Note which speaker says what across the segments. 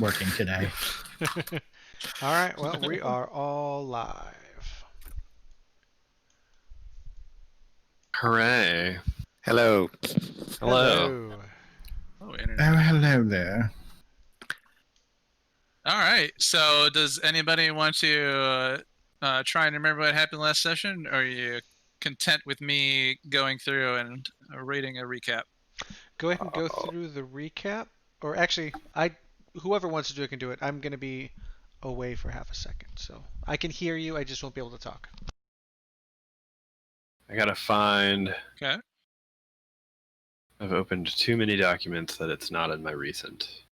Speaker 1: working today.
Speaker 2: All right, well, we are all live.
Speaker 3: Hooray.
Speaker 4: Hello.
Speaker 3: Hello.
Speaker 2: Hello.
Speaker 5: Oh, internet.
Speaker 1: Oh, hello there.
Speaker 5: All right. So, does anybody want to try and remember what happened last session? Or are you content with me going through and reading a recap?
Speaker 2: Go ahead and go through the recap. Or actually, whoever wants to do it can do it. I'm going to be away for half a second, so I can hear you. I just won't be able to talk.
Speaker 3: I gotta find.
Speaker 5: Okay.
Speaker 3: I've opened too many documents that it's not in my recent.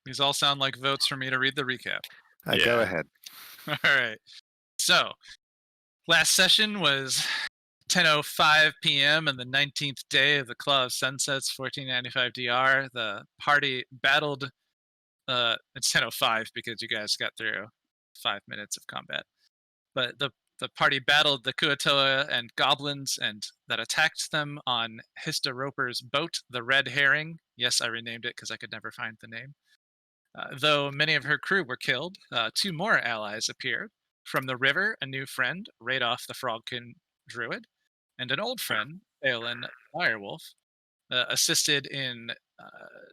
Speaker 5: These all sound like votes for me to read the recap.
Speaker 4: Go
Speaker 3: Yeah.
Speaker 4: ahead.
Speaker 5: All right. So, last session was 10:05 p.m. and the 19th day of the Claw of Sunsets 1495 DR. The party battled. It's 10:05 because you guys got through 5 minutes of combat. But the party battled the Kuatoa and goblins and that attacked them on Hista Roper's boat, the Red Herring. Yes, I renamed it because I could never find the name. Though many of her crew were killed, two more allies appeared. From the river, a new friend, Radoff the Frogkin Druid, and an old friend, Aelin Direwolf, assisted in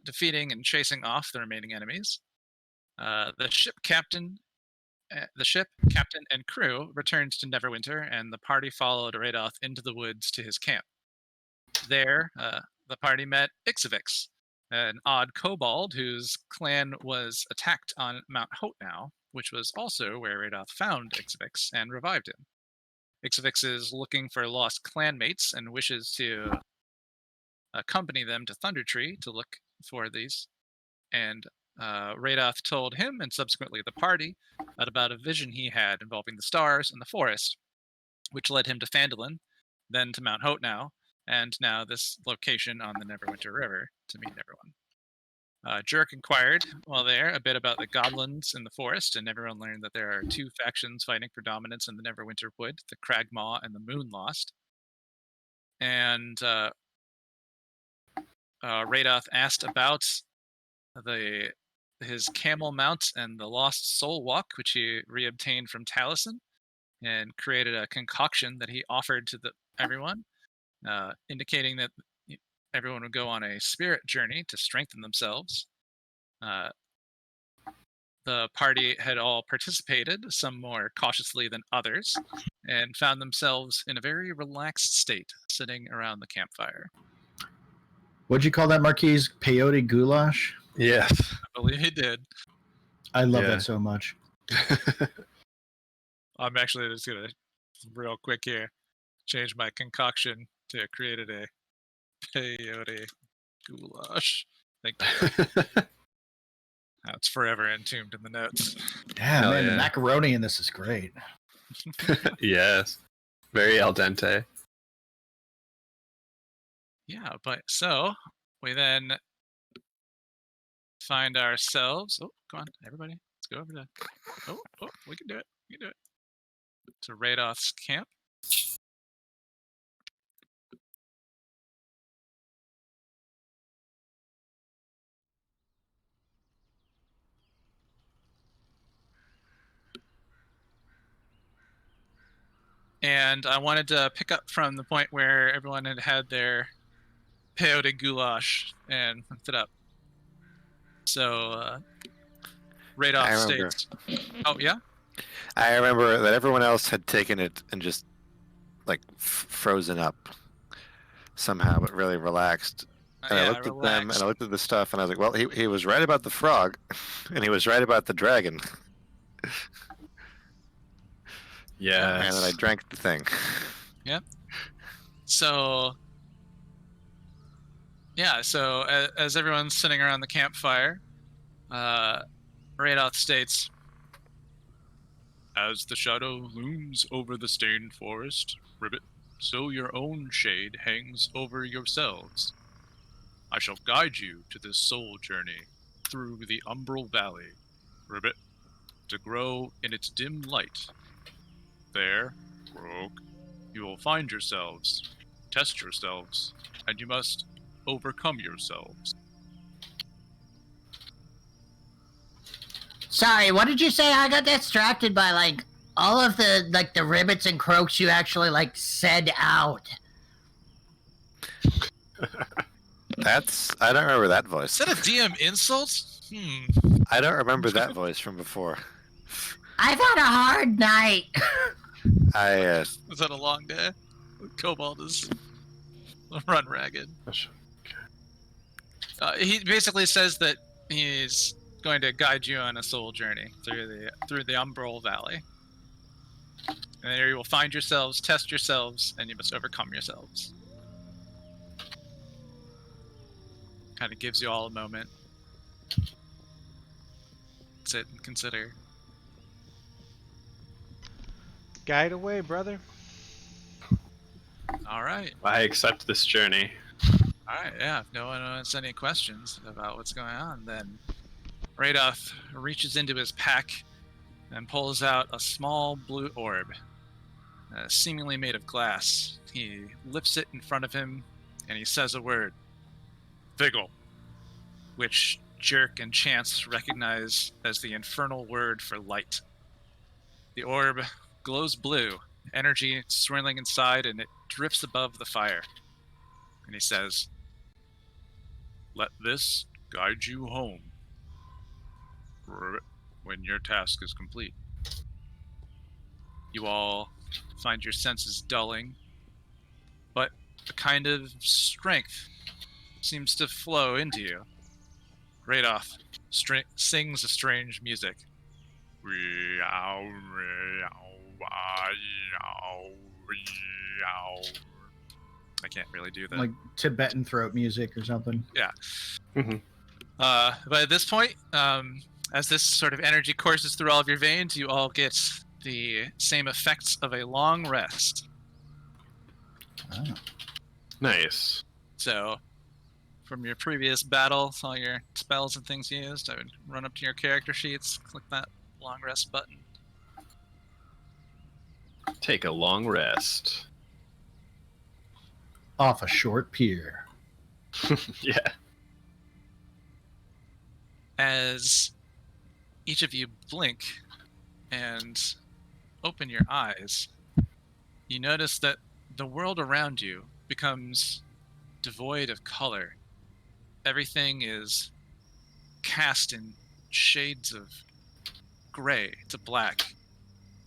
Speaker 5: defeating and chasing off the remaining enemies. The ship captain and crew returned to Neverwinter, and the party followed Radoff into the woods to his camp. There, the party met Ixavix, an odd kobold whose clan was attacked on Mount Hotnow, which was also where Radoff found Ixavix and revived him. Ixavix is looking for lost clanmates and wishes to accompany them to Thundertree to look for these. And Radoff told him and subsequently the party about a vision he had involving the stars and the forest, which led him to Phandalin, then to Mount Hotnow, and now this location on the Neverwinter River to meet everyone. Jurk inquired while there a bit about the goblins in the forest, and everyone learned that there are two factions fighting for dominance in the Neverwinter Wood, the Cragmaw and the Moonlost. And Radoff asked about his camel mount and the lost soul walk, which he reobtained from Taliesin, and created a concoction that he offered to everyone, indicating that everyone would go on a spirit journey to strengthen themselves. The party had all participated, some more cautiously than others, and found themselves in a very relaxed state, sitting around the campfire.
Speaker 1: What'd you call that, Marquise? Peyote goulash?
Speaker 3: Yes.
Speaker 5: I believe he did.
Speaker 1: I love
Speaker 3: Yeah.
Speaker 1: that so much.
Speaker 5: I'm actually just gonna, real quick here, change my concoction to created a peyote goulash. Thank you. That's forever entombed in the notes.
Speaker 1: Yeah,
Speaker 3: Hell
Speaker 1: man, the
Speaker 3: yeah.
Speaker 1: macaroni in this is great.
Speaker 3: Yes. Very al dente.
Speaker 5: Yeah, but so we then find ourselves. Oh, come on, everybody, let's go over to. Oh, we can do it. We can do it. To Radoff's camp. And I wanted to pick up from the point where everyone had their peyote goulash and lift it up. So Radoff states. Oh yeah.
Speaker 4: I remember that everyone else had taken it and just like frozen up somehow, but really relaxed. And I looked at them and I looked at the stuff and I was like, well, he was right about the frog, and he was right about the dragon.
Speaker 3: Yeah.
Speaker 4: And then I drank the thing.
Speaker 5: Yep. So yeah, so as everyone's sitting around the campfire, Radoff states, "As the shadow looms over the stained forest, Ribbit, so your own shade hangs over yourselves. I shall guide you to this soul journey through the Umbral Valley, Ribbit, to grow in its dim light. There, Rogue, you will find yourselves, test yourselves, and you must overcome yourselves."
Speaker 6: Sorry, what did you say? I got distracted by like all of the like the ribbits and croaks you actually like said out.
Speaker 4: I don't remember that
Speaker 5: Is
Speaker 4: voice.
Speaker 5: that a DM insult?
Speaker 4: I don't remember that voice from before.
Speaker 6: I've had a hard night.
Speaker 5: Was that a long day? Cobalt is run ragged. He basically says that he's going to guide you on a soul journey through the Umbral Valley. And there you will find yourselves, test yourselves, and you must overcome yourselves. Kind of gives you all a moment. Sit and consider.
Speaker 2: Guide away, brother.
Speaker 5: All right.
Speaker 3: I accept this journey.
Speaker 5: All right, yeah. If no one has any questions about what's going on, then Radoth reaches into his pack and pulls out a small blue orb, seemingly made of glass. He lifts it in front of him, and he says a word, Vigil, which Jerk and Chance recognize as the infernal word for light. The orb glows blue, energy swirling inside, and it drifts above the fire. And he says, Let this guide you home when your task is complete. You all find your senses dulling, but a kind of strength seems to flow into you. Radoth sings a strange music. I can't really do that.
Speaker 1: Like Tibetan throat music or something.
Speaker 5: Yeah.
Speaker 3: Mhm.
Speaker 5: But at this point, as this sort of energy courses through all of your veins, you all get the same effects of a long rest.
Speaker 1: Oh.
Speaker 3: Nice.
Speaker 5: So, from your previous battle, all your spells and things used, I would run up to your character sheets, click that long rest button.
Speaker 3: Take a long rest.
Speaker 1: Off a short pier.
Speaker 3: Yeah.
Speaker 5: As each of you blink and open your eyes, you notice that the world around you becomes devoid of color. Everything is cast in shades of gray to black.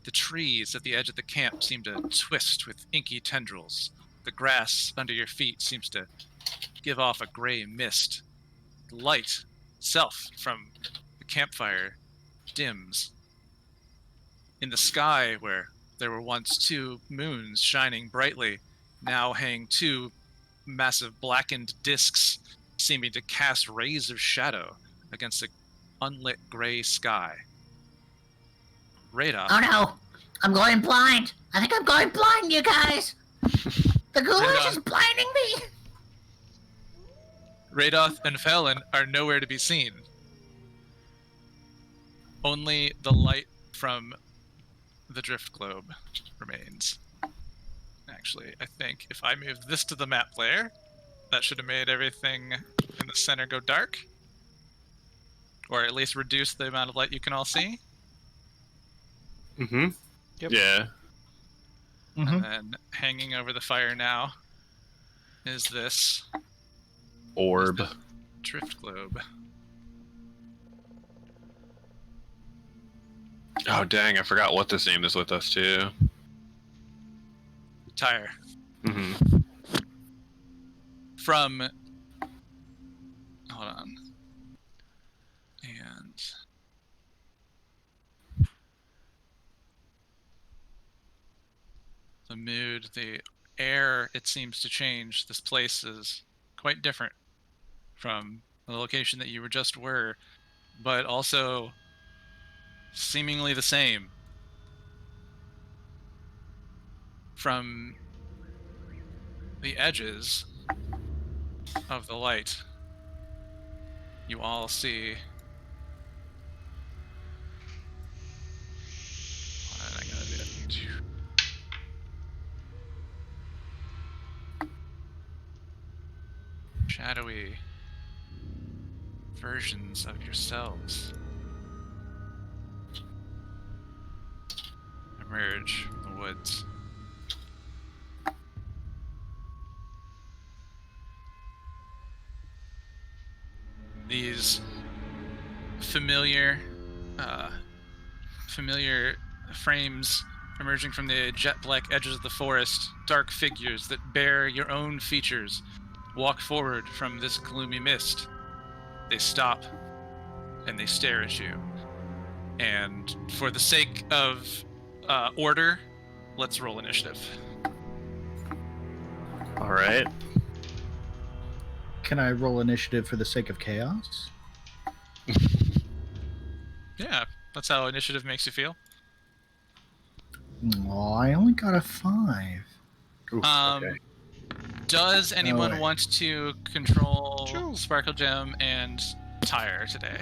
Speaker 5: The trees at the edge of the camp seem to twist with inky tendrils. The grass under your feet seems to give off a gray mist. The light itself from the campfire dims. In the sky, where there were once two moons shining brightly, now hang two massive blackened discs, seeming to cast rays of shadow against the unlit gray sky. Radoth.
Speaker 6: Oh no, I'm going blind. I think I'm going blind, you guys. The goulash is blinding me.
Speaker 5: Radoth and Felon are nowhere to be seen. Only the light from the drift globe remains. Actually, I think if I move this to the map layer, that should have made everything in the center go dark. Or at least reduce the amount of light you can all see.
Speaker 3: Mm-hmm.
Speaker 2: Yep.
Speaker 3: Yeah.
Speaker 5: And then hanging over the fire now is this
Speaker 3: Orb.
Speaker 5: drift globe.
Speaker 3: Oh, dang. I forgot what this name is with us, too.
Speaker 5: Tire.
Speaker 3: Mm-hmm.
Speaker 5: From... Hold on. And... the mood, the air, it seems to change. This place is quite different from the location that you were just were, but also seemingly the same. From the edges of the light, you all see... I gotta do it. Shadowy versions of yourselves. emerge from the woods. These familiar frames emerging from the jet black edges of the forest, dark figures that bear your own features, walk forward from this gloomy mist. They stop and they stare at you. And for the sake of order, let's roll initiative.
Speaker 3: All right.
Speaker 1: Can I roll initiative for the sake of chaos?
Speaker 5: Yeah, that's how initiative makes you feel.
Speaker 1: Oh, I only got a 5.
Speaker 3: Oof, okay.
Speaker 5: Does anyone
Speaker 1: way.
Speaker 5: want to control
Speaker 2: Sure.
Speaker 5: Sparkle Gem and Tyre today?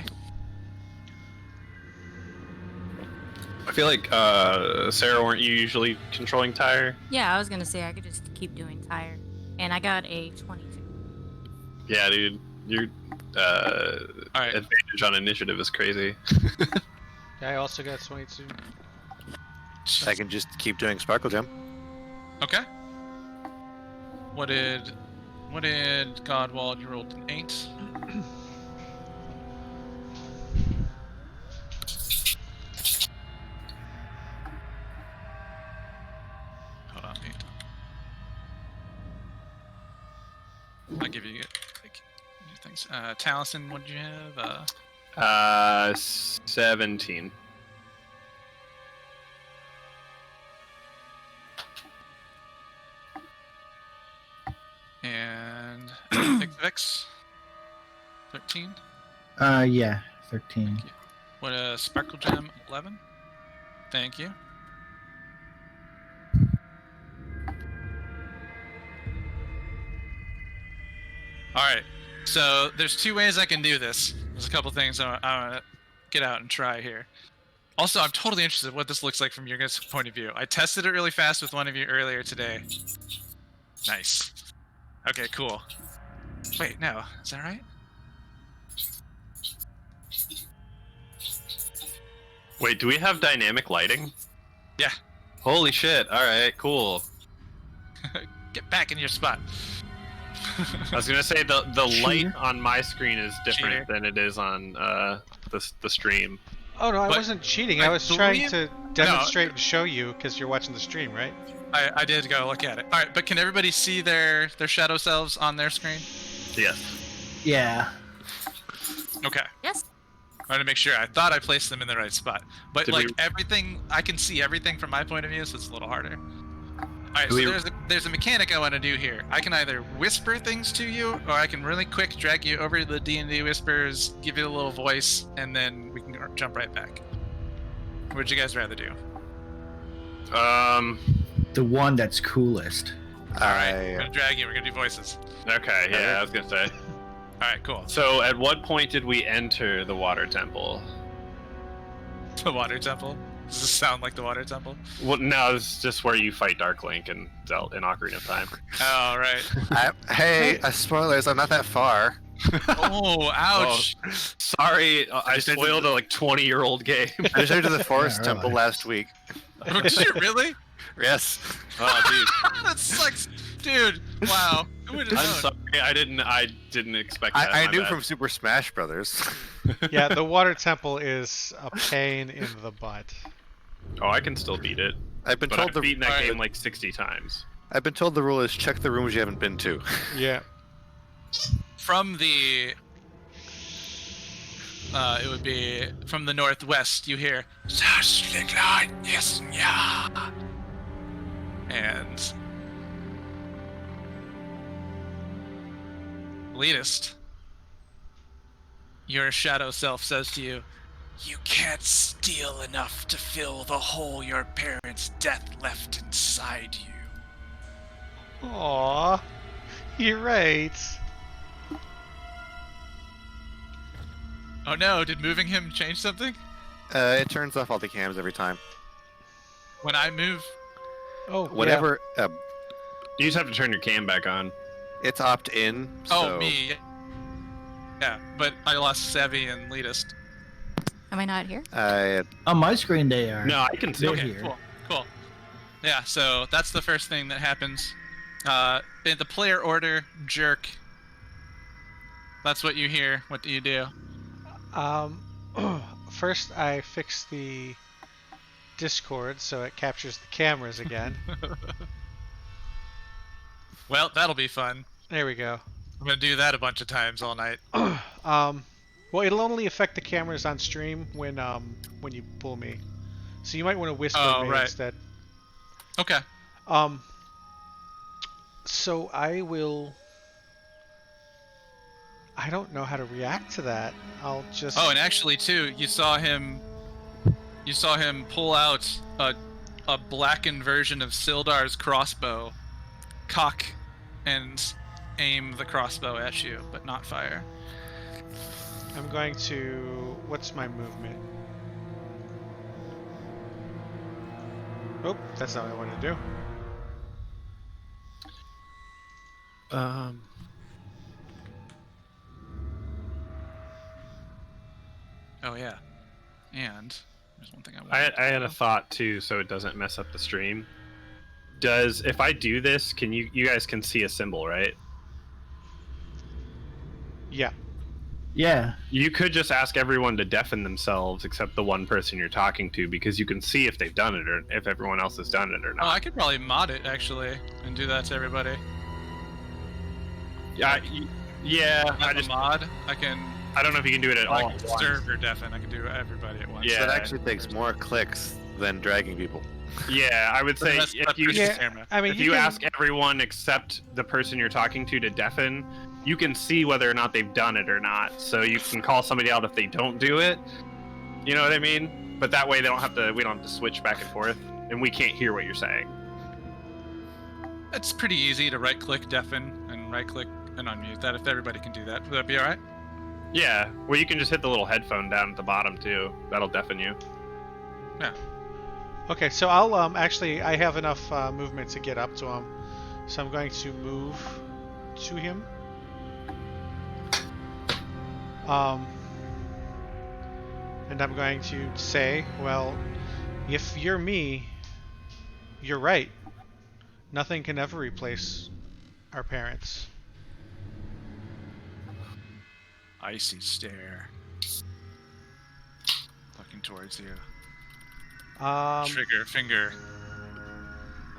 Speaker 3: I feel like Sarah, weren't you usually controlling Tyre?
Speaker 7: Yeah, I was gonna say I could just keep doing tire, and I got a 22.
Speaker 3: Yeah, dude. Your
Speaker 5: All right.
Speaker 3: advantage on initiative is crazy.
Speaker 2: Yeah, I also got 22.
Speaker 4: I can just keep doing Sparkle Gem.
Speaker 5: Okay. What did Godwald? You rolled an 8. Hold on, 8. I'll give you like new things. Taliesin, what did you have?
Speaker 3: 17.
Speaker 5: And Vix, 13.
Speaker 1: Yeah, 13.
Speaker 5: What a Sparkle Gem, 11. Thank you. All right. So there's 2 ways I can do this. There's a couple things I want to get out and try here. Also, I'm totally interested in what this looks like from your guys' point of view. I tested it really fast with one of you earlier today. Nice. Okay, cool. Wait, no. Is that right?
Speaker 3: Wait, do we have dynamic lighting?
Speaker 5: Yeah.
Speaker 3: Holy shit. All right, cool.
Speaker 5: Get back in your spot.
Speaker 3: I was gonna say the light
Speaker 1: Cheater.
Speaker 3: on my screen is different
Speaker 5: Cheater.
Speaker 3: than it is on the stream.
Speaker 2: Oh no, I
Speaker 5: But
Speaker 2: wasn't cheating.
Speaker 5: I
Speaker 2: I was trying
Speaker 5: believe-
Speaker 2: to demonstrate and show you because you're watching the stream, right?
Speaker 5: I did go look at it. All right, but can everybody see their shadow selves on their screen?
Speaker 3: Yes.
Speaker 1: Yeah.
Speaker 5: Okay.
Speaker 7: Yes.
Speaker 5: I wanted to make sure. I thought I placed them in the right spot, but
Speaker 3: Did
Speaker 5: like
Speaker 3: we-
Speaker 5: everything, I can see everything from my point of view, so it's a little harder. All right,
Speaker 3: Do
Speaker 5: so
Speaker 3: we-
Speaker 5: there's a mechanic I want to do here. I can either whisper things to you, or I can really quick drag you over to the D&D whispers, give you a little voice, and then we can jump right back. What would you guys rather do?
Speaker 1: The one that's coolest.
Speaker 5: All right, we're gonna drag you. We're gonna do voices.
Speaker 3: Okay, yeah, I was gonna say.
Speaker 5: All right, cool.
Speaker 3: So, at what point did we enter the water temple?
Speaker 5: The water temple. Does this sound like the water temple?
Speaker 3: Well, no, it's just where you fight Dark Link and in Ocarina of Time.
Speaker 5: Oh, right.
Speaker 4: Hey, spoilers, I'm not that far.
Speaker 5: Oh, ouch.
Speaker 3: Sorry, I
Speaker 4: just entered
Speaker 3: spoiled a like 20-year-old game.
Speaker 4: I just entered the Forest
Speaker 1: Yeah,
Speaker 4: Temple
Speaker 1: really.
Speaker 4: last week.
Speaker 5: Oh, did you really?
Speaker 4: Yes.
Speaker 3: Oh, dude,
Speaker 5: That sucks, dude. Wow. Who would have
Speaker 3: I'm
Speaker 5: known?
Speaker 3: sorry. I didn't expect that.
Speaker 4: I
Speaker 3: my
Speaker 4: knew
Speaker 3: bad.
Speaker 4: from Super Smash Brothers.
Speaker 2: Yeah, the water temple is a pain in the butt.
Speaker 3: Oh, I can still beat it.
Speaker 4: I've been
Speaker 3: But
Speaker 4: told
Speaker 3: I've beaten that
Speaker 5: Alright.
Speaker 3: game like 60 times.
Speaker 4: I've been told the rule is check the rooms you haven't been to.
Speaker 2: Yeah.
Speaker 5: From the it would be from the northwest. You hear and elitist. Your shadow self says to you, "You can't steal enough to fill the hole your parents' death left inside you."
Speaker 2: Aww. You're right.
Speaker 5: Oh no, did moving him change something?
Speaker 4: It turns off all the cams every time.
Speaker 5: When I move,
Speaker 2: Oh,
Speaker 4: Whatever.
Speaker 3: You just have to turn your cam back on.
Speaker 4: It's opt-in.
Speaker 5: oh
Speaker 4: so
Speaker 5: me, yeah, but I lost Sevi and Elitist.
Speaker 7: Am I not here?
Speaker 1: On my screen, they are.
Speaker 3: No, I can see.
Speaker 1: They're
Speaker 3: it.
Speaker 5: Okay,
Speaker 1: here.
Speaker 5: cool, cool. Yeah, so that's the first thing that happens. In the player order, Jerk. That's what you hear. What do you do?
Speaker 2: First, I fix the Discord so it captures the cameras again.
Speaker 5: Well, that'll be fun.
Speaker 2: There we go.
Speaker 5: I'm gonna do that a bunch of times all night.
Speaker 2: Well, it'll only affect the cameras on stream when you pull me. So you might want to whisper me
Speaker 5: right.
Speaker 2: instead.
Speaker 5: Okay.
Speaker 2: So I will. I don't know how to react to that. I'll just.
Speaker 5: Oh, and actually, too, you saw him pull out a blackened version of Sildar's crossbow, cock, and aim the crossbow at you, but not fire.
Speaker 2: I'm going to. What's my movement? Oh, that's not what I wanted to do.
Speaker 5: Oh yeah, and there's one thing I
Speaker 3: I
Speaker 5: wanted.
Speaker 3: had a thought too, so it doesn't mess up the stream. If I do this, can you guys can see a symbol, right?
Speaker 2: Yeah.
Speaker 1: Yeah.
Speaker 3: You could just ask everyone to deafen themselves except the one person you're talking to, because you can see if they've done it or if everyone else has done it or
Speaker 5: Oh,
Speaker 3: not.
Speaker 5: I could probably mod it actually and do that to everybody.
Speaker 3: Yeah,
Speaker 5: I just mod.
Speaker 3: I don't know if you can do it at all.
Speaker 5: Like
Speaker 3: at once.
Speaker 5: server deafen. I can do everybody at once.
Speaker 3: Yeah.
Speaker 4: That actually takes more clicks than dragging people.
Speaker 3: Yeah, I would say
Speaker 5: That's
Speaker 3: if you
Speaker 2: Yeah.
Speaker 5: camera.
Speaker 2: I mean,
Speaker 3: if you
Speaker 2: can,
Speaker 3: ask everyone except the person you're talking to deafen, you can see whether or not they've done it or not. So you can call somebody out if they don't do it. You know what I mean? But that way we don't have to switch back and forth, and we can't hear what you're saying.
Speaker 5: It's pretty easy to right-click deafen and right-click and unmute that. If everybody can do that, would that be all right?
Speaker 3: Yeah. Well, you can just hit the little headphone down at the bottom too. That'll deafen you.
Speaker 5: Yeah.
Speaker 2: Okay, so I'll actually I have enough movement to get up to him, so I'm going to move to him. And I'm going to say, well, if you're me, you're right. Nothing can ever replace our parents.
Speaker 5: Icy stare. Looking towards you. Trigger finger.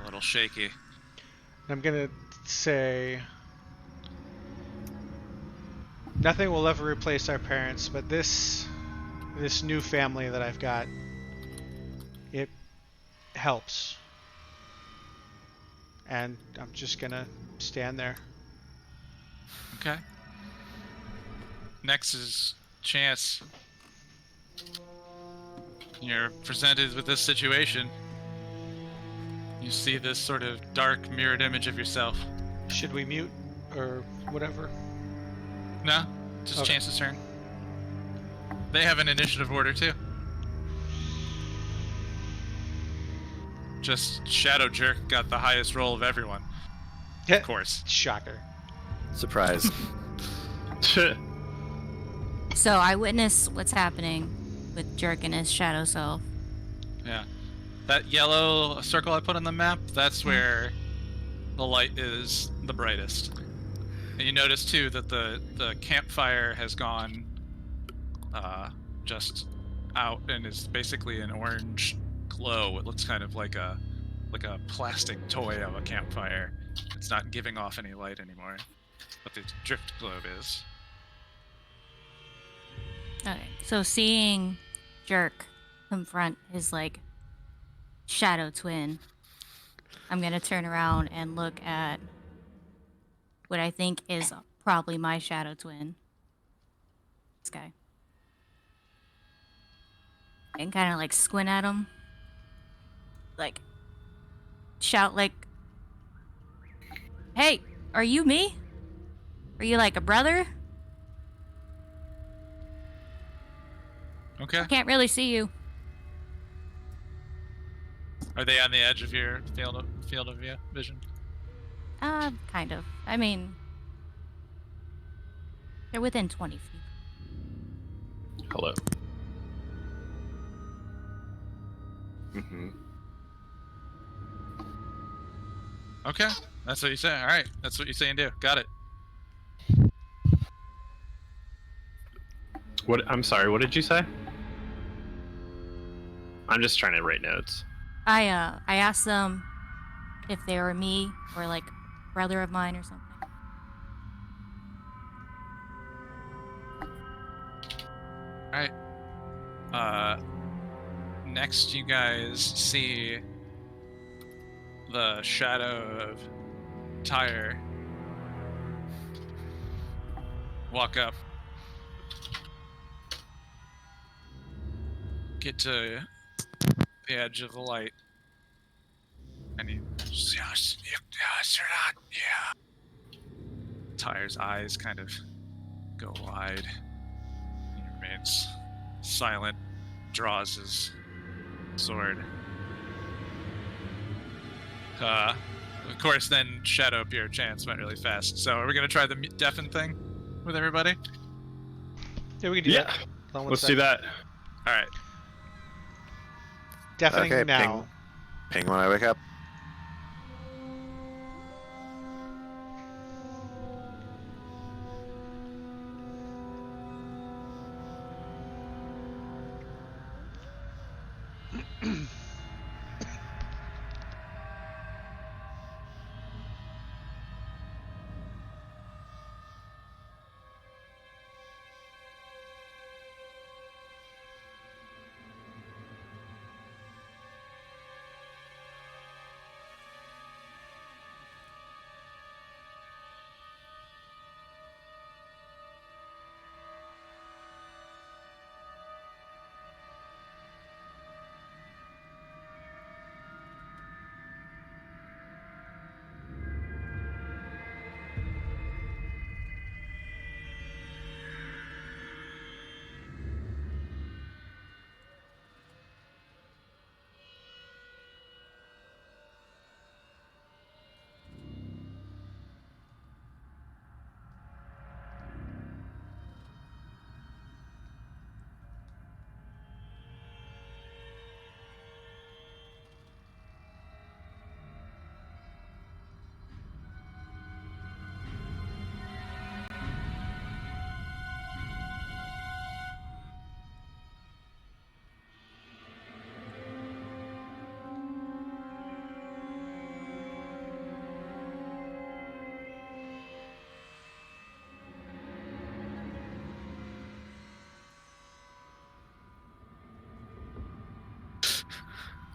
Speaker 5: A little shaky.
Speaker 2: I'm gonna say nothing will ever replace our parents, but this new family that I've got, it helps. And I'm just gonna stand there.
Speaker 5: Okay. Next is Chance. You're presented with this situation. You see this sort of dark mirrored image of yourself.
Speaker 2: Should we mute or whatever?
Speaker 5: No, just
Speaker 2: Okay.
Speaker 5: Chance's turn. They have an initiative order too. Just Shadow Jerk got the highest roll of everyone, of course.
Speaker 2: Shocker.
Speaker 4: Surprise.
Speaker 7: So I witness what's happening with Jerk and his shadow self.
Speaker 5: Yeah. That yellow circle I put on the map, that's where the light is the brightest. And you notice too that the campfire has gone just out and is basically an orange glow. It looks kind of like a plastic toy of a campfire. It's not giving off any light anymore. But the drift globe is.
Speaker 7: Okay, so seeing Jerk confront his shadow twin, I'm gonna turn around and look at what I think is probably my shadow twin. This guy. And kind of squint at him. Shout hey, are you me? Are you like a brother?
Speaker 5: Okay.
Speaker 7: I can't really see you.
Speaker 5: Are they on the edge of your field of vision?
Speaker 7: Kind of. I mean, they're within 20 feet.
Speaker 3: Hello. Mm-hmm.
Speaker 5: Okay, that's what you say. All right, that's what you say and do. Got it.
Speaker 3: What? I'm sorry. What did you say? I'm just trying to write notes.
Speaker 7: I asked them if they were me or like brother of mine or something.
Speaker 5: All right. Next, you guys see the shadow of Tyre walk up, get to the edge of the light, and he says, yeah. Tyre's eyes kind of go wide. He remains silent, draws his sword. Of course, then Shadow Appear Chance went really fast. So are we going to try the deafen thing with everybody?
Speaker 2: Yeah, we can do that. Hold on one
Speaker 3: Let's
Speaker 2: sec.
Speaker 3: do that.
Speaker 5: All right.
Speaker 2: Deafening
Speaker 4: Okay,
Speaker 2: now.
Speaker 4: Ping when I wake up.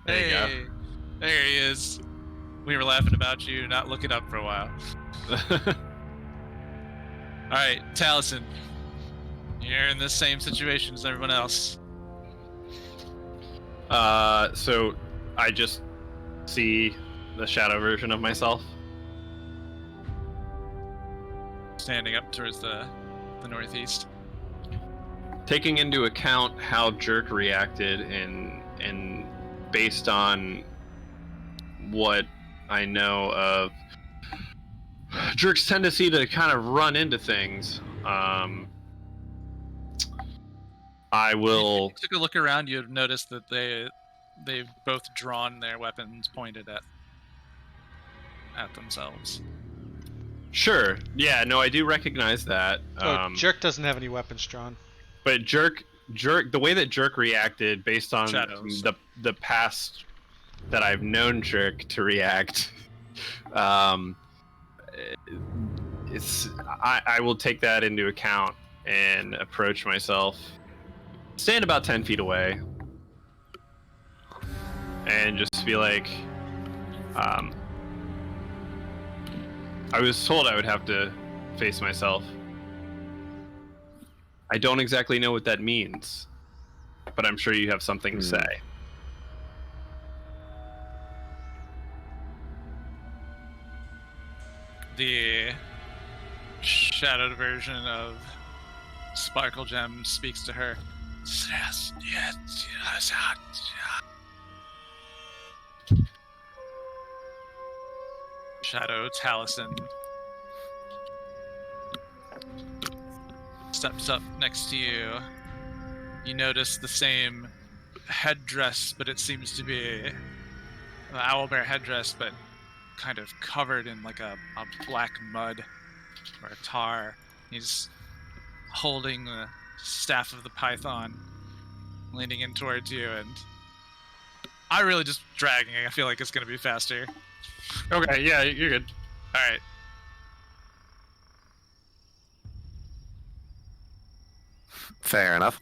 Speaker 3: There you go.
Speaker 5: Hey, there he is. We were laughing about you not looking up for a while. All right, Taliesin, you're in the same situation as everyone else.
Speaker 3: So I just see the shadow version of myself.
Speaker 5: Standing up towards the northeast.
Speaker 3: Taking into account how Jerk reacted and based on what I know of Jerk's tendency to kind of run into things, I will.
Speaker 5: If you took a look around, you'd notice that they've both drawn their weapons pointed at themselves.
Speaker 3: Sure. Yeah. No, I do recognize that.
Speaker 2: Jerk doesn't have any weapons drawn.
Speaker 3: But Jerk, the way that Jerk reacted, based on
Speaker 5: Shadows.
Speaker 3: the past that I've known Jerk to react, I will take that into account and approach myself, stand about 10 feet away, and just be like, I was told I would have to face myself. I don't exactly know what that means, but I'm sure you have something to say.
Speaker 5: The shadowed version of Sparkle Gem speaks to her. Shadow Taliesin steps up next to you. You notice the same headdress, but it seems to be an owlbear headdress, but kind of covered in like a black mud or a tar. He's holding the staff of the python, leaning in towards you, and I really just dragging. I feel like it's gonna be faster.
Speaker 3: Okay, yeah, you're good.
Speaker 5: All right.
Speaker 4: Fair enough.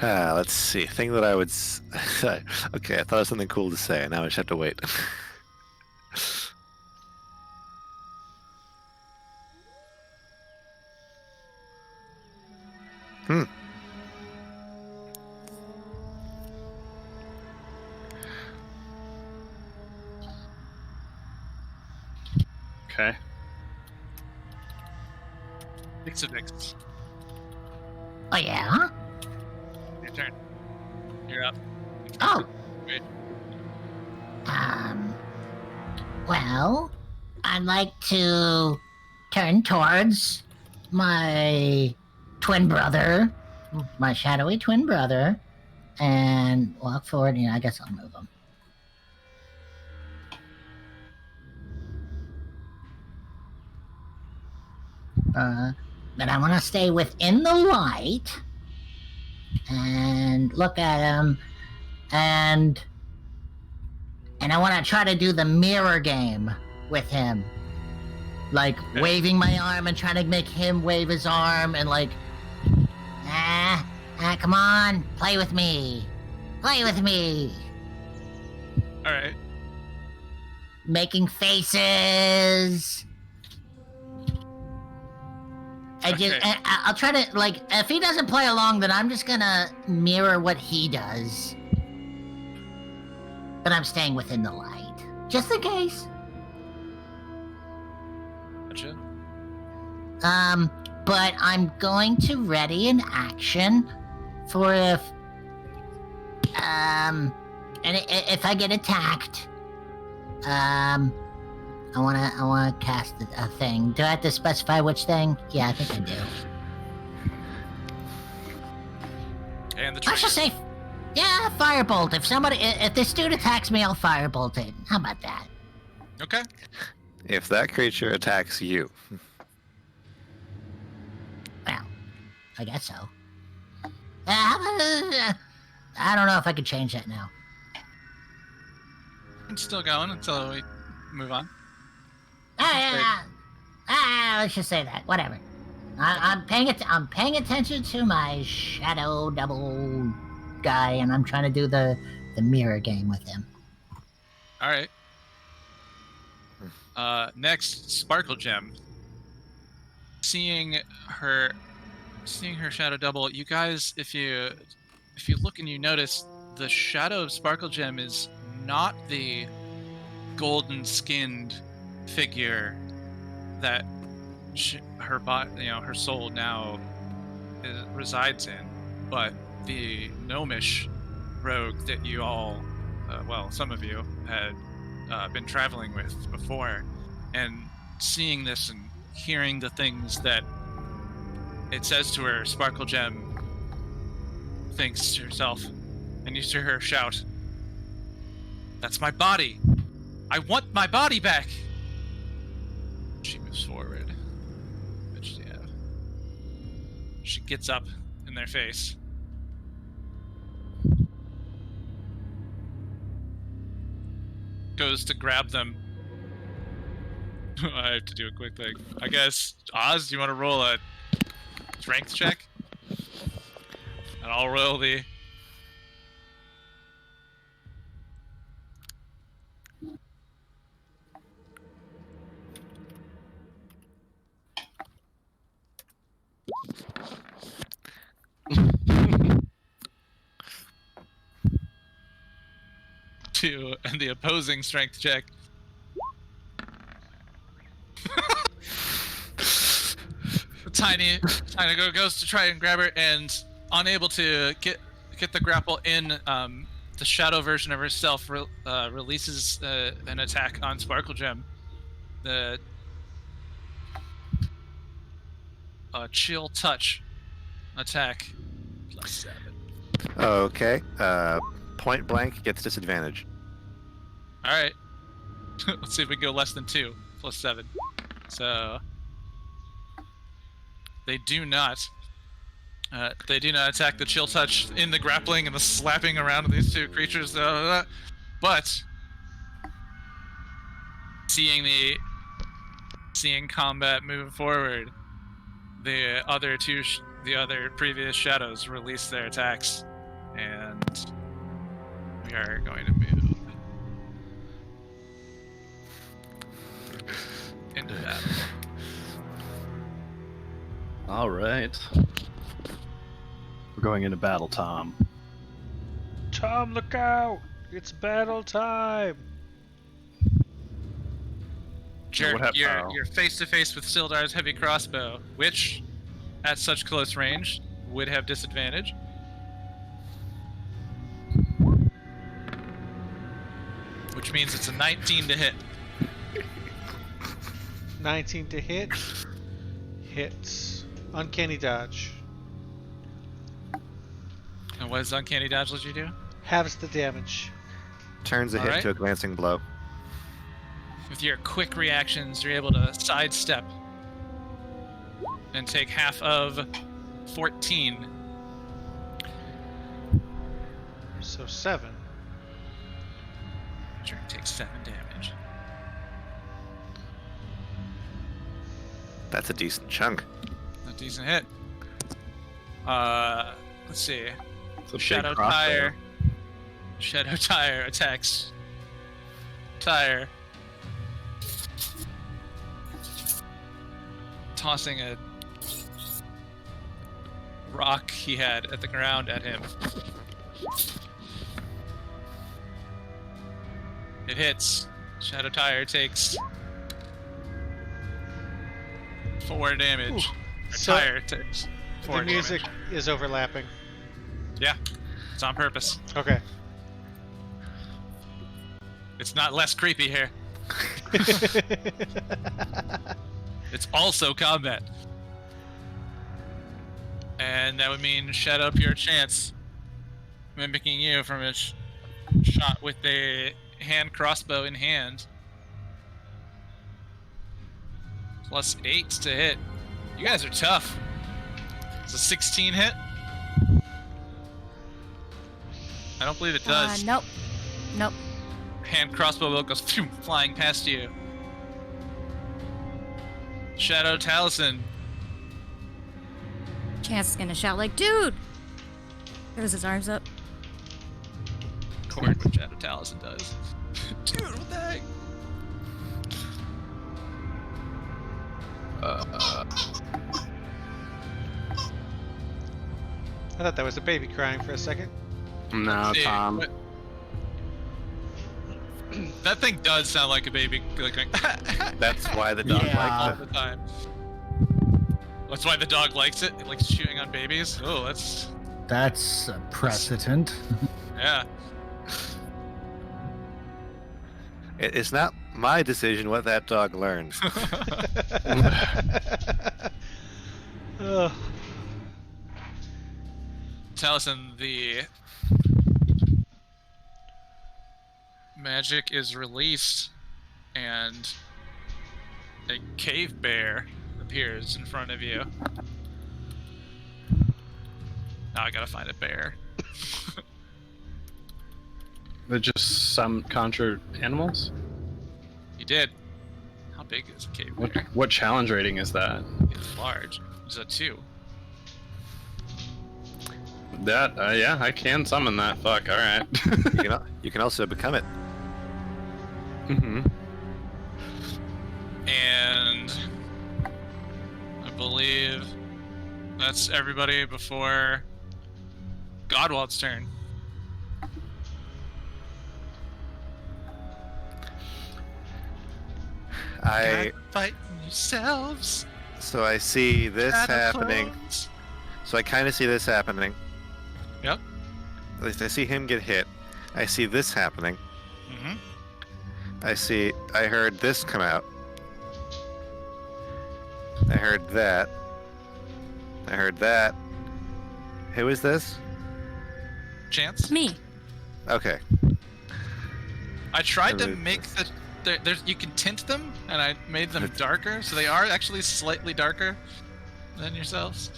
Speaker 4: Let's see. Thing that I would say. Okay, I thought of something cool to say. Now I just have to wait.
Speaker 3: Okay.
Speaker 5: Ixavix,
Speaker 6: Oh yeah?
Speaker 5: your turn. You're up.
Speaker 6: Oh.
Speaker 5: Wait.
Speaker 6: Well, I'd like to turn towards my twin brother, my shadowy twin brother, and walk forward. I guess I'll move him. But I want to stay within the light and look at him, and I want to try to do the mirror game with him, like waving my arm and trying to make him wave his arm, and like, come on, play with me,
Speaker 5: All right.
Speaker 6: making faces.
Speaker 5: Okay.
Speaker 6: I'll try to, like, if he doesn't play along, then I'm just gonna mirror what he does. But I'm staying within the light. Just in case.
Speaker 5: Gotcha.
Speaker 6: But I'm going to ready an action for if I get attacked, I wanna cast a thing. Do I have to specify which thing? Yeah, I think I do.
Speaker 5: And the
Speaker 6: I should say, yeah, firebolt. If this dude attacks me, I'll firebolt it. How about that?
Speaker 5: Okay.
Speaker 4: If that creature attacks you,
Speaker 6: Well, I guess so. I don't know if I could change that now.
Speaker 5: I'm still going until we move on.
Speaker 6: Let's just say that. Whatever. I'm paying attention to my shadow double guy, and I'm trying to do the mirror game with him.
Speaker 5: All right. Next, Sparkle Gem. Seeing her shadow double. You guys, if you look and you notice, the shadow of Sparkle Gem is not the golden skinned figure that her body, her soul now resides in, but the gnomish rogue that you all, some of you had been traveling with before, and seeing this and hearing the things that it says to her, Sparkle Gem thinks to herself, and you hear her shout, "That's my body! I want my body back!" She moves forward. What does she have? She gets up in their face. Goes to grab them. I have to do a quick thing. I guess, Oz, do you want to roll a strength check? And I'll roll the... and the opposing strength check. Tiny goes to try and grab her, and unable to get the grapple in, the shadow version of herself releases an attack on Sparkle Gem. The chill touch attack +7.
Speaker 4: okay. Point blank gets disadvantage.
Speaker 5: All right. Let's see if we can go less than 2 plus 7. So they do not. They do not attack the chill touch in the grappling and the slapping around of these two creatures. But seeing combat move forward, the other previous shadows release their attacks, and we are going to move into battle.
Speaker 8: All right. We're going into battle, Tom.
Speaker 2: Tom, look out! It's battle time!
Speaker 5: Jerk,
Speaker 3: what
Speaker 5: you're face to face with Sildar's heavy crossbow, which, at such close range, would have disadvantage. Which means it's a 19 to hit.
Speaker 2: 19 to hit. Hits. Uncanny dodge.
Speaker 5: And what does Uncanny Dodge let you do?
Speaker 2: Halves the damage.
Speaker 4: Turns a hit
Speaker 5: Alright.
Speaker 4: to a glancing blow.
Speaker 5: With your quick reactions, you're able to sidestep and take half of 14.
Speaker 2: So 7.
Speaker 5: Jerk takes 7 damage.
Speaker 4: That's a decent chunk.
Speaker 5: A decent hit. Let's see.
Speaker 8: It's a big
Speaker 5: Shadow
Speaker 8: crossbow.
Speaker 5: Tire. Shadow Tire attacks. Tire. Tossing a rock he had at the ground at him. It hits. Shadow Tire takes 4 damage. Or
Speaker 2: So
Speaker 5: Tire takes 4
Speaker 2: the
Speaker 5: damage.
Speaker 2: music is overlapping.
Speaker 5: Yeah, it's on purpose.
Speaker 2: Okay.
Speaker 5: It's not less creepy here. It's also combat. And that would mean Shadow Pure Chance mimicking you from a shot with a hand crossbow in hand. Plus 8 to hit. You guys are tough. It's a 16 hit. I don't believe it does.
Speaker 7: Nope. Nope.
Speaker 5: Hand crossbow bolt goes flying past you. Shadow Taliesin.
Speaker 7: Chance is gonna shout like, dude! Throws his arms up.
Speaker 5: Record what Shadow Taliesin does. Dude, what the heck?
Speaker 2: I thought that was a baby crying for a second.
Speaker 3: No,
Speaker 5: See,
Speaker 3: Tom.
Speaker 5: what- That thing does sound like a baby, like going
Speaker 4: That's why the dog
Speaker 1: Yeah.
Speaker 5: all
Speaker 4: likes
Speaker 5: the time. That's why the dog likes it. It likes chewing on babies. Oh,
Speaker 1: That's a precedent.
Speaker 5: yeah.
Speaker 4: It's not my decision what that dog learns.
Speaker 2: Ugh.
Speaker 5: Taliesin, the magic is released, and a cave bear appears in front of you. Now I gotta find a bear.
Speaker 8: They're just some contra animals?
Speaker 5: You did. How big is a cave bear?
Speaker 8: What challenge rating is that?
Speaker 5: It's large. It's a 2.
Speaker 8: That, yeah, I can summon that. Fuck, alright.
Speaker 4: You can also become it.
Speaker 8: Mm-hmm.
Speaker 5: And I believe that's everybody before Godwald's turn. Fighting yourselves.
Speaker 4: So I see this
Speaker 5: Battle
Speaker 4: happening.
Speaker 5: close.
Speaker 4: So I kind of see this happening.
Speaker 5: Yep.
Speaker 4: At least I see him get hit. I see this happening.
Speaker 5: Mm-hmm.
Speaker 4: I heard this come out. I heard that. I heard that. Who is this?
Speaker 5: Chance.
Speaker 7: Me.
Speaker 4: Okay.
Speaker 5: I tried to
Speaker 4: Hello.
Speaker 5: make there's you can tint them, and I made them darker, so they are actually slightly darker than yourselves.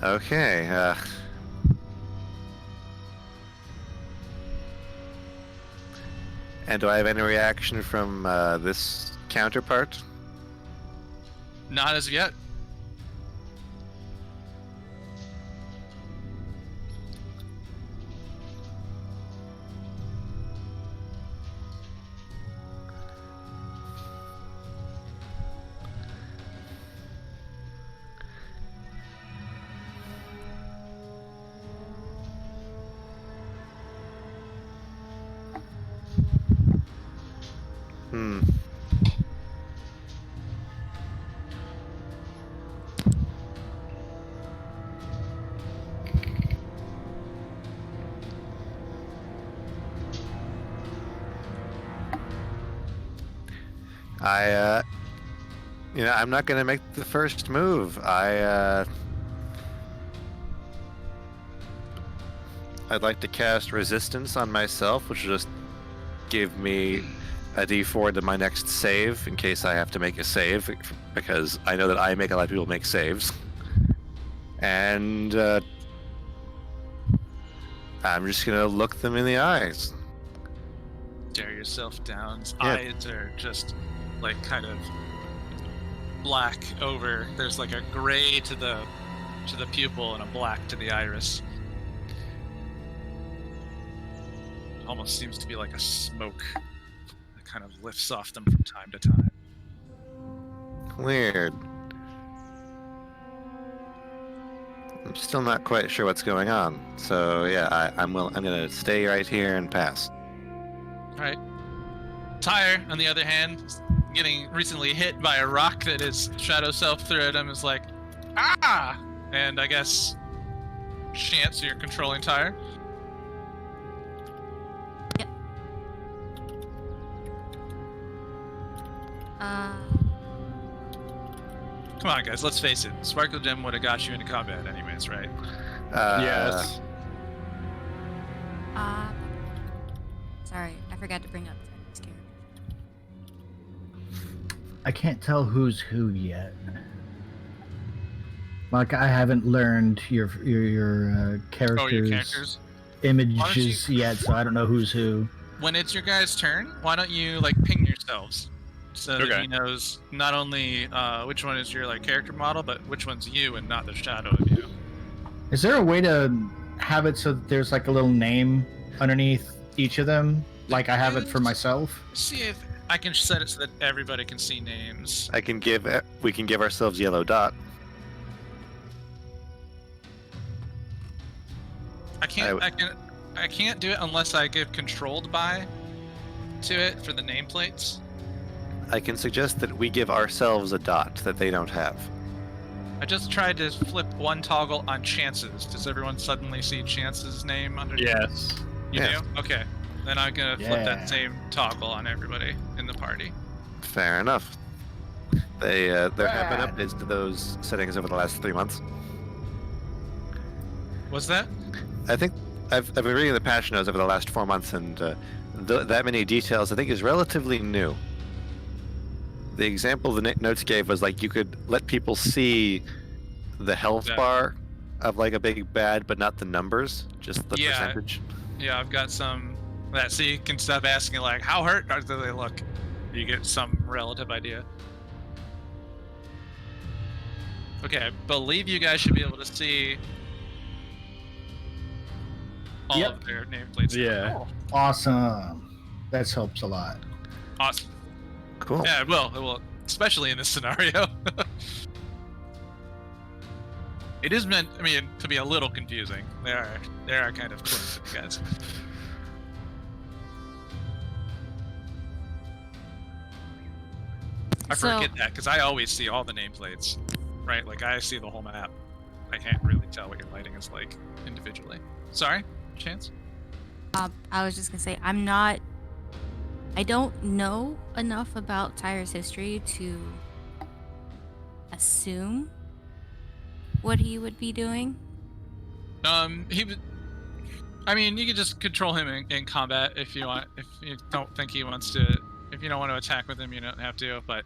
Speaker 4: Okay. And do I have any reaction from this counterpart?
Speaker 5: Not as of yet.
Speaker 4: Hmm. I'm not going to make the first move. I'd like to cast Resistance on myself, which will just give me a D4 to my next save in case I have to make a save, because I know that I make a lot of people make saves. And I'm just going to look them in the eyes.
Speaker 5: Stare yourself down. His
Speaker 4: Yeah.
Speaker 5: eyes are just like kind of black over. There's like a gray to the pupil and a black to the iris. Almost seems to be like a smoke that kind of lifts off them from time to time.
Speaker 4: Weird. I'm still not quite sure what's going on. So yeah, I'm gonna stay right here and pass.
Speaker 5: All right. Tyre, on the other hand, is getting recently hit by a rock that his shadow self threw at him, is like, ah! And I guess, Chance, you're controlling Tyre. Come on, guys, let's face it. Sparkle Gem would have got you into combat anyways, right?
Speaker 3: Yes.
Speaker 7: Sorry, I forgot to bring up Trevor's character.
Speaker 1: I can't tell who's who yet. Like I haven't learned your characters,
Speaker 5: Oh, your characters?
Speaker 1: images yet, so I don't know who's who.
Speaker 5: When it's your guys' turn, why don't you, like, ping yourselves? So that
Speaker 3: Okay.
Speaker 5: he knows not only which one is your, like, character model, but which one's you and not the shadow of you.
Speaker 1: Is there a way to have it so that there's like a little name underneath each of them, like I have it for myself?
Speaker 5: See if I can set it so that everybody can see names.
Speaker 4: We can give ourselves yellow dot.
Speaker 5: I can't do it unless I give controlled by to it for the nameplates.
Speaker 4: I can suggest that we give ourselves a dot that they don't have.
Speaker 5: I just tried to flip one toggle on Chance's. Does everyone suddenly see Chance's name underneath?
Speaker 3: Yes.
Speaker 5: You
Speaker 4: Yes.
Speaker 5: do? Okay. Then I'm gonna flip
Speaker 1: Yeah.
Speaker 5: that same toggle on everybody in the party.
Speaker 4: Fair enough. There have been
Speaker 1: Rad.
Speaker 4: updates to those settings over the last 3 months.
Speaker 5: What's that?
Speaker 4: I think I've been reading the patch notes over the last 4 months, and that many details I think is relatively new. The example the notes gave was like you could let people see the health
Speaker 5: Yeah.
Speaker 4: bar of like a big bad, but not the numbers, just the
Speaker 5: Yeah.
Speaker 4: percentage.
Speaker 5: Yeah, I've got some that, so you can stop asking like, how hurt do they look? You get some relative idea. Okay, I believe you guys should be able to see all
Speaker 1: Yep.
Speaker 5: of their nameplates.
Speaker 3: Yeah.
Speaker 5: Oh,
Speaker 1: Awesome. That helps a lot.
Speaker 5: awesome.
Speaker 4: Cool.
Speaker 5: Yeah, it will, especially in this scenario. It is meant, to be a little confusing. They are kind of close, guys. I
Speaker 7: So-
Speaker 5: forget that because I always see all the nameplates, right? Like I see the whole map. I can't really tell what your lighting is like individually. Sorry, Chance?
Speaker 7: I was just gonna say I don't know enough about Tyre's history to assume what he would be doing.
Speaker 5: He was. I mean, you could just control him in combat if you want. If you don't think he wants to, if you don't want to attack with him, you don't have to. But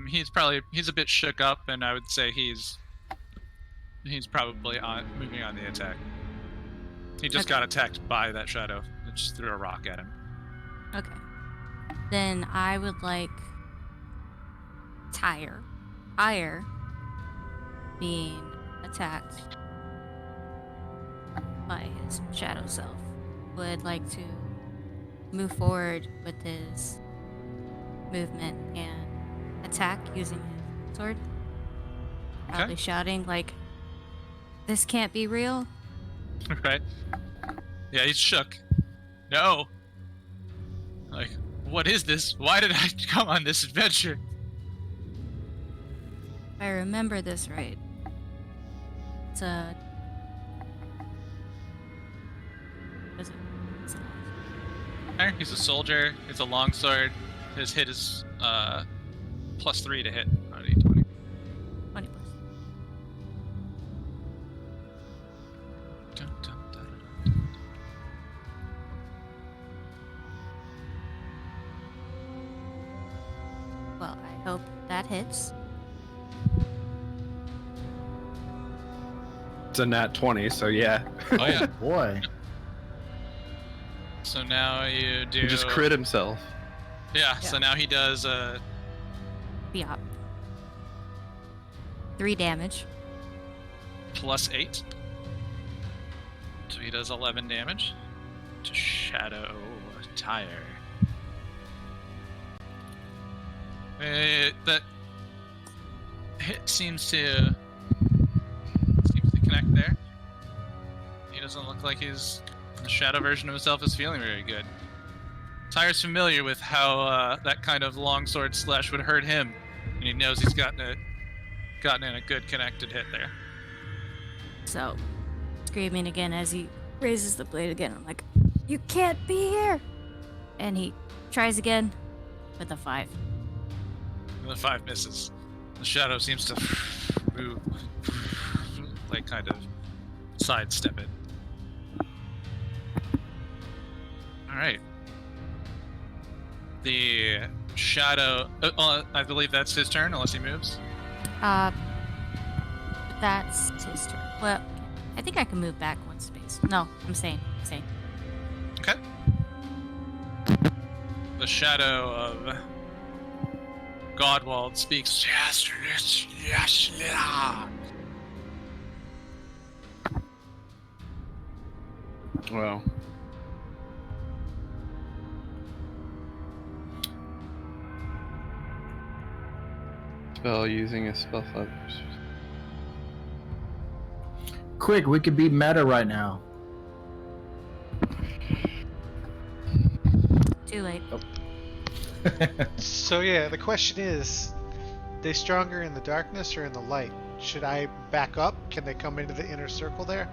Speaker 5: he's a bit shook up, and I would say he's probably moving on the attack. He just got attacked by that shadow. It just threw a rock at him.
Speaker 7: Okay. Then I would like Tyre being attacked by his shadow self, would like to move forward with his movement and attack using his sword. Probably shouting like, "This can't be real."
Speaker 5: Right. Yeah, he's shook. No. Like, what is this? Why did I come on this adventure?
Speaker 7: If I remember this right, it's a... What is it? It's a-
Speaker 5: He's a soldier. It's a longsword. His hit is +3 to hit on D20.
Speaker 7: 20 plus.
Speaker 5: Dun, dun, dun, dun, dun.
Speaker 7: Well, I hope that hits.
Speaker 8: It's a nat 20, so yeah.
Speaker 5: Oh yeah.
Speaker 1: Boy.
Speaker 5: So now you do.
Speaker 8: He just crit himself.
Speaker 5: Yeah. So now he does
Speaker 7: Yeah. 3 damage.
Speaker 5: +8. So he does 11 damage to Shadow Tyre. That hit seems to connect there. He doesn't look like the shadow version of himself is feeling very good. Tyre's familiar with how that kind of longsword slash would hurt him, and he knows he's gotten in a good connected hit there.
Speaker 7: So, screaming again as he raises the blade again. I'm like, "You can't be here!" And he tries again with a 5.
Speaker 5: And the 5 misses. The shadow seems to move, like kind of sidestep it. Alright. The shadow... I believe that's his turn, unless he moves.
Speaker 7: That's his turn. Well, I think I can move back 1 space. No, I'm saying.
Speaker 5: Okay. The shadow of Godwald speaks. Yes.
Speaker 8: Well. Spell using a spell slot.
Speaker 1: Quick, we could be meta right now.
Speaker 7: Too late.
Speaker 2: So yeah, the question is, they stronger in the darkness or in the light? Should I back up? Can they come into the inner circle there?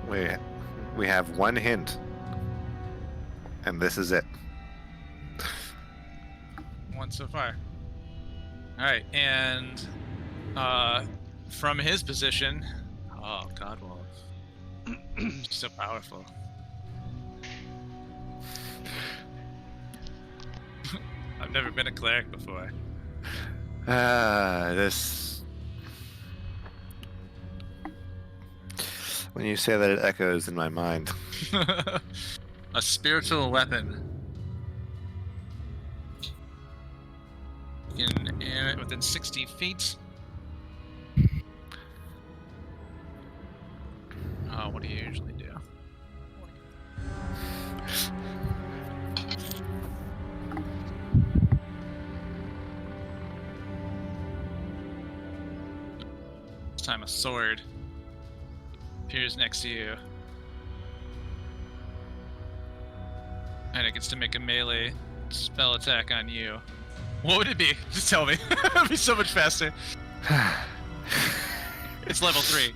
Speaker 4: We have one hint, and this is it.
Speaker 5: One so far. Alright, and from his position... Oh, Godwald. So powerful. I've never been a cleric before.
Speaker 4: This... When you say that, it echoes in my mind.
Speaker 5: A spiritual weapon. You can aim it within 60 feet. Oh, what do you usually do? This time a sword appears next to you. And it gets to make a melee spell attack on you. What would it be? Just tell me. It'd be so much faster. It's level 3.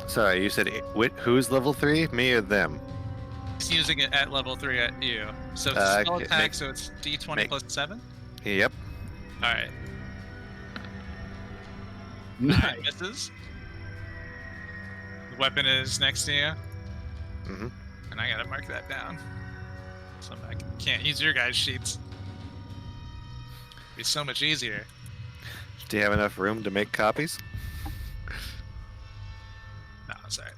Speaker 4: Sorry, you said who's level 3? Me or them?
Speaker 5: He's using it at level 3 at you. So it's a spell attack, so it's d20 plus 7?
Speaker 4: Yep.
Speaker 5: Alright.
Speaker 8: Nice.
Speaker 5: Misses. The weapon is next to you.
Speaker 4: Mhm.
Speaker 5: And I gotta mark that down. So I can't use your guys' sheets. It'd be so much easier.
Speaker 4: Do you have enough room to make copies?
Speaker 5: No, sorry.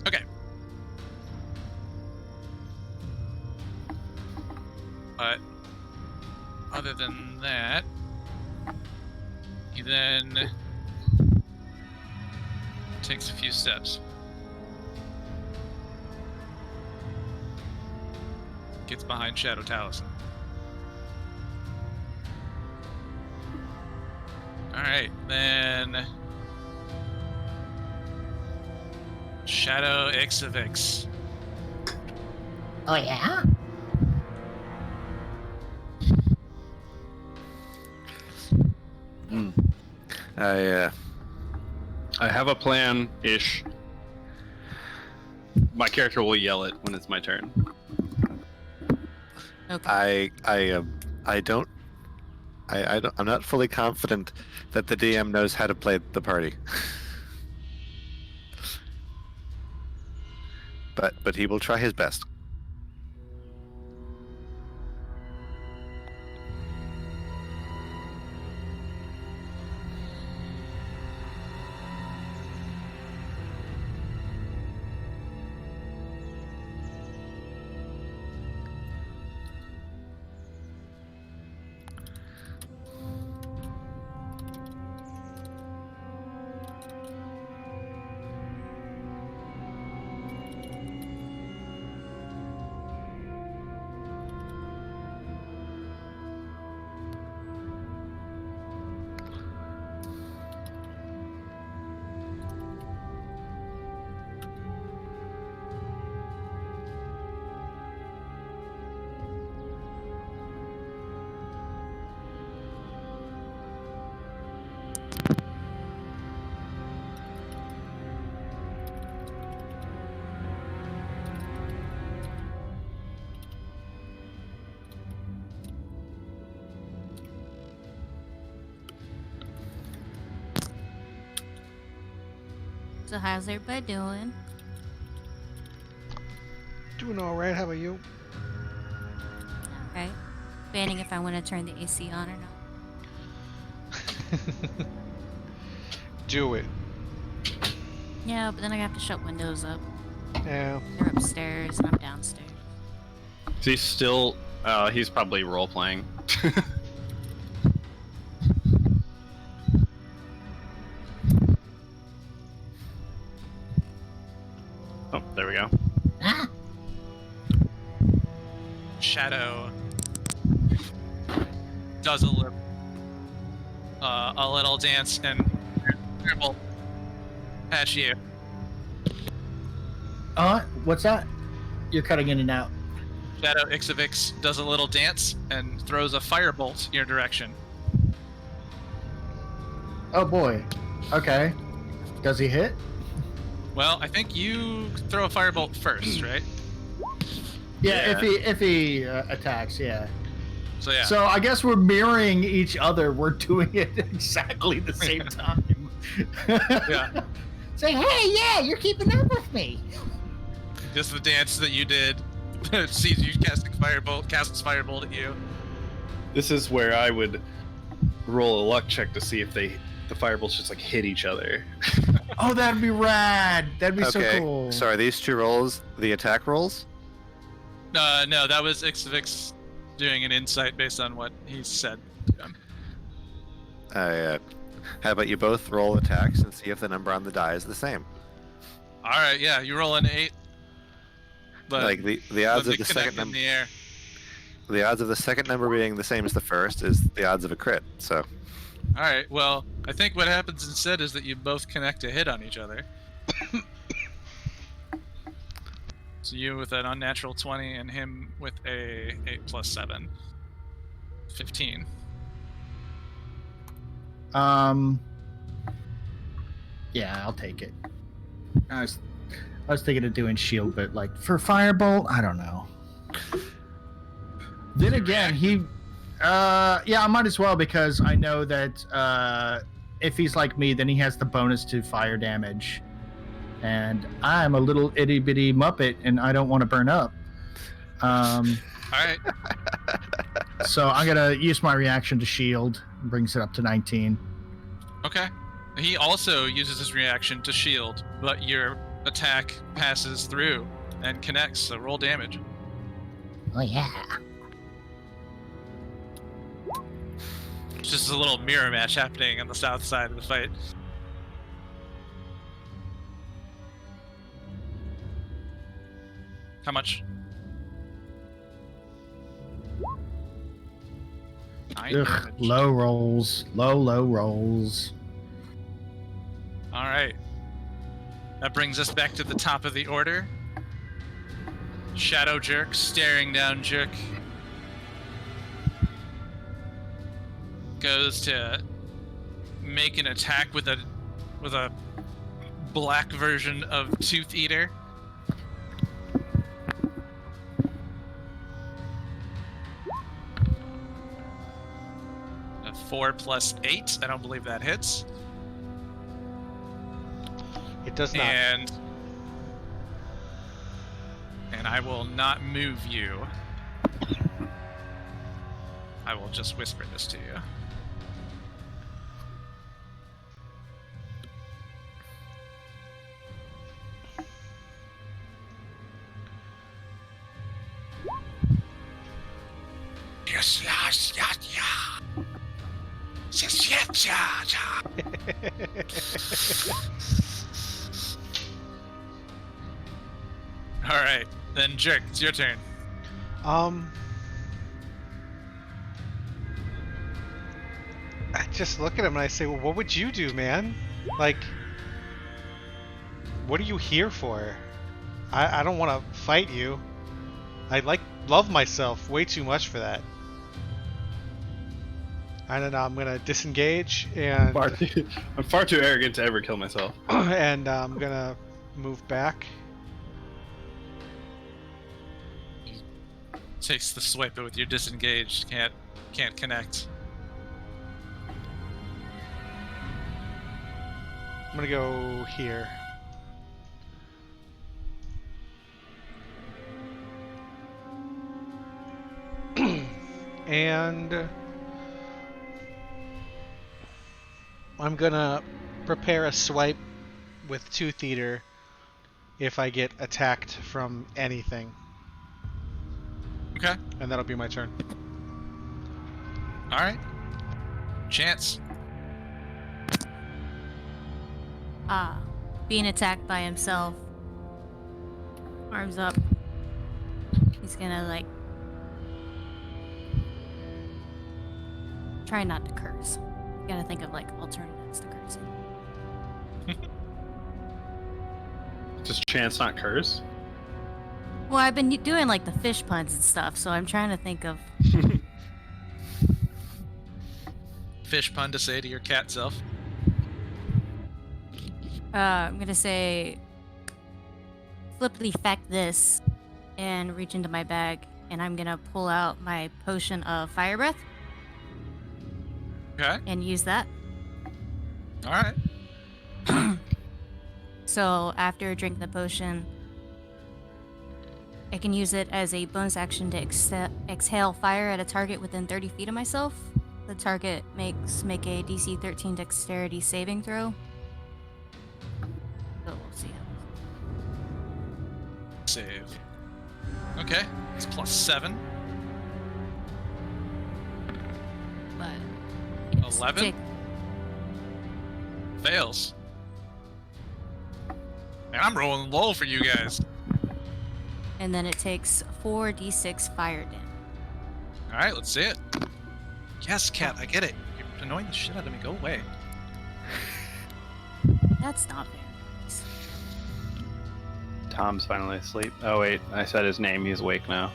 Speaker 5: Okay. But other than that, he then takes a few steps. Gets behind Shadow Taliesin. Alright, then Shadow Ixavix.
Speaker 6: Oh, yeah?
Speaker 8: I have a plan-ish. My character will yell it when it's my turn.
Speaker 7: Okay.
Speaker 4: I'm not fully confident that the DM knows how to play the party. but he will try his best.
Speaker 7: So how's everybody doing?
Speaker 2: Doing all right. How about you?
Speaker 7: Okay. Debating if I want to turn the AC on or not.
Speaker 2: Do it.
Speaker 7: Yeah, but then I have to shut windows up.
Speaker 2: Yeah.
Speaker 7: They're upstairs and I'm downstairs.
Speaker 8: He's still. He's probably role playing. Oh, there we go.
Speaker 6: Ah,
Speaker 5: Shadow does a little dance and dribble at you.
Speaker 1: What's that? You're cutting in and out.
Speaker 5: Shadow Ixavix does a little dance and throws a firebolt in your direction.
Speaker 1: Oh boy. Okay. Does he hit?
Speaker 5: Well, I think you throw a firebolt first, right?
Speaker 1: Yeah. If he attacks, yeah.
Speaker 5: So yeah.
Speaker 1: So I guess we're mirroring each other. We're doing it exactly the same time.
Speaker 5: Yeah.
Speaker 6: say, hey, yeah, you're keeping up with me.
Speaker 5: Just the dance that you did. Sees you casting firebolt, casts firebolt at you.
Speaker 8: This is where I would roll a luck check to see if the firebolts just like hit each other.
Speaker 1: Oh, that'd be rad. That'd be so
Speaker 4: Okay,
Speaker 1: cool.
Speaker 4: so are these two rolls the attack rolls?
Speaker 5: No, that was Ixavix doing an insight based on what he said.
Speaker 4: How about you both roll attacks and see if the number on the die is the same?
Speaker 5: All right, yeah, you roll an 8. But
Speaker 4: Like the odds of the second
Speaker 5: in
Speaker 4: number,
Speaker 5: the air.
Speaker 4: the odds of the second number being the same as the first is the odds of a crit. So
Speaker 5: All right, well, I think what happens instead is that you both connect to hit on each other. So you with an unnatural 20 and him with a 8 plus 7. 15.
Speaker 1: Yeah, I'll take it. I was thinking of doing shield, but like for firebolt, I don't know. Then again, yeah, I might as well because I know that if he's like me, then he has the bonus to fire damage, and I'm a little itty bitty muppet, and I don't want to burn up.
Speaker 5: All right.
Speaker 1: So I'm gonna use my reaction to shield, brings it up to 19.
Speaker 5: Okay. He also uses his reaction to shield, but your attack passes through and connects, so roll damage.
Speaker 6: Oh yeah.
Speaker 5: It's just a little mirror match happening on the south side of the fight. How much? 9
Speaker 1: Ugh,
Speaker 5: damage.
Speaker 1: low rolls, low rolls.
Speaker 5: All right. That brings us back to the top of the order. Shadow Jerk staring down Jerk. Goes to make an attack with a black version of Tooth Eater. A 4 plus 8. I don't believe that hits.
Speaker 2: It does not.
Speaker 5: And I will not move you. I will just whisper this to you. All right, then Jerk, it's your turn.
Speaker 2: I just look at him and I say, well, what would you do, man? Like, what are you here for? I don't want to fight you. I love myself way too much for that. And then I'm gonna disengage and
Speaker 8: I'm far too arrogant to ever kill myself.
Speaker 2: and I'm gonna move back.
Speaker 5: Takes the swipe, but with your disengaged, can't connect.
Speaker 2: I'm gonna go here. And I'm gonna prepare a swipe with Tooth Eater if I get attacked from anything.
Speaker 5: Okay.
Speaker 2: And that'll be my turn.
Speaker 5: All right. Chance.
Speaker 7: Being attacked by himself. Arms up. He's gonna like try not to curse. You gotta think of like alternatives to cursing.
Speaker 8: Does Chance not curse?
Speaker 7: Well, I've been doing like the fish puns and stuff, so I'm trying to think of.
Speaker 5: Fish pun to say to your cat self.
Speaker 7: I'm gonna say, flippity feck this, and reach into my bag, and I'm gonna pull out my potion of fire breath
Speaker 5: Okay.
Speaker 7: and use that.
Speaker 5: All right.
Speaker 7: So after drinking the potion, I can use it as a bonus action to exhale fire at a target within 30 feet of myself. The target make a DC 13 dexterity saving throw. So we'll see how.
Speaker 5: Save. Okay. It's +7.
Speaker 7: But yes,
Speaker 5: 11?
Speaker 7: take-
Speaker 5: Fails. Man, I'm rolling low for you guys.
Speaker 7: and then it takes 4d6 fire damage.
Speaker 5: All right, let's see it. Yes, cat, I get it. You're annoying the shit out of me. Go away.
Speaker 7: That's not very nice.
Speaker 3: Tom's finally asleep. Oh wait, I said his name. He's awake now.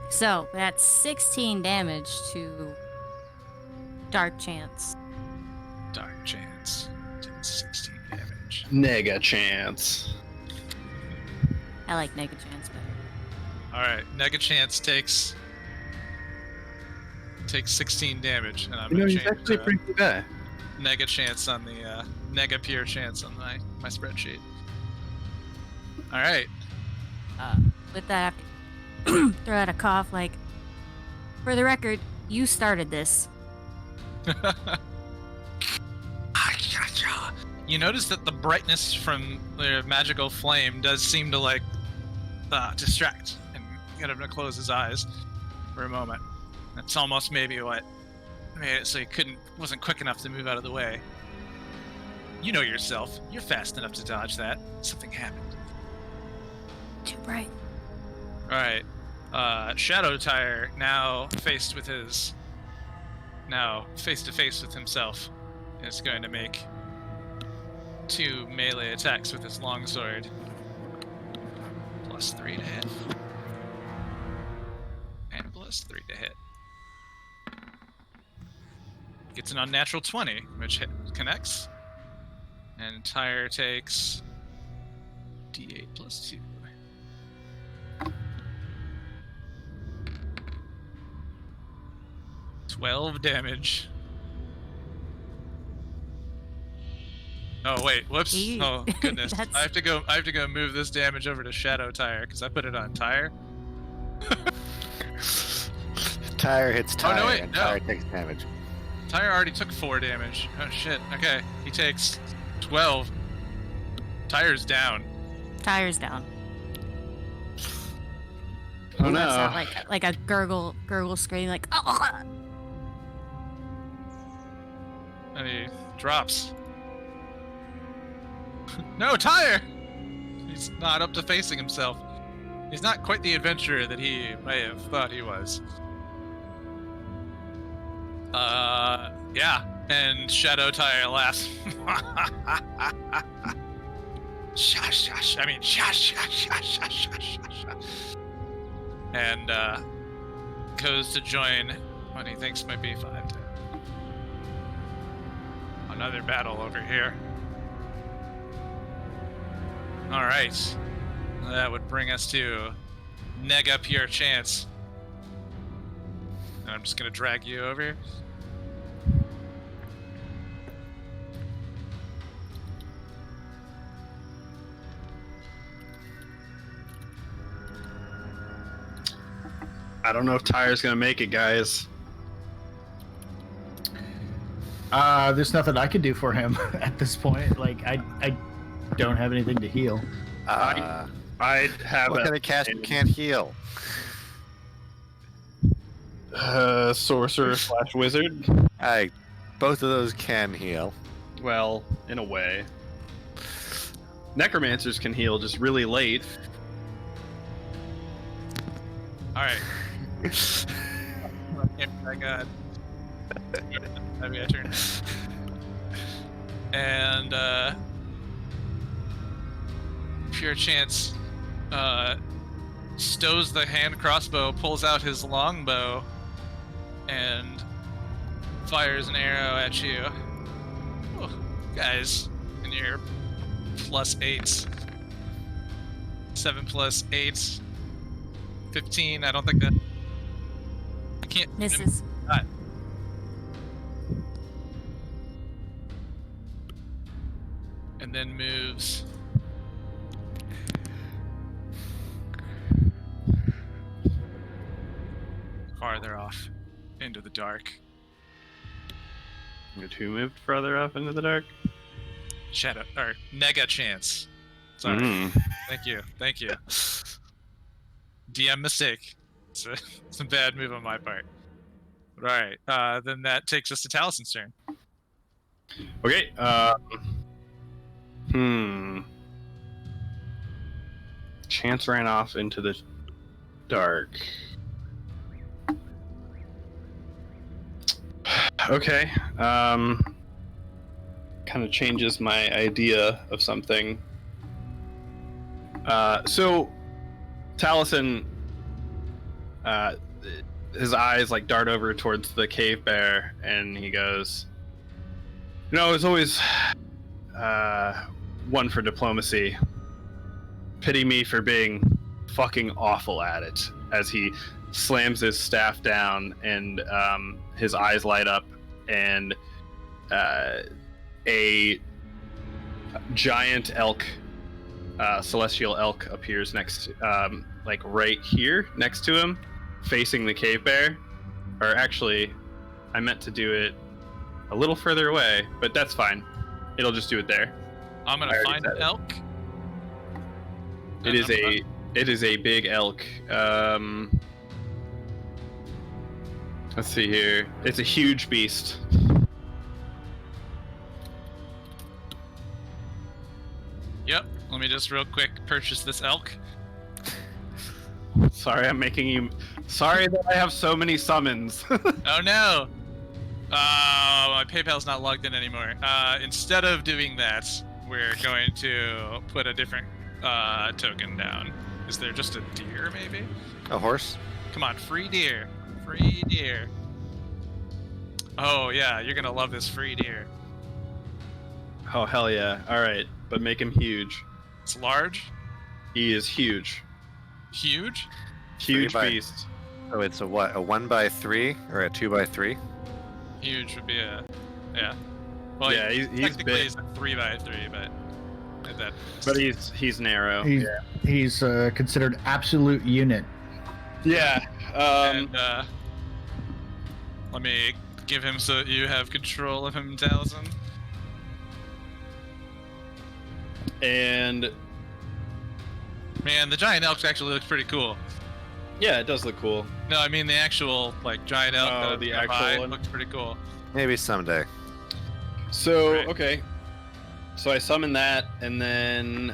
Speaker 7: So that's 16 damage to Dark Chance.
Speaker 5: 16 damage.
Speaker 8: Nega chance.
Speaker 7: I like Nega Chance better.
Speaker 5: All right, Nega Chance takes 16 damage, and I'm
Speaker 8: You know,
Speaker 5: gonna
Speaker 8: he's
Speaker 5: change
Speaker 8: actually a
Speaker 5: to
Speaker 8: pretty good guy.
Speaker 5: Nega Chance on the Nega Pure Chance on my spreadsheet. All right.
Speaker 7: With that, I have to throw out a cough. Like, for the record, you started this.
Speaker 5: You notice that the brightness from the magical flame does seem to like distract and get him to close his eyes for a moment. That's almost maybe what made it so he wasn't quick enough to move out of the way. You know yourself. You're fast enough to dodge that. Something happened.
Speaker 7: Too bright.
Speaker 5: All right. Shadow Tire now face to face with himself is going to make 2 melee attacks with his longsword. +3 to hit. And +3 to hit. Gets an unnatural 20, which connects. And Tire takes D8 +2. 12 damage. Oh wait, whoops.
Speaker 7: Eee.
Speaker 5: Oh goodness.
Speaker 7: That's-
Speaker 5: I have to go move this damage over to Shadow Tire because I put it on Tire.
Speaker 4: Tire hits tire,
Speaker 5: no, wait,
Speaker 4: and
Speaker 5: no.
Speaker 4: tire takes damage.
Speaker 5: Tire already took 4 damage. Oh shit. Okay. He takes 12. Tire's down.
Speaker 7: Tire's down.
Speaker 8: Oh
Speaker 7: He
Speaker 8: no.
Speaker 7: lets out like a gurgle scream, like oh.
Speaker 5: And he drops. No, Tire! He's not up to facing himself. He's not quite the adventurer that he may have thought he was. Yeah. And Shadow Tire laughs. Shush, shush. I mean, shush, shush, shush, shush, shush, shush. And, goes to join what he thinks might be 5. Another battle over here. Alright. That would bring us to Nega Pure Chance. And I'm just gonna drag you over.
Speaker 8: I don't know if Tire's gonna make it, guys.
Speaker 1: There's nothing I can do for him at this point. Like, I don't have anything to heal.
Speaker 8: I'd have
Speaker 4: What kind of cast can't heal?
Speaker 8: Sorcerer / wizard.
Speaker 4: Both of those can heal.
Speaker 8: Well, in a way. Necromancers can heal just really late.
Speaker 5: Alright. I got. Maybe I turn. And, Pure Chance, stows the hand crossbow, pulls out his longbow, and fires an arrow at you. Oh, guys, and you're +8s. 7 + 8. 15. I don't think that. I can't.
Speaker 7: Misses.
Speaker 5: And then moves. Farther off into the dark.
Speaker 8: Who moved further up into the dark?
Speaker 5: Shadow or Nega Chance. Sorry. Thank you. DM mistake. It's a bad move on my part. All right. Then that takes us to Talison's turn.
Speaker 8: Okay. Chance ran off into the dark. Okay. Kind of changes my idea of something. So Taliesin, his eyes like dart over towards the cave bear, and he goes, "You know, it's always
Speaker 3: one for diplomacy. Pity me for being fucking awful at it. As he slams his staff down and his eyes light up, and a giant elk, celestial elk, appears next, like right here next to him, facing the cave bear. Or actually, I meant to do it a little further away, but that's fine. It'll just do it there.
Speaker 5: I'm gonna find an elk.
Speaker 3: It is a big elk. Let's see here. It's a huge beast.
Speaker 5: Yep. Let me just real quick purchase this elk.
Speaker 3: Sorry, I'm making you. Sorry that I have so many summons.
Speaker 5: Oh no! My PayPal's not logged in anymore. Instead of doing that, we're going to put a different token down. Is there just a deer, maybe?
Speaker 4: A horse?
Speaker 5: Come on, free deer. Free deer. Oh yeah, you're gonna love this free deer.
Speaker 3: Oh hell yeah! All right, but make him huge.
Speaker 5: It's large.
Speaker 3: He is huge.
Speaker 5: Huge?
Speaker 3: Huge
Speaker 4: 3 by
Speaker 3: beast.
Speaker 4: Oh, it's a what? A 1x3 or a 2x3?
Speaker 5: Huge would be a, yeah. Well,
Speaker 3: Yeah, he's
Speaker 5: technically
Speaker 3: big.
Speaker 5: he's a 3x3, but that.
Speaker 3: But he's narrow.
Speaker 1: He's considered absolute unit.
Speaker 3: Yeah.
Speaker 5: And, let me give him so you have control of him, Taliesin.
Speaker 3: And
Speaker 5: Man, the giant elk actually looks pretty cool.
Speaker 3: yeah, it does look cool.
Speaker 5: No, I mean the actual like giant elk.
Speaker 3: Oh,
Speaker 5: that
Speaker 3: the
Speaker 5: nearby
Speaker 3: actual one?
Speaker 5: looks pretty cool.
Speaker 4: Maybe someday.
Speaker 3: So
Speaker 5: Right.
Speaker 3: okay. So I summon that, and then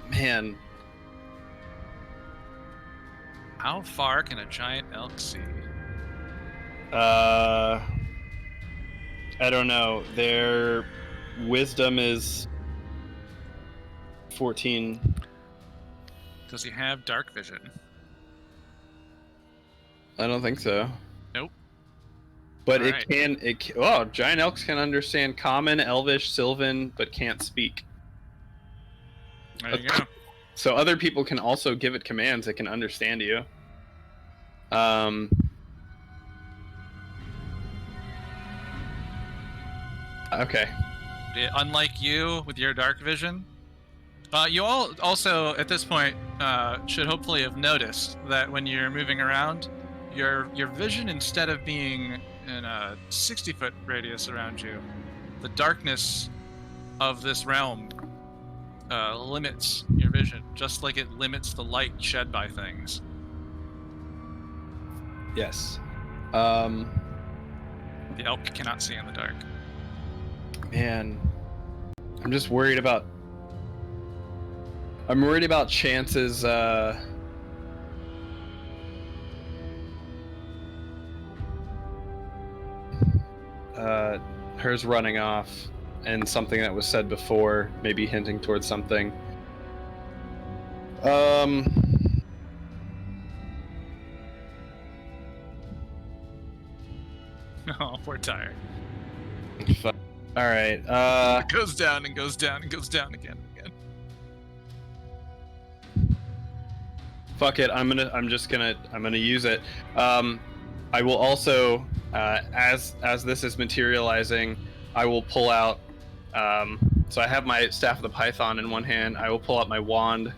Speaker 3: man,
Speaker 5: How far can a giant elk see?
Speaker 3: I don't know. Their wisdom is 14.
Speaker 5: Does he have dark vision?
Speaker 3: I don't think so.
Speaker 5: Nope.
Speaker 3: But
Speaker 5: Alright.
Speaker 3: Oh, giant elks can understand Common, Elvish, Sylvan, but can't speak.
Speaker 5: There you go.
Speaker 3: So other people can also give it commands that can understand you. Okay.
Speaker 5: Yeah, unlike you with your dark vision, you all also at this point should hopefully have noticed that when you're moving around, your vision, instead of being in a 60-foot radius around you, the darkness of this realm limits your vision, just like it limits the light shed by things.
Speaker 3: Yes.
Speaker 5: The elk cannot see in the dark.
Speaker 3: Man, I'm just worried about. I'm worried about chances. Hers running off, and something that was said before, maybe hinting towards something.
Speaker 5: Oh, poor Tyre.
Speaker 3: All right.
Speaker 5: It goes down and goes down and goes down again and again.
Speaker 3: Fuck it. I'm gonna use it. I will also, as this is materializing, I will pull out. So I have my staff of the Python in one hand. I will pull out my wand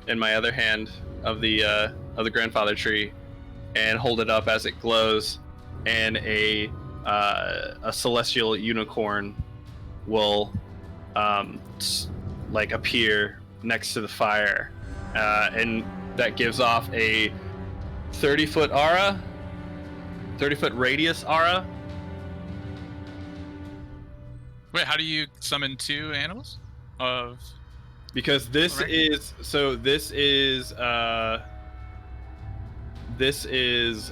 Speaker 3: in my other hand of the grandfather tree, and hold it up as it glows, and a celestial unicorn will like appear next to the fire, and that gives off a 30-foot aura, 30-foot radius aura.
Speaker 5: Wait, how do you summon two animals?
Speaker 3: Because this
Speaker 5: Alright.
Speaker 3: this is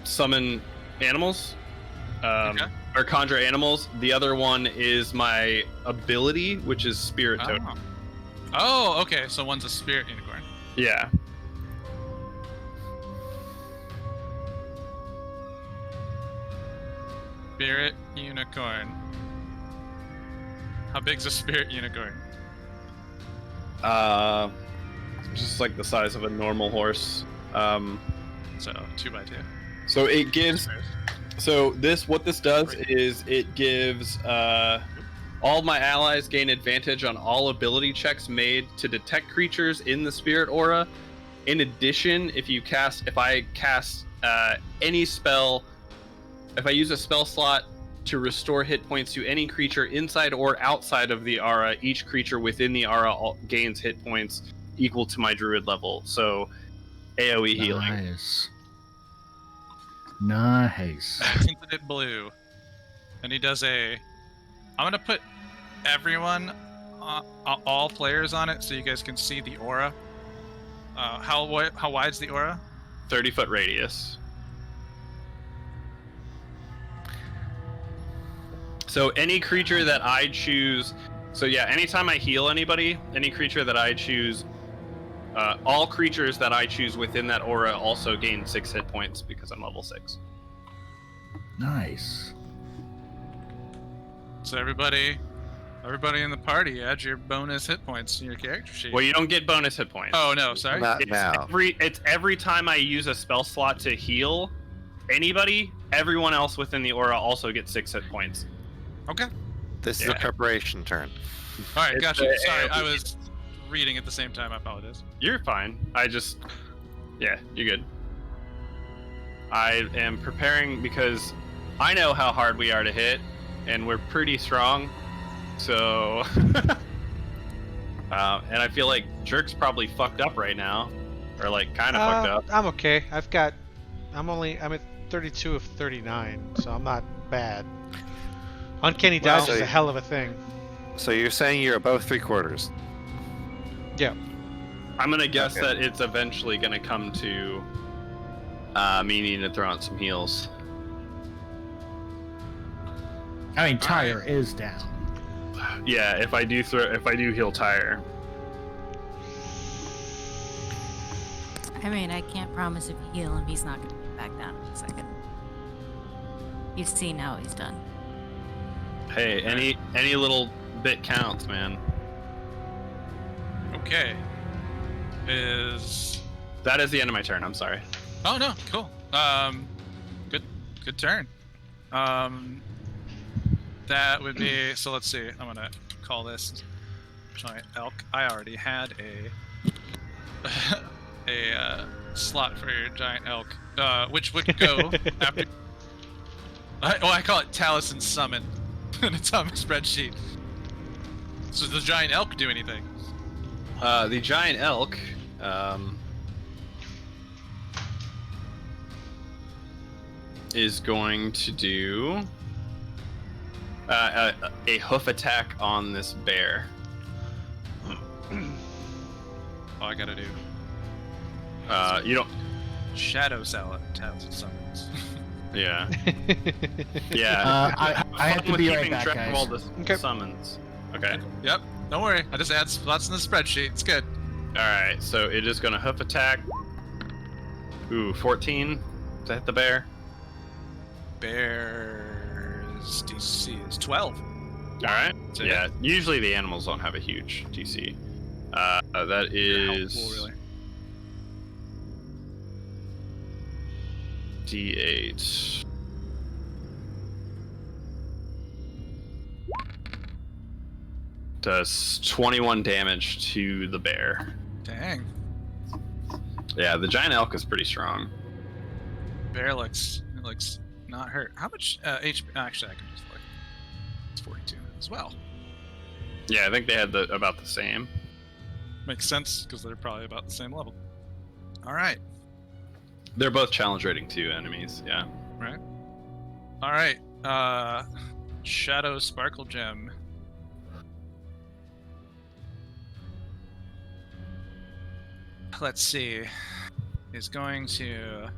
Speaker 3: summon animals,
Speaker 5: Okay.
Speaker 3: or conjure animals. The other one is my ability, which is spirit totem.
Speaker 5: Oh, okay. So one's a spirit unicorn.
Speaker 3: Yeah.
Speaker 5: Spirit unicorn. How big's a spirit unicorn?
Speaker 8: Just like the size of a normal horse.
Speaker 5: So 2x2.
Speaker 8: So it gives. So what this does is it gives all my allies gain advantage on all ability checks made to detect creatures in the spirit aura. In addition, if I cast any spell, if I use a spell slot to restore hit points to any creature inside or outside of the aura, each creature within the aura gains hit points equal to my druid level. So AoE healing.
Speaker 1: Nice.
Speaker 5: I tinted it blue, and he does I'm gonna put everyone, all players on it, so you guys can see the aura. How wide's the aura?
Speaker 3: 30-foot radius. So any creature that I choose. So yeah, anytime I heal anybody, any creature that I choose. All creatures that I choose within that aura also gain 6 hit points because I'm level 6.
Speaker 1: Nice.
Speaker 5: So everybody in the party, add your bonus hit points in your character sheet.
Speaker 3: Well, you don't get bonus hit points.
Speaker 5: Oh no, sorry.
Speaker 4: Not now.
Speaker 3: It's every time I use a spell slot to heal anybody, everyone else within the aura also gets 6 hit points.
Speaker 5: Okay.
Speaker 4: This is a preparation turn.
Speaker 5: All right,
Speaker 3: It's
Speaker 5: gotcha.
Speaker 3: a-
Speaker 5: Sorry, I was reading at the same time. I apologize.
Speaker 3: You're fine. Yeah, you're good. I am preparing because I know how hard we are to hit, and we're pretty strong. So, and I feel like Jerk's probably fucked up right now, or like kind of fucked up.
Speaker 2: I'm okay. I'm at 32 of 39, so I'm not bad. Uncanny dodge is a hell of a thing.
Speaker 4: So you're saying you're above 3/4?
Speaker 2: Yeah.
Speaker 3: I'm gonna guess that it's eventually gonna come to me needing to throw out some heals.
Speaker 1: I mean, Tyre is down.
Speaker 3: Yeah, if I do heal Tyre.
Speaker 7: I mean, I can't promise if you heal him, he's not going to be back down in a second. You've seen how he's done.
Speaker 3: Hey, any little bit counts, man.
Speaker 5: Okay.
Speaker 3: That is the end of my turn. I'm sorry.
Speaker 5: Oh no, cool. Good turn. That would be, so let's see. I'm gonna call this giant elk. I already had a slot for your giant elk, which would go after. I call it Taliesin Summon, and it's on my spreadsheet. So does the giant elk do anything?
Speaker 3: The giant elk. Is going to do a hoof attack on this bear.
Speaker 5: All I gotta do.
Speaker 3: You don't.
Speaker 5: Shadow Salad Taliesin Summons.
Speaker 3: Yeah. Yeah.
Speaker 1: I have to
Speaker 3: With
Speaker 1: be right
Speaker 3: keeping
Speaker 1: back,
Speaker 3: track of all
Speaker 1: guys.
Speaker 3: the summons. Okay.
Speaker 5: Yep. Don't worry. I just add spots in the spreadsheet. It's good.
Speaker 3: All right. So it is going to hoof attack. Ooh, 14 to hit the bear.
Speaker 5: Bear's DC is 12.
Speaker 3: All right.
Speaker 5: So
Speaker 3: Yeah. Usually the animals don't have a huge DC. That is
Speaker 5: Helpful, really.
Speaker 3: D8. Does 21 damage to the bear.
Speaker 5: Dang.
Speaker 3: Yeah, the giant elk is pretty strong.
Speaker 5: Bear looks not hurt. How much HP? Actually, I can just look. It's 42 as well.
Speaker 3: Yeah, I think they had about the same.
Speaker 5: Makes sense because they're probably about the same level. All right.
Speaker 3: They're both challenge rating 2 enemies. Yeah.
Speaker 5: Right. All right. Shadow Sparkle Gem. Let's see. Is going to.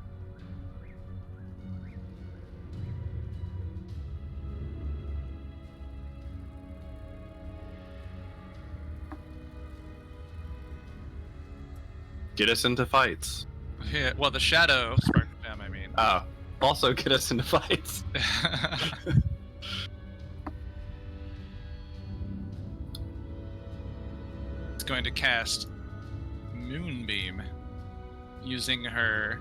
Speaker 3: Get us into fights.
Speaker 5: Yeah, well, the Shadow Sparkle Gem, I mean.
Speaker 3: Oh, also get us into fights.
Speaker 5: is going to cast Moonbeam using her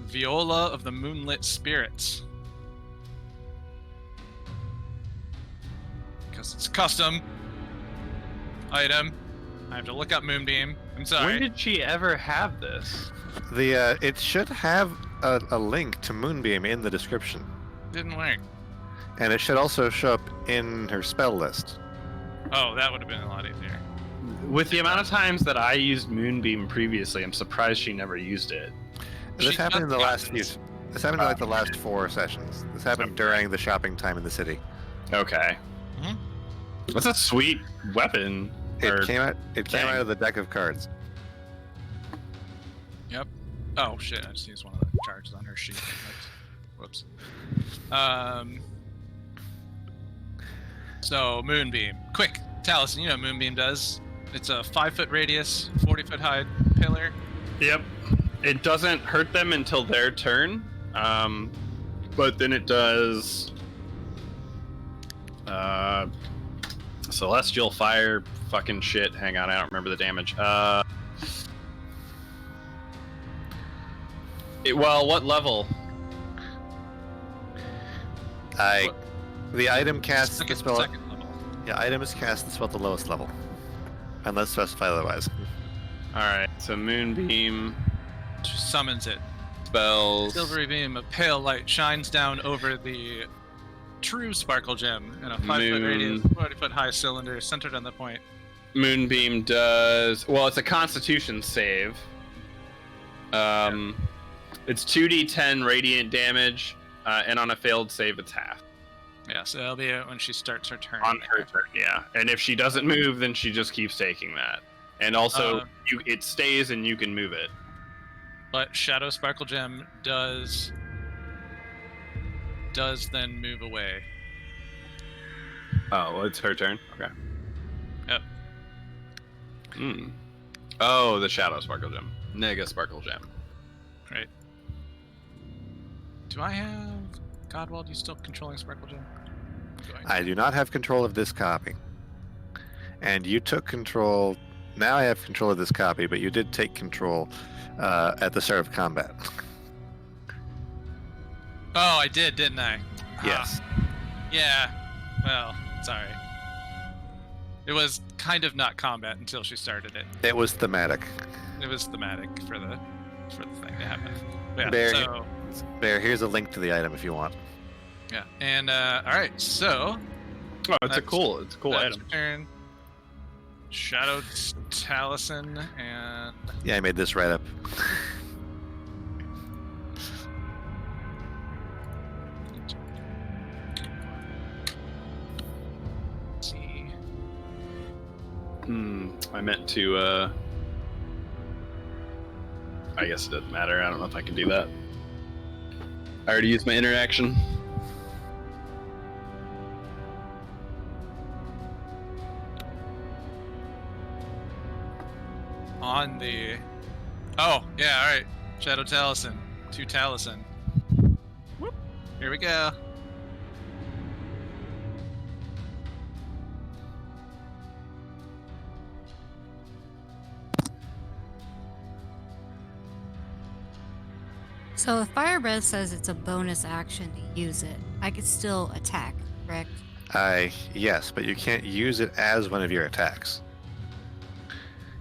Speaker 5: Viola of the Moonlit Spirits. Because it's a custom item. I have to look up Moonbeam. I'm sorry.
Speaker 3: When did she ever have this?
Speaker 4: It should have a link to Moonbeam in the description,
Speaker 5: Didn't work.
Speaker 4: and it should also show up in her spell list.
Speaker 5: Oh, that would have been a lot easier.
Speaker 3: With the amount of times that I used Moonbeam previously, I'm surprised she never used it.
Speaker 4: This
Speaker 5: She's
Speaker 4: happened in the
Speaker 5: got
Speaker 4: last few.
Speaker 5: guidance.
Speaker 4: This happened in like the last 4 sessions. This happened during the shopping time in the city.
Speaker 3: Okay.
Speaker 5: Mhm.
Speaker 3: That's a sweet weapon. Or-
Speaker 4: It came out. It came
Speaker 3: Dang.
Speaker 4: out of the deck of cards.
Speaker 5: Yep. Oh shit! I just used one of the charges on her sheet. Whoops. So Moonbeam, quick, Taliesin. You know what Moonbeam does. It's a 5-foot radius, 40-foot high pillar.
Speaker 3: Yep. It doesn't hurt them until their turn, but then it does celestial fire fucking shit. Hang on, I don't remember the damage. Well, what level?
Speaker 4: The item casts the spell.
Speaker 5: Second level.
Speaker 4: Yeah, item is cast the spell at the lowest level, unless specified otherwise.
Speaker 3: Alright, so Moonbeam
Speaker 5: She summons it.
Speaker 3: spells.
Speaker 5: Silvery beam of pale light shines down over the true sparkle gem in a 5-foot radius, 40-foot high cylinder centered on the point.
Speaker 3: Moonbeam does. Well, it's a Constitution save. It's 2d10 radiant damage, and on a failed save, it's half.
Speaker 5: Yeah, so that'll be it when she starts her turn.
Speaker 3: On her turn, yeah. And if she doesn't move, then she just keeps taking that. And also, it stays and you can move it.
Speaker 5: But Shadow Sparkle Gem does then move away.
Speaker 3: Oh, well, it's her turn? Okay.
Speaker 5: Yep.
Speaker 3: Hmm. Oh, the Shadow Sparkle Gem. Nega Sparkle Gem.
Speaker 5: Right. Do I have Godwald? You still controlling Sparkle Gem?
Speaker 4: I do not have control of this copy, and you took control. Now I have control of this copy, but you did take control at the start of combat.
Speaker 5: Oh, I did, didn't I?
Speaker 4: Yes.
Speaker 5: Yeah. Well, sorry. It was kind of not combat until she started it.
Speaker 4: It was thematic.
Speaker 5: It was thematic for the thing to happen. Yeah.
Speaker 4: Bear,
Speaker 5: So
Speaker 4: Bear, here's a link to the item if you want.
Speaker 5: yeah, and all right. So
Speaker 3: Oh, it's a
Speaker 5: That's-
Speaker 3: cool
Speaker 5: that's
Speaker 3: item.
Speaker 5: your turn. Shadow Taliesin and
Speaker 4: Yeah, I made this right up.
Speaker 5: let's see.
Speaker 3: I meant to, I guess it doesn't matter. I don't know if I can do that. I already used my interaction.
Speaker 5: On the. Oh yeah, all right. Shadow Taliesin, 2 Taliesin. Whoop. Here we go.
Speaker 7: So if Fire Breath says it's a bonus action to use it, I could still attack, correct?
Speaker 4: Yes, but you can't use it as one of your attacks.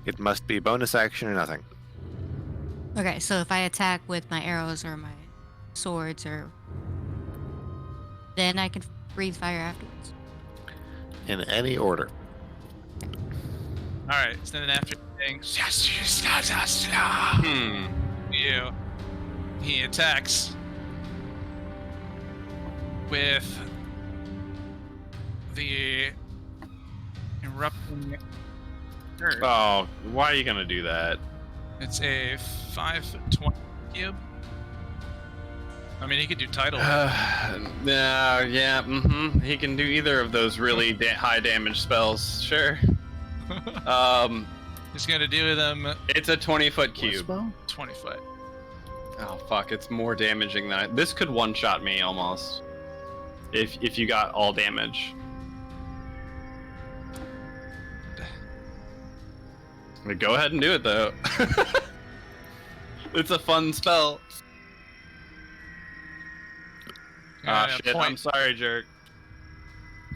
Speaker 4: It must be bonus action or nothing.
Speaker 7: Okay, so if I attack with my arrows or my swords or then I can breathe fire afterwards.
Speaker 4: In any order.
Speaker 5: All right. So then after saying you, he attacks with the erupting earth.
Speaker 3: Oh, why are you gonna do that?
Speaker 5: It's a 5'20" cube. I mean, he could do tidal.
Speaker 3: Yeah, He can do either of those really high damage spells, sure.
Speaker 5: He's gonna do them
Speaker 3: It's a 20-foot
Speaker 1: What
Speaker 3: cube.
Speaker 1: spell?
Speaker 5: 20 foot.
Speaker 3: Oh fuck, it's more damaging than this could one-shot me almost. If you got all damage.
Speaker 8: Go ahead and do it though. It's a fun spell. Ah,
Speaker 5: Yeah,
Speaker 8: shit. I'm sorry, Jerk.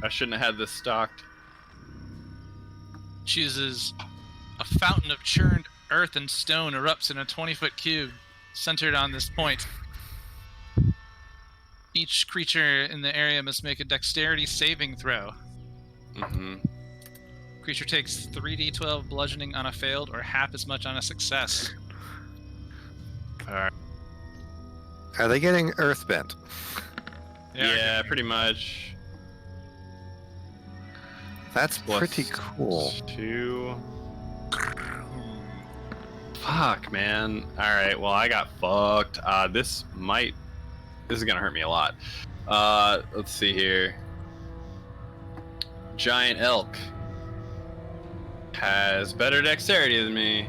Speaker 8: I shouldn't have had this stocked.
Speaker 5: Chooses a fountain of churned earth and stone erupts in a 20-foot cube centered on this point. Each creature in the area must make a dexterity saving throw.
Speaker 8: Mm-hmm.
Speaker 5: Creature takes 3d12 bludgeoning on a failed or half as much on a success.
Speaker 3: Alright.
Speaker 4: Are they getting earthbent?
Speaker 8: Yeah, pretty much.
Speaker 4: That's
Speaker 8: Plus
Speaker 4: pretty cool.
Speaker 8: 2. Fuck, man. Alright, well, I got fucked. This is gonna hurt me a lot. Let's see here. Giant elk has better dexterity than me.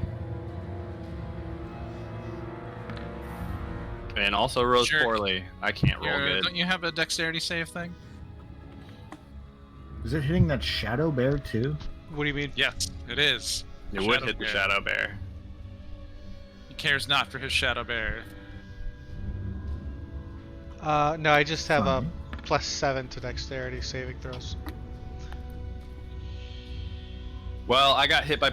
Speaker 8: And also rolls
Speaker 5: Sure.
Speaker 8: poorly. I can't roll good.
Speaker 5: Don't you have a dexterity save thing?
Speaker 1: Is it hitting that shadow bear too?
Speaker 2: What do you mean?
Speaker 5: Yes, it is.
Speaker 8: It would
Speaker 5: Shadow
Speaker 8: hit the
Speaker 5: bear.
Speaker 8: shadow bear.
Speaker 5: He cares not for his shadow bear.
Speaker 2: No, I just have
Speaker 1: Fine.
Speaker 2: a +7 to dexterity saving throws.
Speaker 8: Well, I got hit by.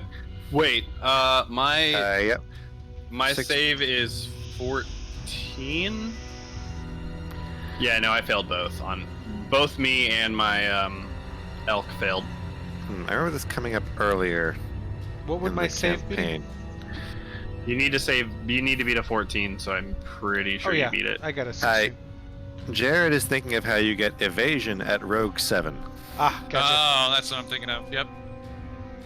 Speaker 8: Wait, my
Speaker 4: Yep.
Speaker 8: my
Speaker 4: six-
Speaker 8: save is 14.
Speaker 3: Yeah, no, I failed both. On both me and my elk failed.
Speaker 4: I remember this coming up earlier.
Speaker 2: What would
Speaker 4: in
Speaker 2: my
Speaker 4: the
Speaker 2: save be?
Speaker 4: campaign.
Speaker 3: You need to beat a 14, so I'm pretty sure
Speaker 2: Oh yeah,
Speaker 3: you beat it.
Speaker 2: I got a 16.
Speaker 4: Jared is thinking of how you get evasion at Rogue 7.
Speaker 2: Ah, gotcha.
Speaker 5: Oh, that's what I'm thinking of. Yep.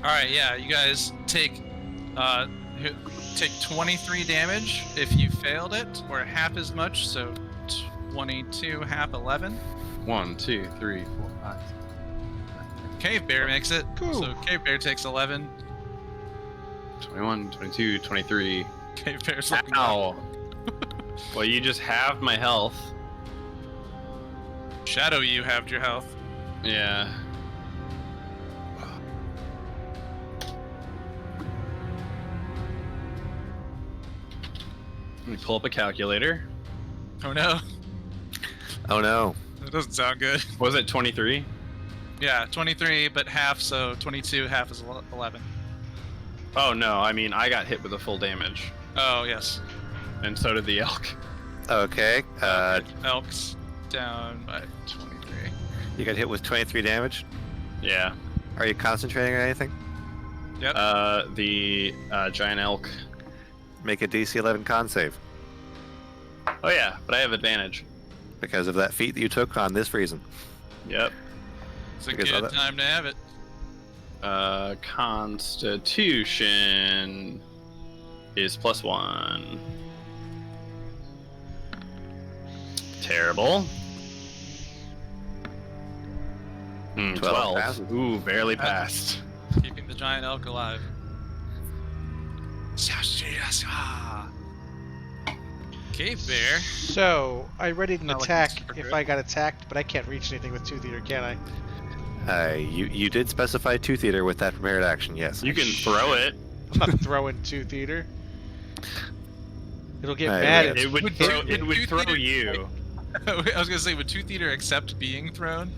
Speaker 5: All right, yeah, you guys take 23 damage if you failed it, or half as much, so 22, half 11.
Speaker 8: 1, 2, 3, 4, 5.
Speaker 5: Cave Bear makes it.
Speaker 2: Cool.
Speaker 5: So Cave Bear takes 11.
Speaker 8: 21, 22, 23.
Speaker 5: Cave Bear's looking up.
Speaker 8: Ow. Well, you just halved my health.
Speaker 5: Shadow, you halved your health.
Speaker 8: Yeah. Let me pull up a calculator.
Speaker 5: Oh no,
Speaker 4: Oh no.
Speaker 5: that doesn't sound good.
Speaker 8: Was it 23?
Speaker 5: Yeah, 23, but half, so 22, half is 11.
Speaker 8: Oh no, I mean, I got hit with a full damage.
Speaker 5: Oh, yes.
Speaker 8: And so did the elk.
Speaker 4: Okay.
Speaker 5: Elk's down by 23.
Speaker 4: You got hit with 23 damage.
Speaker 8: Yeah.
Speaker 4: Are you concentrating on anything?
Speaker 5: Yep.
Speaker 8: The giant elk.
Speaker 4: Make a DC 11 con save
Speaker 8: Oh yeah, but I have advantage.
Speaker 4: because of that feat that you took on this reason.
Speaker 8: Yep.
Speaker 5: It's a
Speaker 4: because
Speaker 5: good
Speaker 4: other-
Speaker 5: time to have it.
Speaker 8: Constitution is +1.
Speaker 3: Terrible.
Speaker 4: 12
Speaker 3: 12.
Speaker 4: passes.
Speaker 3: Ooh, barely passed.
Speaker 5: Keeping the giant elk alive. Cave Bear.
Speaker 2: So, I readied an
Speaker 5: Not looking
Speaker 2: attack
Speaker 5: super
Speaker 2: if
Speaker 5: good.
Speaker 2: I got attacked, but I can't reach anything with 2 theater, can I?
Speaker 4: You did specify 2 theater with that prepared action, yes.
Speaker 3: You can throw it.
Speaker 2: I'm not throwing 2 theater. It'll get
Speaker 4: Alright,
Speaker 2: mad
Speaker 4: yeah.
Speaker 2: at
Speaker 3: It would
Speaker 5: Would
Speaker 3: throw.
Speaker 5: two-
Speaker 3: It
Speaker 5: would
Speaker 3: would
Speaker 5: two
Speaker 3: throw
Speaker 5: theater-
Speaker 3: you.
Speaker 5: I was gonna say, would Two Theater accept being thrown?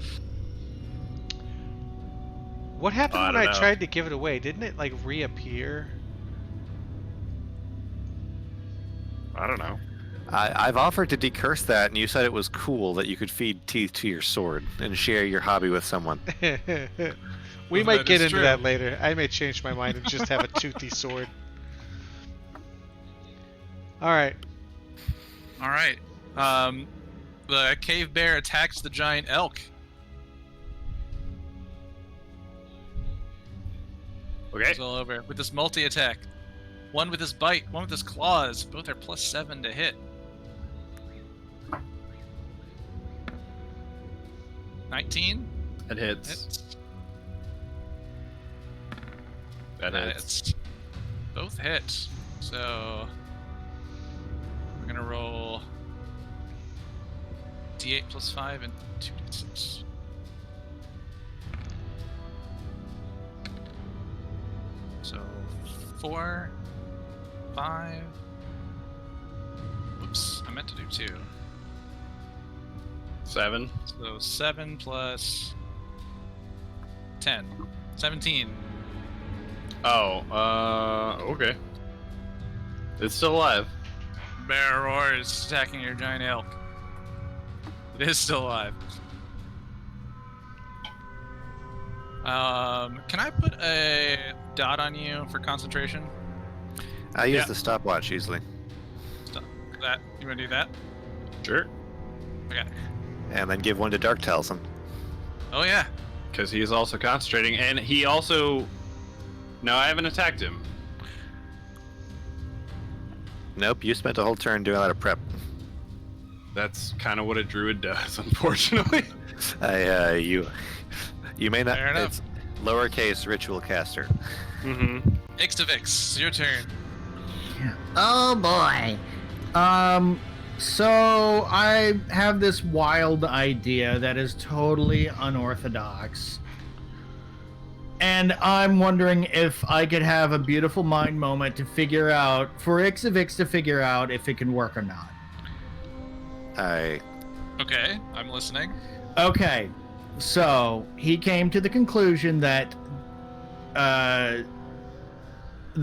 Speaker 2: What happened
Speaker 3: I
Speaker 2: when
Speaker 3: don't
Speaker 2: I
Speaker 3: know.
Speaker 2: tried to give it away? Didn't it like reappear?
Speaker 3: I don't know.
Speaker 4: I've offered to decurse that, and you said it was cool that you could feed teeth to your sword and share your hobby with someone.
Speaker 2: We
Speaker 5: Well,
Speaker 2: might
Speaker 5: that
Speaker 2: get
Speaker 5: is
Speaker 2: into
Speaker 5: true.
Speaker 2: that later. I may change my mind and just have a toothy sword. Alright.
Speaker 5: All right. The Cave Bear attacks the giant elk.
Speaker 3: Okay.
Speaker 5: It's all over with this multi-attack. One with his bite, one with his claws. Both are +7 to hit. 19
Speaker 8: It hits.
Speaker 5: hits.
Speaker 8: That hits.
Speaker 5: Hits. Both hit. So we're gonna roll D8 +5 and 2d6. So 4, 5. Whoops, I meant to do 2.
Speaker 8: 7.
Speaker 5: So 7 plus 10. 17.
Speaker 8: Oh, okay. It's still alive.
Speaker 5: Bear roars, attacking your giant elk. It is still alive. Can I put a dot on you for concentration?
Speaker 4: I use
Speaker 8: Yeah.
Speaker 4: the stopwatch easily.
Speaker 5: That you want to do that?
Speaker 8: Sure.
Speaker 5: Okay.
Speaker 4: And then give one to Dark Talson.
Speaker 5: Oh yeah.
Speaker 8: Because he is also concentrating, and he also... No, I haven't attacked him.
Speaker 4: Nope, you spent a whole turn doing a lot of prep.
Speaker 8: That's kind of what a druid does, unfortunately.
Speaker 4: You may not.
Speaker 5: Fair enough.
Speaker 4: It's lowercase ritual caster.
Speaker 8: Mm-hmm.
Speaker 5: Ixtavix, your turn.
Speaker 6: Oh boy.
Speaker 1: So I have this wild idea that is totally unorthodox. And I'm wondering if I could have a beautiful mind moment to figure out, for Ixavix to figure out if it can work or not.
Speaker 5: Okay, I'm listening.
Speaker 1: Okay, so he came to the conclusion that the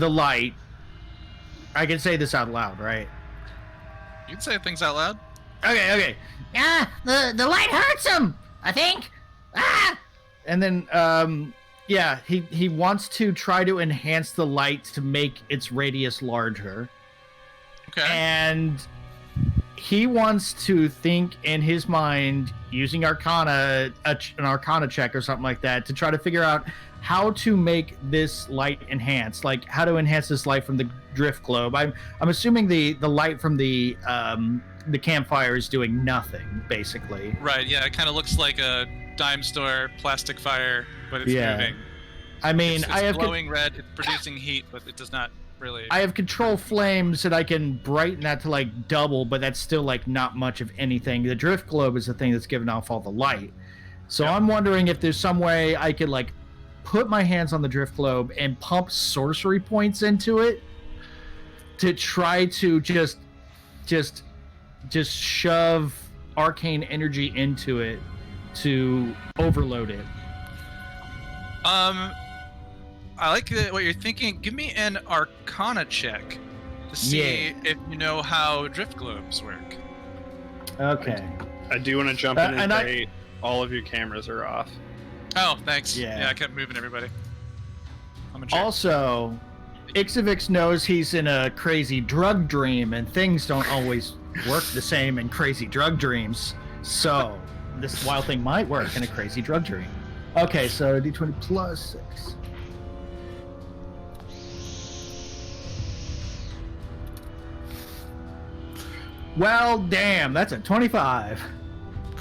Speaker 1: light, I can say this out loud, right?
Speaker 5: You can say things out loud.
Speaker 1: Okay.
Speaker 6: The light hurts him, I think. Ah!
Speaker 1: And then, yeah, he wants to try to enhance the light to make its radius larger.
Speaker 5: Okay.
Speaker 1: And he wants to think in his mind, using Arcana, an Arcana check or something like that, to try to figure out how to make this light enhance, like how to enhance this light from the drift globe. I'm assuming the light from the campfire is doing nothing, basically.
Speaker 5: Right, yeah, it kind of looks like a dime store plastic fire, but it's
Speaker 1: Yeah.
Speaker 5: moving.
Speaker 1: I mean,
Speaker 5: It's
Speaker 1: I have
Speaker 5: glowing red, it's producing heat, but it does not really...
Speaker 1: I have control flames that I can brighten that to like double, but that's still like not much of anything. The drift globe is the thing that's giving off all the light. So I'm wondering if there's some way I could like put my hands on the drift globe and pump sorcery points into it to try to just shove arcane energy into it to overload it.
Speaker 5: I like what you're thinking. Give me an Arcana check to see if you know how drift globes work.
Speaker 1: Okay.
Speaker 8: I do want to jump in and
Speaker 1: and
Speaker 8: say all of your cameras are off.
Speaker 5: Oh, thanks.
Speaker 1: Yeah.
Speaker 5: I kept moving everybody. I'm a jerk.
Speaker 1: Also, Ixavix knows he's in a crazy drug dream, and things don't always work the same in crazy drug dreams. So, this wild thing might work in a crazy drug dream. Okay, so D20 plus 6. Well, damn, that's a 25.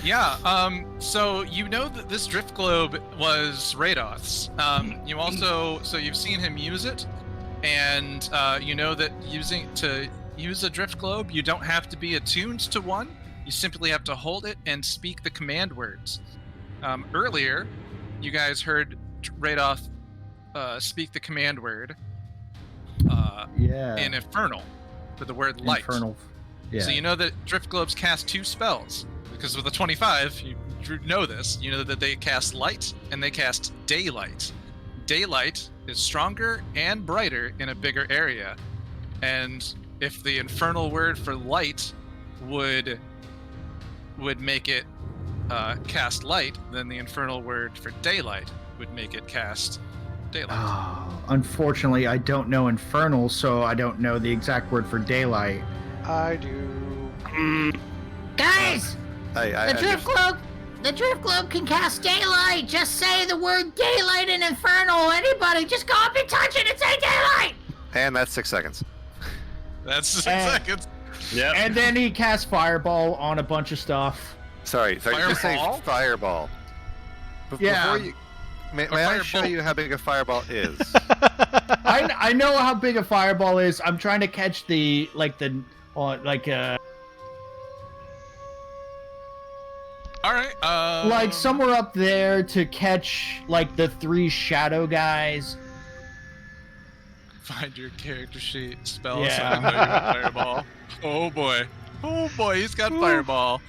Speaker 5: Yeah, so you know that this drift globe was Radoth's. You also, so you've seen him use it, and you know that to use a drift globe, you don't have to be attuned to one. You simply have to hold it and speak the command words. Earlier, you guys heard Radoth speak the command word
Speaker 1: Yeah.
Speaker 5: in Infernal for the word light.
Speaker 1: Infernal. Yeah.
Speaker 5: So you know that drift globes cast 2 spells. Because with a 25, you know this. You know that they cast light and they cast daylight. Daylight is stronger and brighter in a bigger area. And if the infernal word for light would make it cast light, then the infernal word for daylight would make it cast daylight.
Speaker 1: Oh, unfortunately, I don't know Infernal, so I don't know the exact word for daylight.
Speaker 2: I do.
Speaker 6: Guys,
Speaker 4: I
Speaker 6: the drift globe can cast daylight. Just say the word daylight in Infernal. Anybody, just go up and touch it and say daylight.
Speaker 4: and that's 6 seconds.
Speaker 5: That's 6
Speaker 1: And-
Speaker 5: seconds.
Speaker 8: Yeah.
Speaker 1: And then he casts Fireball on a bunch of stuff.
Speaker 4: Sorry, just say
Speaker 5: Fireball?
Speaker 4: fireball.
Speaker 1: Yeah.
Speaker 4: Before you, may I show
Speaker 5: Fireball.
Speaker 4: you how big a fireball is?
Speaker 1: I know how big a Fireball is. I'm trying to catch
Speaker 5: All right.
Speaker 1: like somewhere up there to catch like the 3 shadow guys.
Speaker 5: Find your character sheet. Spell.
Speaker 1: Yeah.
Speaker 5: So I know you got fireball. Oh boy. Oh boy, he's got fireball.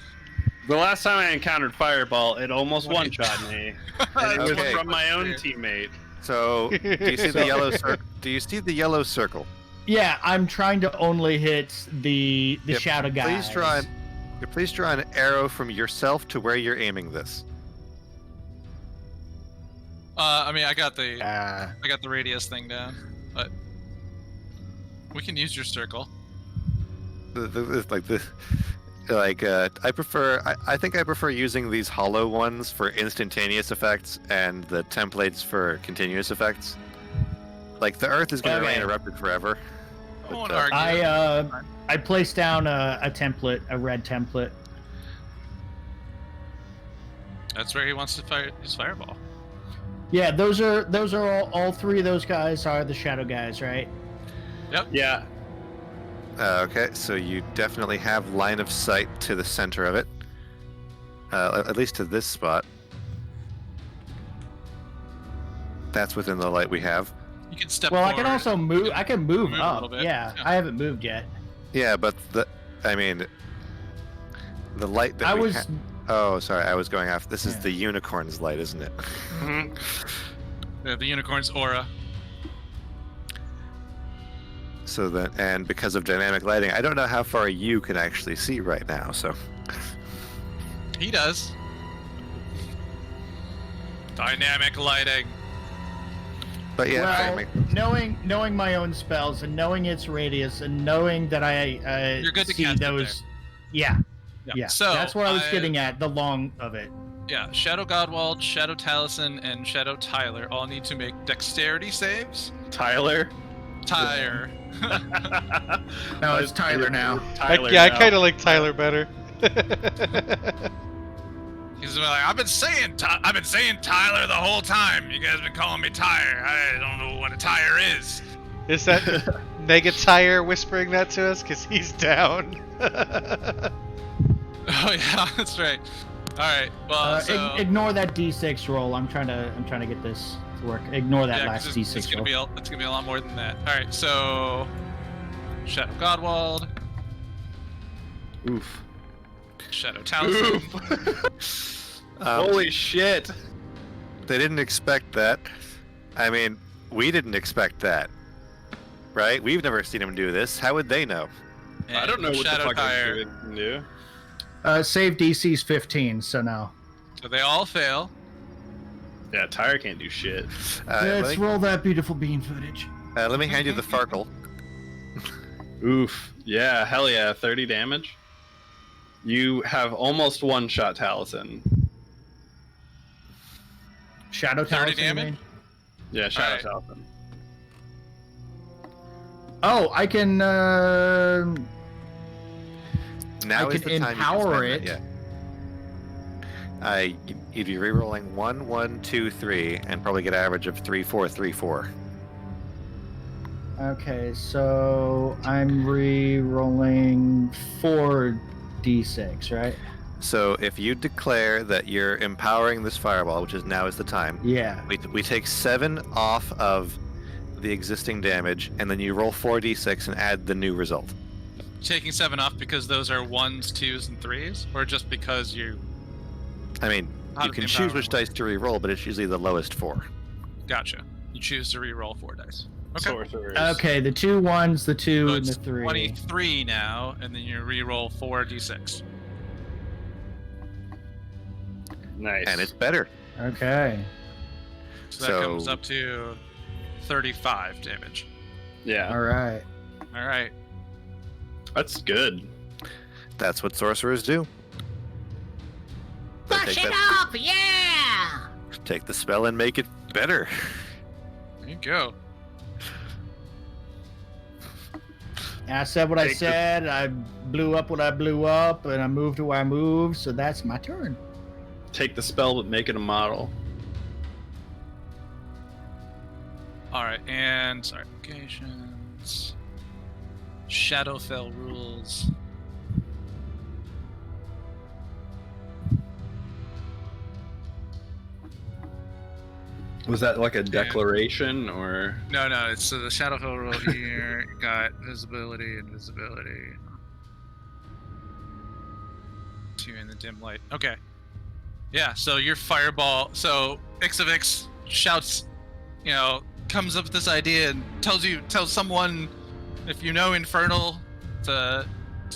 Speaker 8: The last time I encountered Fireball, it almost
Speaker 5: Right.
Speaker 8: one-shot me. And it was
Speaker 4: Okay.
Speaker 8: from my own teammate.
Speaker 4: So, do you see the yellow circle? Do you see the yellow circle?
Speaker 1: Yeah, I'm trying to only hit the
Speaker 4: Yep.
Speaker 1: shadow guys.
Speaker 4: Please draw an arrow from yourself to where you're aiming this.
Speaker 5: I mean, I got the
Speaker 1: Uh,
Speaker 5: radius thing down, but we can use your circle.
Speaker 4: I think I prefer using these hollow ones for instantaneous effects and the templates for continuous effects. Like the Earth is going to
Speaker 1: Okay.
Speaker 4: remain erupted forever.
Speaker 5: I won't
Speaker 4: But,
Speaker 5: argue.
Speaker 1: I placed down a template, a red template.
Speaker 5: That's where he wants to fire his fireball.
Speaker 1: Yeah, those are all three of those guys are the shadow guys, right?
Speaker 8: Yeah.
Speaker 4: Okay, so you definitely have line of sight to the center of it. At least to this spot. That's within the light we have.
Speaker 5: You can step
Speaker 1: Well, I
Speaker 5: forward.
Speaker 1: can also move. I can move
Speaker 5: Move a
Speaker 1: up.
Speaker 5: little bit.
Speaker 1: Yeah,
Speaker 5: Yeah.
Speaker 1: I haven't moved yet.
Speaker 4: Yeah, but the light that
Speaker 1: I
Speaker 4: we
Speaker 1: was.
Speaker 4: ha- Oh, sorry, I was going off. This is
Speaker 1: Yeah.
Speaker 4: the unicorn's light, isn't it?
Speaker 8: Mhm.
Speaker 5: The unicorn's aura.
Speaker 4: So that, and because of dynamic lighting, I don't know how far you can actually see right now. So,
Speaker 5: He does. Dynamic lighting.
Speaker 4: but yeah,
Speaker 1: well,
Speaker 4: framing.
Speaker 1: knowing my own spells and knowing its radius and knowing that I
Speaker 5: You're good to
Speaker 1: see
Speaker 5: cast it
Speaker 1: those. Yeah, yeah.
Speaker 5: So
Speaker 1: that's what I was getting at. The long of it.
Speaker 5: Yeah, Shadow Godwald, Shadow Taliesin, and Shadow Tyler all need to make dexterity saves.
Speaker 8: Tyler.
Speaker 5: Tyre.
Speaker 1: No, it's Tyler now.
Speaker 8: Tyler
Speaker 2: I
Speaker 8: now.
Speaker 2: kind of like Tyler better.
Speaker 5: He's like, I've been saying Tyler the whole time. You guys been calling me Tyre. I don't know what a Tyre is.
Speaker 2: Is that Negatire whispering that to us? Because he's down.
Speaker 5: Oh yeah, that's right. All right. Well, so
Speaker 1: Ignore that D6 roll. I'm trying to get this to work. Ignore that
Speaker 5: yeah, 'cause
Speaker 1: last
Speaker 5: it's
Speaker 1: D6
Speaker 5: gonna
Speaker 1: roll.
Speaker 5: be it's gonna be a lot more than that. All right. So Shadow Godwald,
Speaker 8: Oof.
Speaker 5: Shadow Taliesin.
Speaker 8: Holy shit.
Speaker 4: They didn't expect that. I mean, we didn't expect that, right? We've never seen him do this. How would they know?
Speaker 8: I don't know
Speaker 5: and
Speaker 8: what
Speaker 5: Shadow
Speaker 8: the fuck
Speaker 5: Tyre.
Speaker 8: I can do.
Speaker 1: Save DC's 15, so no.
Speaker 5: So they all fail.
Speaker 8: Yeah, Tyre can't do shit.
Speaker 1: Let's roll that beautiful bean footage.
Speaker 4: Let me hand you the Farkle.
Speaker 8: Oof. Yeah, hell yeah. 30 damage. You have almost one-shot Taliesin.
Speaker 1: Shadow
Speaker 5: 30
Speaker 1: Taliesin, you
Speaker 5: damage?
Speaker 1: mean?
Speaker 8: Yeah, Shadow
Speaker 5: Alright.
Speaker 8: Taliesin.
Speaker 1: Oh, I can.
Speaker 4: Now
Speaker 1: I
Speaker 4: is
Speaker 1: can
Speaker 4: the time
Speaker 1: empower
Speaker 4: you can spend that, yeah. You'd be re-rolling 1, 1, 2, 3, and probably get an average of 3, 4, 3, 4.
Speaker 1: Okay, so I'm re-rolling 4d6, right?
Speaker 4: So if you declare that you're empowering this fireball, which is now is the time,
Speaker 1: Yeah.
Speaker 4: we take 7 off of the existing damage, and then you roll 4d6 and add the new result.
Speaker 5: Taking 7 off because those are 1s, 2s, and 3s, or just because you
Speaker 4: I mean,
Speaker 5: How
Speaker 4: you
Speaker 1: Oh,
Speaker 5: does
Speaker 4: can
Speaker 5: the
Speaker 4: choose
Speaker 5: empower
Speaker 4: which
Speaker 5: work?
Speaker 4: dice to re-roll, but it's usually the lowest 4.
Speaker 5: gotcha? You choose to re-roll 4 dice. Okay.
Speaker 8: Sorcerers.
Speaker 1: Okay, the 2 1s, the 2,
Speaker 5: So
Speaker 1: and the
Speaker 5: it's
Speaker 1: 3.
Speaker 5: 23 now, and then you re-roll 4d6.
Speaker 8: Nice.
Speaker 4: And it's better.
Speaker 1: Okay.
Speaker 5: So that comes
Speaker 4: So-
Speaker 5: up to 35 damage.
Speaker 8: Yeah,
Speaker 1: All right.
Speaker 5: All right.
Speaker 8: that's good.
Speaker 4: That's what sorcerers do. They
Speaker 6: Flush
Speaker 4: take
Speaker 6: it
Speaker 4: that-
Speaker 6: up, yeah!
Speaker 4: Take the spell and make it better.
Speaker 5: There you go.
Speaker 1: I said what I
Speaker 4: Take the-
Speaker 1: said. I blew up what I blew up, and I moved where I moved. So that's my turn.
Speaker 8: Take the spell, but make it a model.
Speaker 5: All right, and sorry, locations. Shadowfell rules.
Speaker 8: Was that like a declaration or?
Speaker 5: No, it's the Shadowfell roll here. Got visibility, invisibility. 2 in the dim light. Okay. Yeah, so your fireball. So Ixavix shouts, comes up with this idea and tells someone, if you know Infernal, to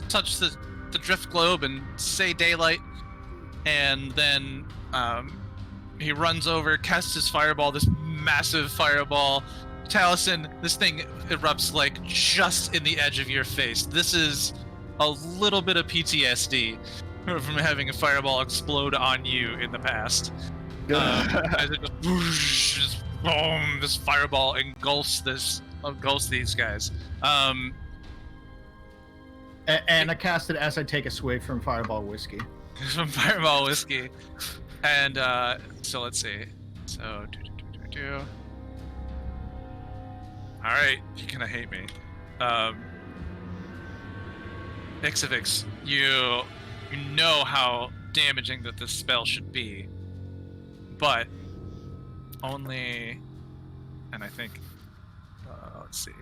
Speaker 5: touch the drift globe and say daylight. And then he runs over, casts his fireball, this massive fireball. Taliesin, this thing erupts like just in the edge of your face. This is a little bit of PTSD from having a fireball explode on you in the past. As it just, whoosh, just boom, this fireball engulfs these guys.
Speaker 1: And I cast it as I take a swig from Fireball whiskey.
Speaker 5: From Fireball whiskey. And so let's see. So Alright, you're gonna hate me. Ixavix, you know how damaging that this spell should be. But only, and I think, let's see.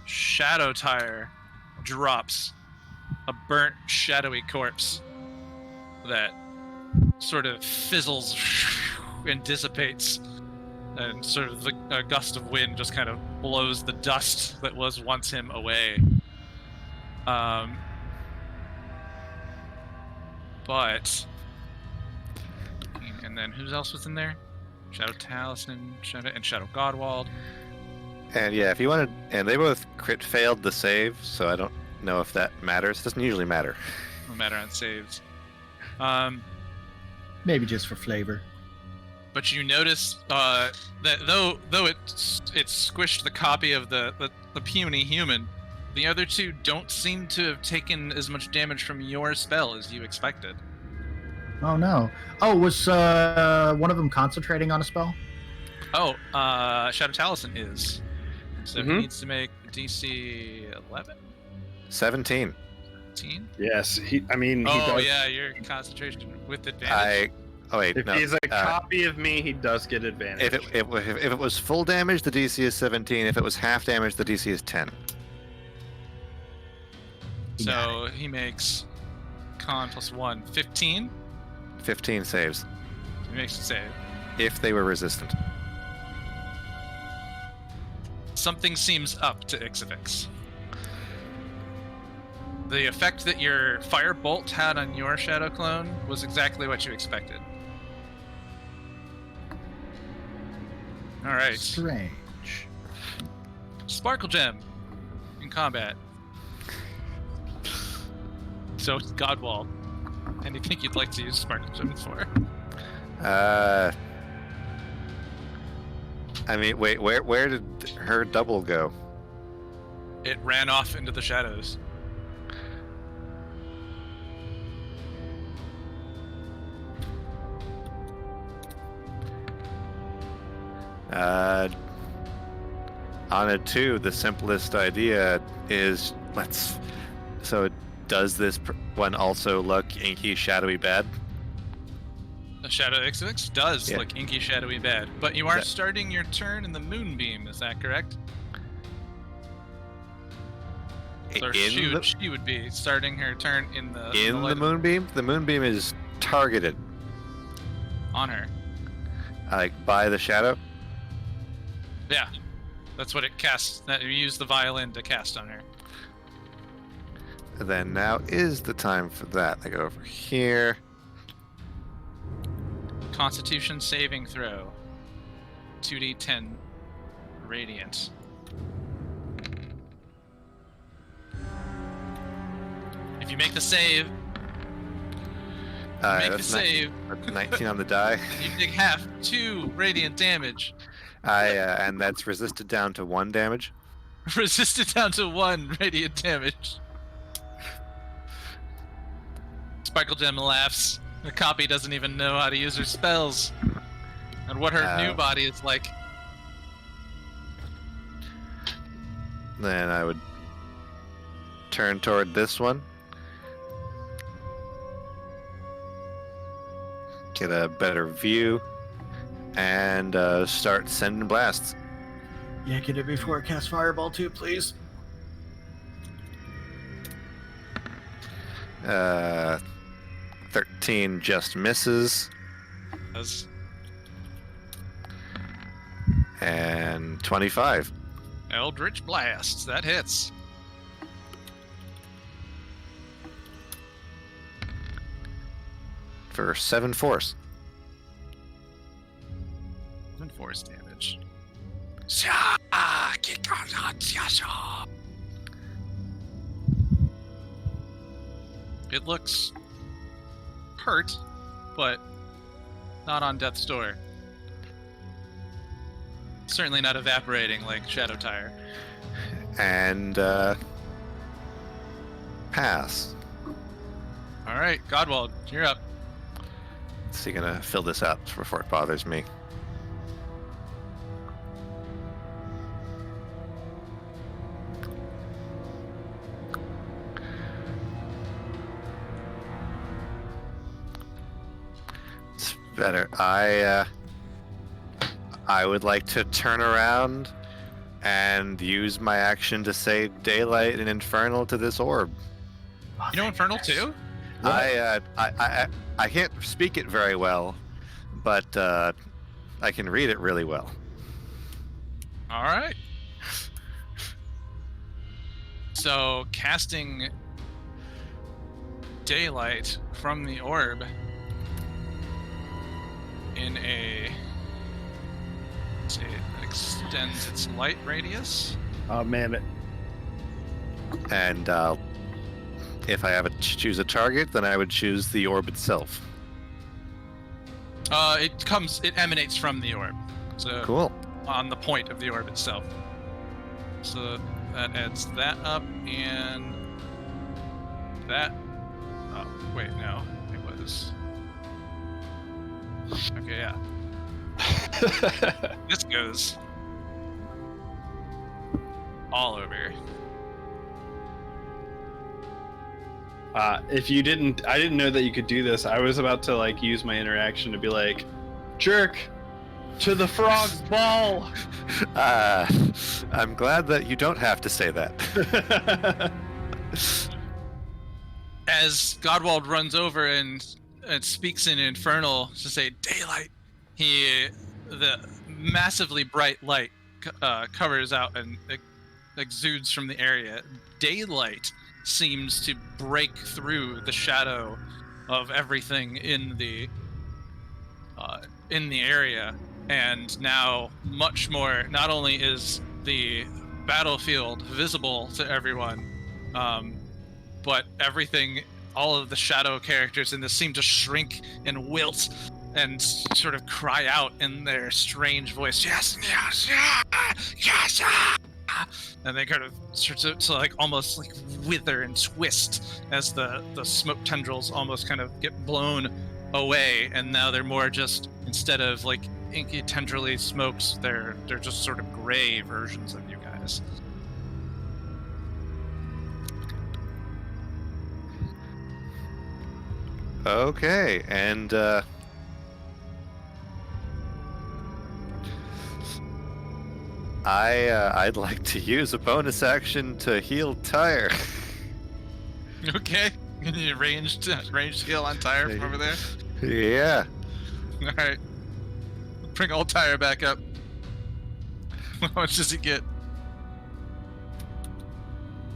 Speaker 5: Shadow Tire drops a burnt, shadowy corpse that sort of fizzles and dissipates, and sort of a gust of wind just kind of blows the dust that was once him away. But, and then who else was in there? Shadow Taliesin, Shadow Godwald.
Speaker 4: And yeah, if you wanted, and they both crit failed the save, so I don't know if that matters. It doesn't usually matter.
Speaker 5: No matter on saves.
Speaker 1: Maybe just for flavor.
Speaker 5: But you notice that though it squished the copy of the puny human, the other two don't seem to have taken as much damage from your spell as you expected.
Speaker 1: Oh no. Oh, was one of them concentrating on a spell?
Speaker 5: Oh, Shadow Taliesin is. So he needs to make DC 11?
Speaker 4: 17.
Speaker 5: 17?
Speaker 8: Yes, he
Speaker 5: Oh
Speaker 8: does.
Speaker 5: yeah, your concentration with advantage.
Speaker 8: If he's a copy of me, he does get advantage.
Speaker 4: If it was full damage, the DC is 17. If it was half damage, the DC is 10.
Speaker 5: So he makes con plus 1, 15.
Speaker 4: 15 saves.
Speaker 5: He makes a save.
Speaker 4: If they were resistant.
Speaker 5: Something seems up to Ixavix. The effect that your firebolt had on your shadow clone was exactly what you expected. All right.
Speaker 1: Strange.
Speaker 5: Sparkle Gem in combat. So it's Godwall. Anything you'd like to use Sparkle Gem for?
Speaker 4: I mean, wait, where did her double go?
Speaker 5: It ran off into the shadows.
Speaker 4: On it too, the simplest idea is does this one also look inky, shadowy, bad?
Speaker 5: The Shadow Ixavix does
Speaker 4: Yeah.
Speaker 5: look inky, shadowy, bad. But you are starting your turn in the Moonbeam, is that correct? So she would be starting her turn in the light of-
Speaker 4: Moonbeam? The Moonbeam is targeted,
Speaker 5: on her.
Speaker 4: like by the shadow.
Speaker 5: Yeah, that's what it casts. That you use the violin to cast on her.
Speaker 4: Then now is the time for that. I go over here.
Speaker 5: Constitution saving throw. 2d10 radiant. If you make the save,
Speaker 4: That's
Speaker 5: save,
Speaker 4: that's 19 on the die.
Speaker 5: you take half 2 radiant damage.
Speaker 4: And that's resisted down to 1 damage.
Speaker 5: Resisted down to 1 radiant damage. Sparkle Gem laughs. The copy doesn't even know how to use her spells. And what her new body is like.
Speaker 4: Then I would turn toward this one. Get a better view. and start sending blasts.
Speaker 1: Yeah, get it before I cast Fireball too, please.
Speaker 4: 13 just misses,
Speaker 5: As
Speaker 4: and 25.
Speaker 5: Eldritch Blast, that hits.
Speaker 4: For 7 force.
Speaker 5: 7 force damage. It looks hurt, but not on death's door. Certainly not evaporating like Shadow Tire.
Speaker 4: And pass.
Speaker 5: All right, Godwald, you're up.
Speaker 4: So you're gonna fill this up before it bothers me. It's better. I would like to turn around and use my action to say daylight and infernal to this orb.
Speaker 5: You know Infernal too?
Speaker 4: I can't speak it very well, but I can read it really well.
Speaker 5: All right. So casting daylight from the orb in a, let's see, it extends its light radius.
Speaker 8: Oh man,
Speaker 4: And if I have to choose a target, then I would choose the orb itself.
Speaker 5: It emanates from the orb. So
Speaker 4: Cool.
Speaker 5: on the point of the orb itself. So that adds that up, and that. Oh, wait, no. It was. Okay, yeah. This goes all over.
Speaker 8: If you didn't, I didn't know that you could do this. I was about to like use my interaction to be like, jerk to the frog's ball.
Speaker 4: I'm glad that you don't have to say that.
Speaker 5: As Godwald runs over and speaks in Infernal to say daylight, the massively bright light covers out and exudes from the area. Daylight seems to break through the shadow of everything in the area, and now much more. Not only is the battlefield visible to everyone, but everything, all of the shadow characters in this seem to shrink and wilt and sort of cry out in their strange voice, yes, yes, yes, yes, yes. And they kind of start to like almost like wither and twist as the smoke tendrils almost kind of get blown away, and now they're more just, instead of like inky tendrily smokes, they're just sort of gray versions of you guys.
Speaker 4: Okay, and I'd like to use a bonus action to heal Tyre.
Speaker 5: Okay, can you ranged heal on Tyre from over there?
Speaker 4: Yeah.
Speaker 5: All right, bring old Tyre back up. How much does he get?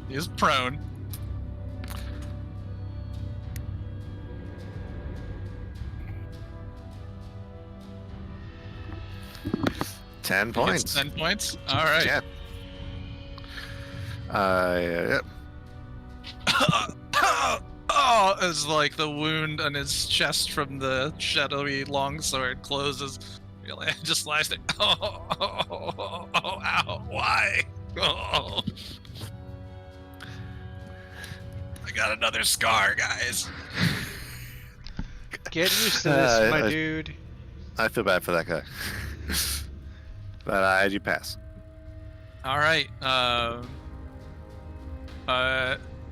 Speaker 5: He is prone.
Speaker 4: Ten
Speaker 5: He
Speaker 4: points.
Speaker 5: gets 10 points. All right.
Speaker 4: Yeah. Yep.
Speaker 5: Oh, as like the wound on his chest from the shadowy longsword closes, really just lies there. Oh, ow, why? Oh. I got another scar, guys.
Speaker 2: Get used to this, my
Speaker 4: I-
Speaker 2: dude.
Speaker 4: I feel bad for that guy. But I do pass.
Speaker 5: All right.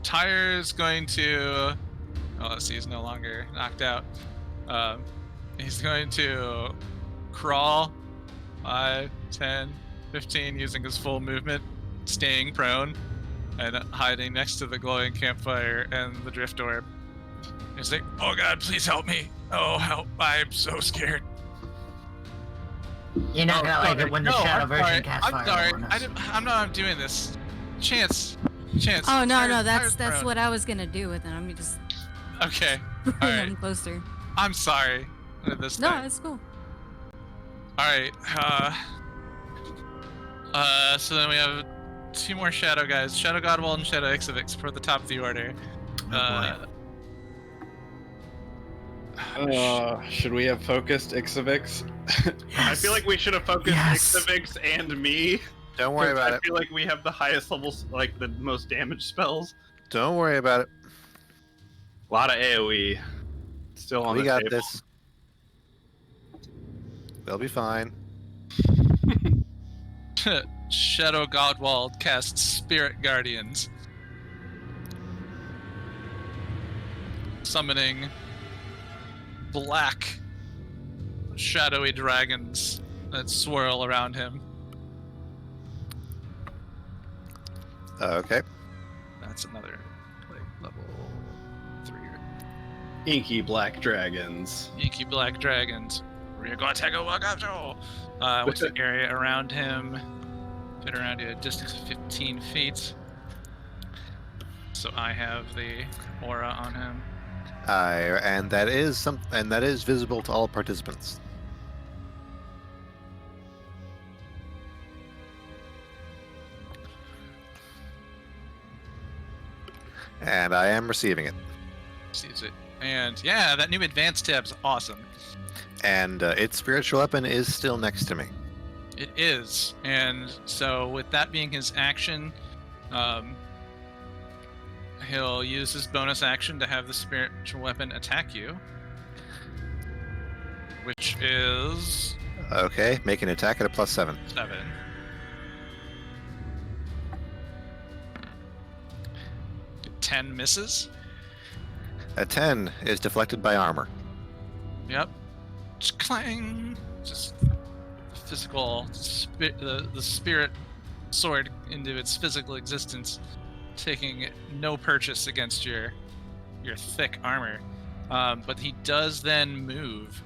Speaker 5: Tyre's going to. Oh, let's see. He's no longer knocked out. He's going to crawl 5, 10, 15 using his full movement, staying prone, and hiding next to the glowing campfire and the drift orb. He's like, "Oh God, please help me! Oh help! I'm so scared."
Speaker 6: You're not gonna like it when the shadow
Speaker 5: I'm
Speaker 6: version
Speaker 5: sorry.
Speaker 6: casts
Speaker 5: I'm
Speaker 6: fire
Speaker 5: sorry.
Speaker 6: on us.
Speaker 5: I'm not doing this. Chance.
Speaker 7: Oh no,
Speaker 5: Fire-
Speaker 7: no, that's
Speaker 5: fire's prone.
Speaker 7: what I was gonna do with it. I'm just
Speaker 5: Okay.
Speaker 7: bring
Speaker 5: Alright.
Speaker 7: him closer.
Speaker 5: I'm sorry. This
Speaker 7: No,
Speaker 5: time.
Speaker 7: it's cool.
Speaker 5: All right. So then we have 2 more shadow guys: Shadow Godwald and Shadow Ixavix for the top of the order.
Speaker 8: Should we have focused Ixavix?
Speaker 3: I feel like we should have focused
Speaker 6: Yes.
Speaker 3: Ixavix and me.
Speaker 4: Don't worry
Speaker 3: 'cause
Speaker 4: about
Speaker 3: I
Speaker 4: it.
Speaker 3: feel like we have the highest levels, like the most damage spells.
Speaker 4: Don't worry about it.
Speaker 3: A lot of AoE. Still on
Speaker 4: We
Speaker 3: the
Speaker 4: got
Speaker 3: table.
Speaker 4: this. They'll be fine.
Speaker 5: Shadow Godwald casts Spirit Guardians, summoning black, shadowy dragons that swirl around him.
Speaker 4: Okay.
Speaker 5: That's another level 3.
Speaker 8: Inky black dragons.
Speaker 5: Inky black dragons. We're going to take a walk up, Joe. What's the area around him? Fit around you, a distance of 15 feet. So I have the aura on him.
Speaker 4: And that is visible to all participants. And I am receiving it.
Speaker 5: Sees it. And yeah, that new advanced tab's awesome.
Speaker 4: And its spiritual weapon is still next to me.
Speaker 5: It is. And so with that being his action, he'll use his bonus action to have the spiritual weapon attack you. Which is
Speaker 4: Okay, make an attack at a +7.
Speaker 5: 7. Ten misses.
Speaker 4: A 10 is deflected by armor.
Speaker 5: Yep. Just clang. Just physical, the spirit sword into its physical existence, taking no purchase against your thick armor. But he does then move,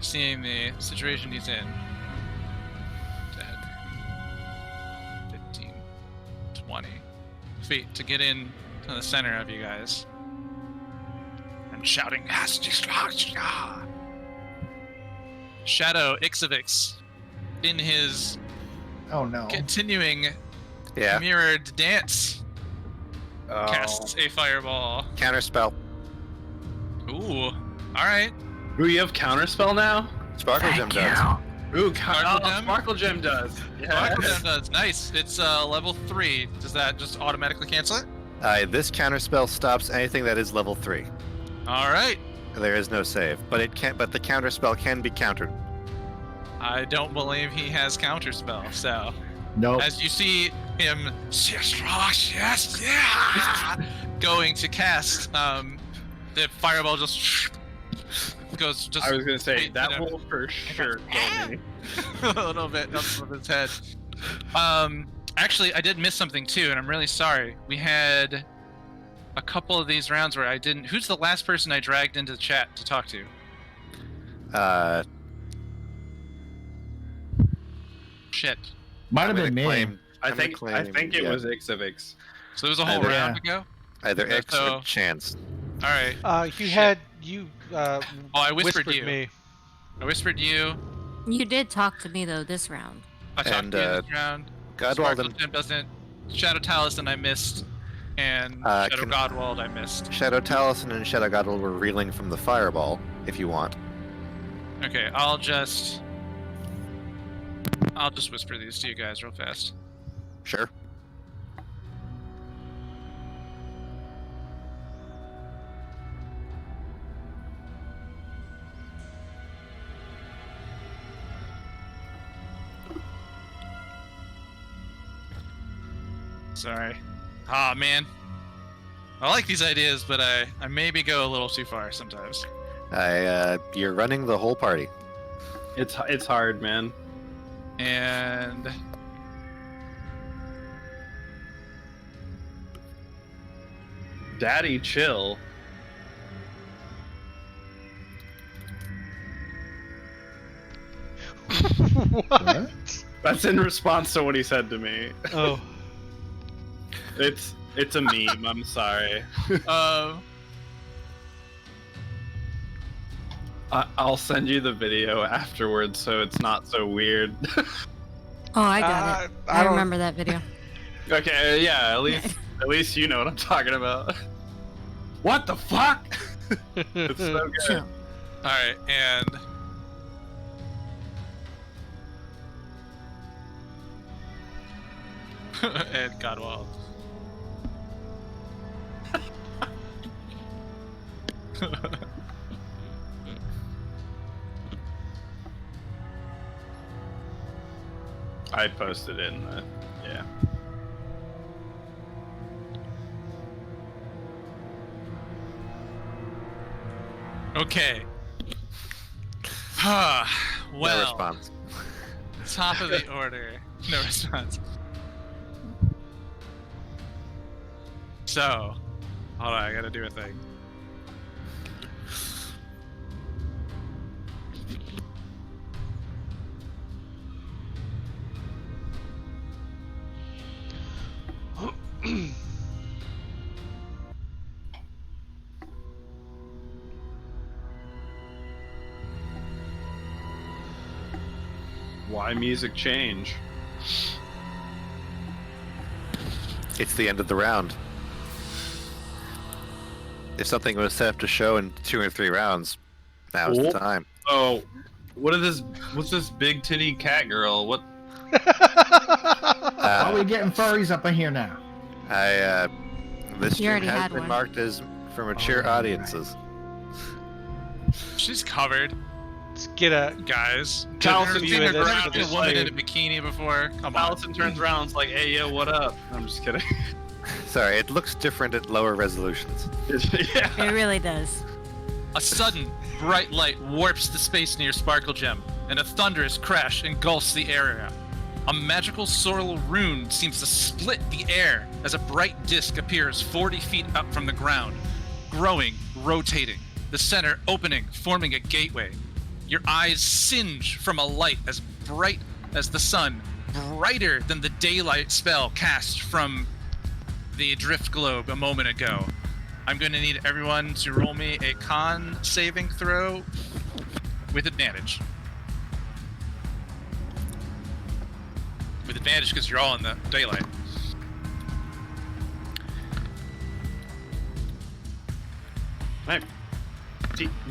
Speaker 5: seeing the situation he's in. 10, 15, 20 feet to get in to the center of you guys. And shouting, Shadow Ixavix, in his
Speaker 1: Oh no.
Speaker 5: continuing
Speaker 4: Yeah.
Speaker 5: mirrored dance,
Speaker 8: Oh.
Speaker 5: casts a fireball.
Speaker 4: Counterspell.
Speaker 5: Ooh, alright.
Speaker 8: Ooh, you have counterspell now?
Speaker 4: Sparkle Gem does.
Speaker 8: Ooh,
Speaker 5: Sparkle Gem?
Speaker 3: Sparkle Gem does. Yeah.
Speaker 5: Sparkle Gem does. Nice. It's level 3. Does that just automatically cancel it?
Speaker 4: This counterspell stops anything that is level 3.
Speaker 5: Alright.
Speaker 4: There is no save, but it can. But the counterspell can be countered.
Speaker 5: I don't believe he has counterspell, so
Speaker 1: Nope.
Speaker 5: as you see him going to cast, the fireball just goes just
Speaker 8: I was gonna say
Speaker 5: straight,
Speaker 8: that
Speaker 5: you know,
Speaker 8: will for sure kill me.
Speaker 5: a little bit up above his head. Actually, I did miss something too, and I'm really sorry. We had a couple of these rounds where I didn't. Who's the last person I dragged into the chat to talk to? Shit.
Speaker 1: Might have
Speaker 4: I'm gonna
Speaker 1: been me.
Speaker 4: claim-
Speaker 3: I
Speaker 4: I'm gonna
Speaker 3: think
Speaker 8: I think it
Speaker 4: yeah,
Speaker 8: was Ixavix.
Speaker 5: So there was a whole
Speaker 4: Either-
Speaker 5: round
Speaker 1: Yeah.
Speaker 5: ago.
Speaker 4: either
Speaker 5: Yeah,
Speaker 4: X
Speaker 5: so-
Speaker 4: or Chance.
Speaker 5: All right.
Speaker 2: You
Speaker 5: Shit.
Speaker 2: had you.
Speaker 5: Oh, I whispered you.
Speaker 2: me.
Speaker 5: I whispered you.
Speaker 7: You did talk to me though this round.
Speaker 5: I talked
Speaker 4: And,
Speaker 5: to you this round.
Speaker 4: Godwald
Speaker 5: Sparkle
Speaker 4: and
Speaker 5: Gem doesn't. Shadow Talisman I missed, and Shadow
Speaker 4: can-
Speaker 5: Godwald I missed.
Speaker 4: Shadow Taliesin and Shadow Godwald were reeling from the fireball. If you want.
Speaker 5: Okay, I'll just whisper these to you guys real fast.
Speaker 4: Sure.
Speaker 5: Sorry. Ah, man. I like these ideas, but I maybe go a little too far sometimes.
Speaker 4: You're running the whole party.
Speaker 8: It's hard, man.
Speaker 5: And
Speaker 8: Daddy, chill.
Speaker 2: What?
Speaker 3: That's in response to what he said to me.
Speaker 2: Oh.
Speaker 3: It's a meme. I'm sorry. I'll send you the video afterwards, so it's not so weird.
Speaker 7: Oh, I got it. I
Speaker 2: don't-
Speaker 7: remember that video.
Speaker 3: Okay, yeah. At least you know what I'm talking about. What the fuck? It's so good.
Speaker 7: Chill.
Speaker 5: all right, and and Godwald.
Speaker 3: I posted it in the yeah.
Speaker 5: Okay.
Speaker 4: No
Speaker 5: Well,
Speaker 4: response.
Speaker 5: top of the order. No response. So, hold on, I gotta do a thing.
Speaker 8: Why music change?
Speaker 4: It's the end of the round. If something was set up to show in 2 or 3 rounds, now's the
Speaker 8: Oh.
Speaker 4: time.
Speaker 8: Oh, what's this big titty cat girl? What?
Speaker 1: Why are we getting furries up in here now?
Speaker 4: This
Speaker 7: You
Speaker 4: stream
Speaker 7: already
Speaker 4: has
Speaker 7: had
Speaker 4: been
Speaker 7: one.
Speaker 4: marked as for mature
Speaker 1: Oh, right.
Speaker 4: audiences.
Speaker 5: She's covered,
Speaker 2: Let's get a
Speaker 5: guys.
Speaker 8: Allison,
Speaker 5: Never
Speaker 8: you
Speaker 5: seen
Speaker 8: had
Speaker 5: never
Speaker 8: this
Speaker 5: seen a
Speaker 8: just
Speaker 5: woman in a
Speaker 8: like-
Speaker 5: bikini before. Come on.
Speaker 8: Allison turns around, and's like, "Hey, yo, what up?" I'm just kidding.
Speaker 4: Sorry, it looks different at lower resolutions.
Speaker 8: Yeah.
Speaker 7: It really does.
Speaker 5: A sudden, bright light warps the space near Sparkle Gem, and a thunderous crash engulfs the area. A magical sorrel rune seems to split the air as a bright disc appears 40 feet up from the ground, growing, rotating, the center opening, forming a gateway. Your eyes singe from a light as bright as the sun, brighter than the daylight spell cast from the drift globe a moment ago. I'm going to need everyone to roll me a con saving throw with advantage. With advantage because you're all in the daylight.
Speaker 8: Hey,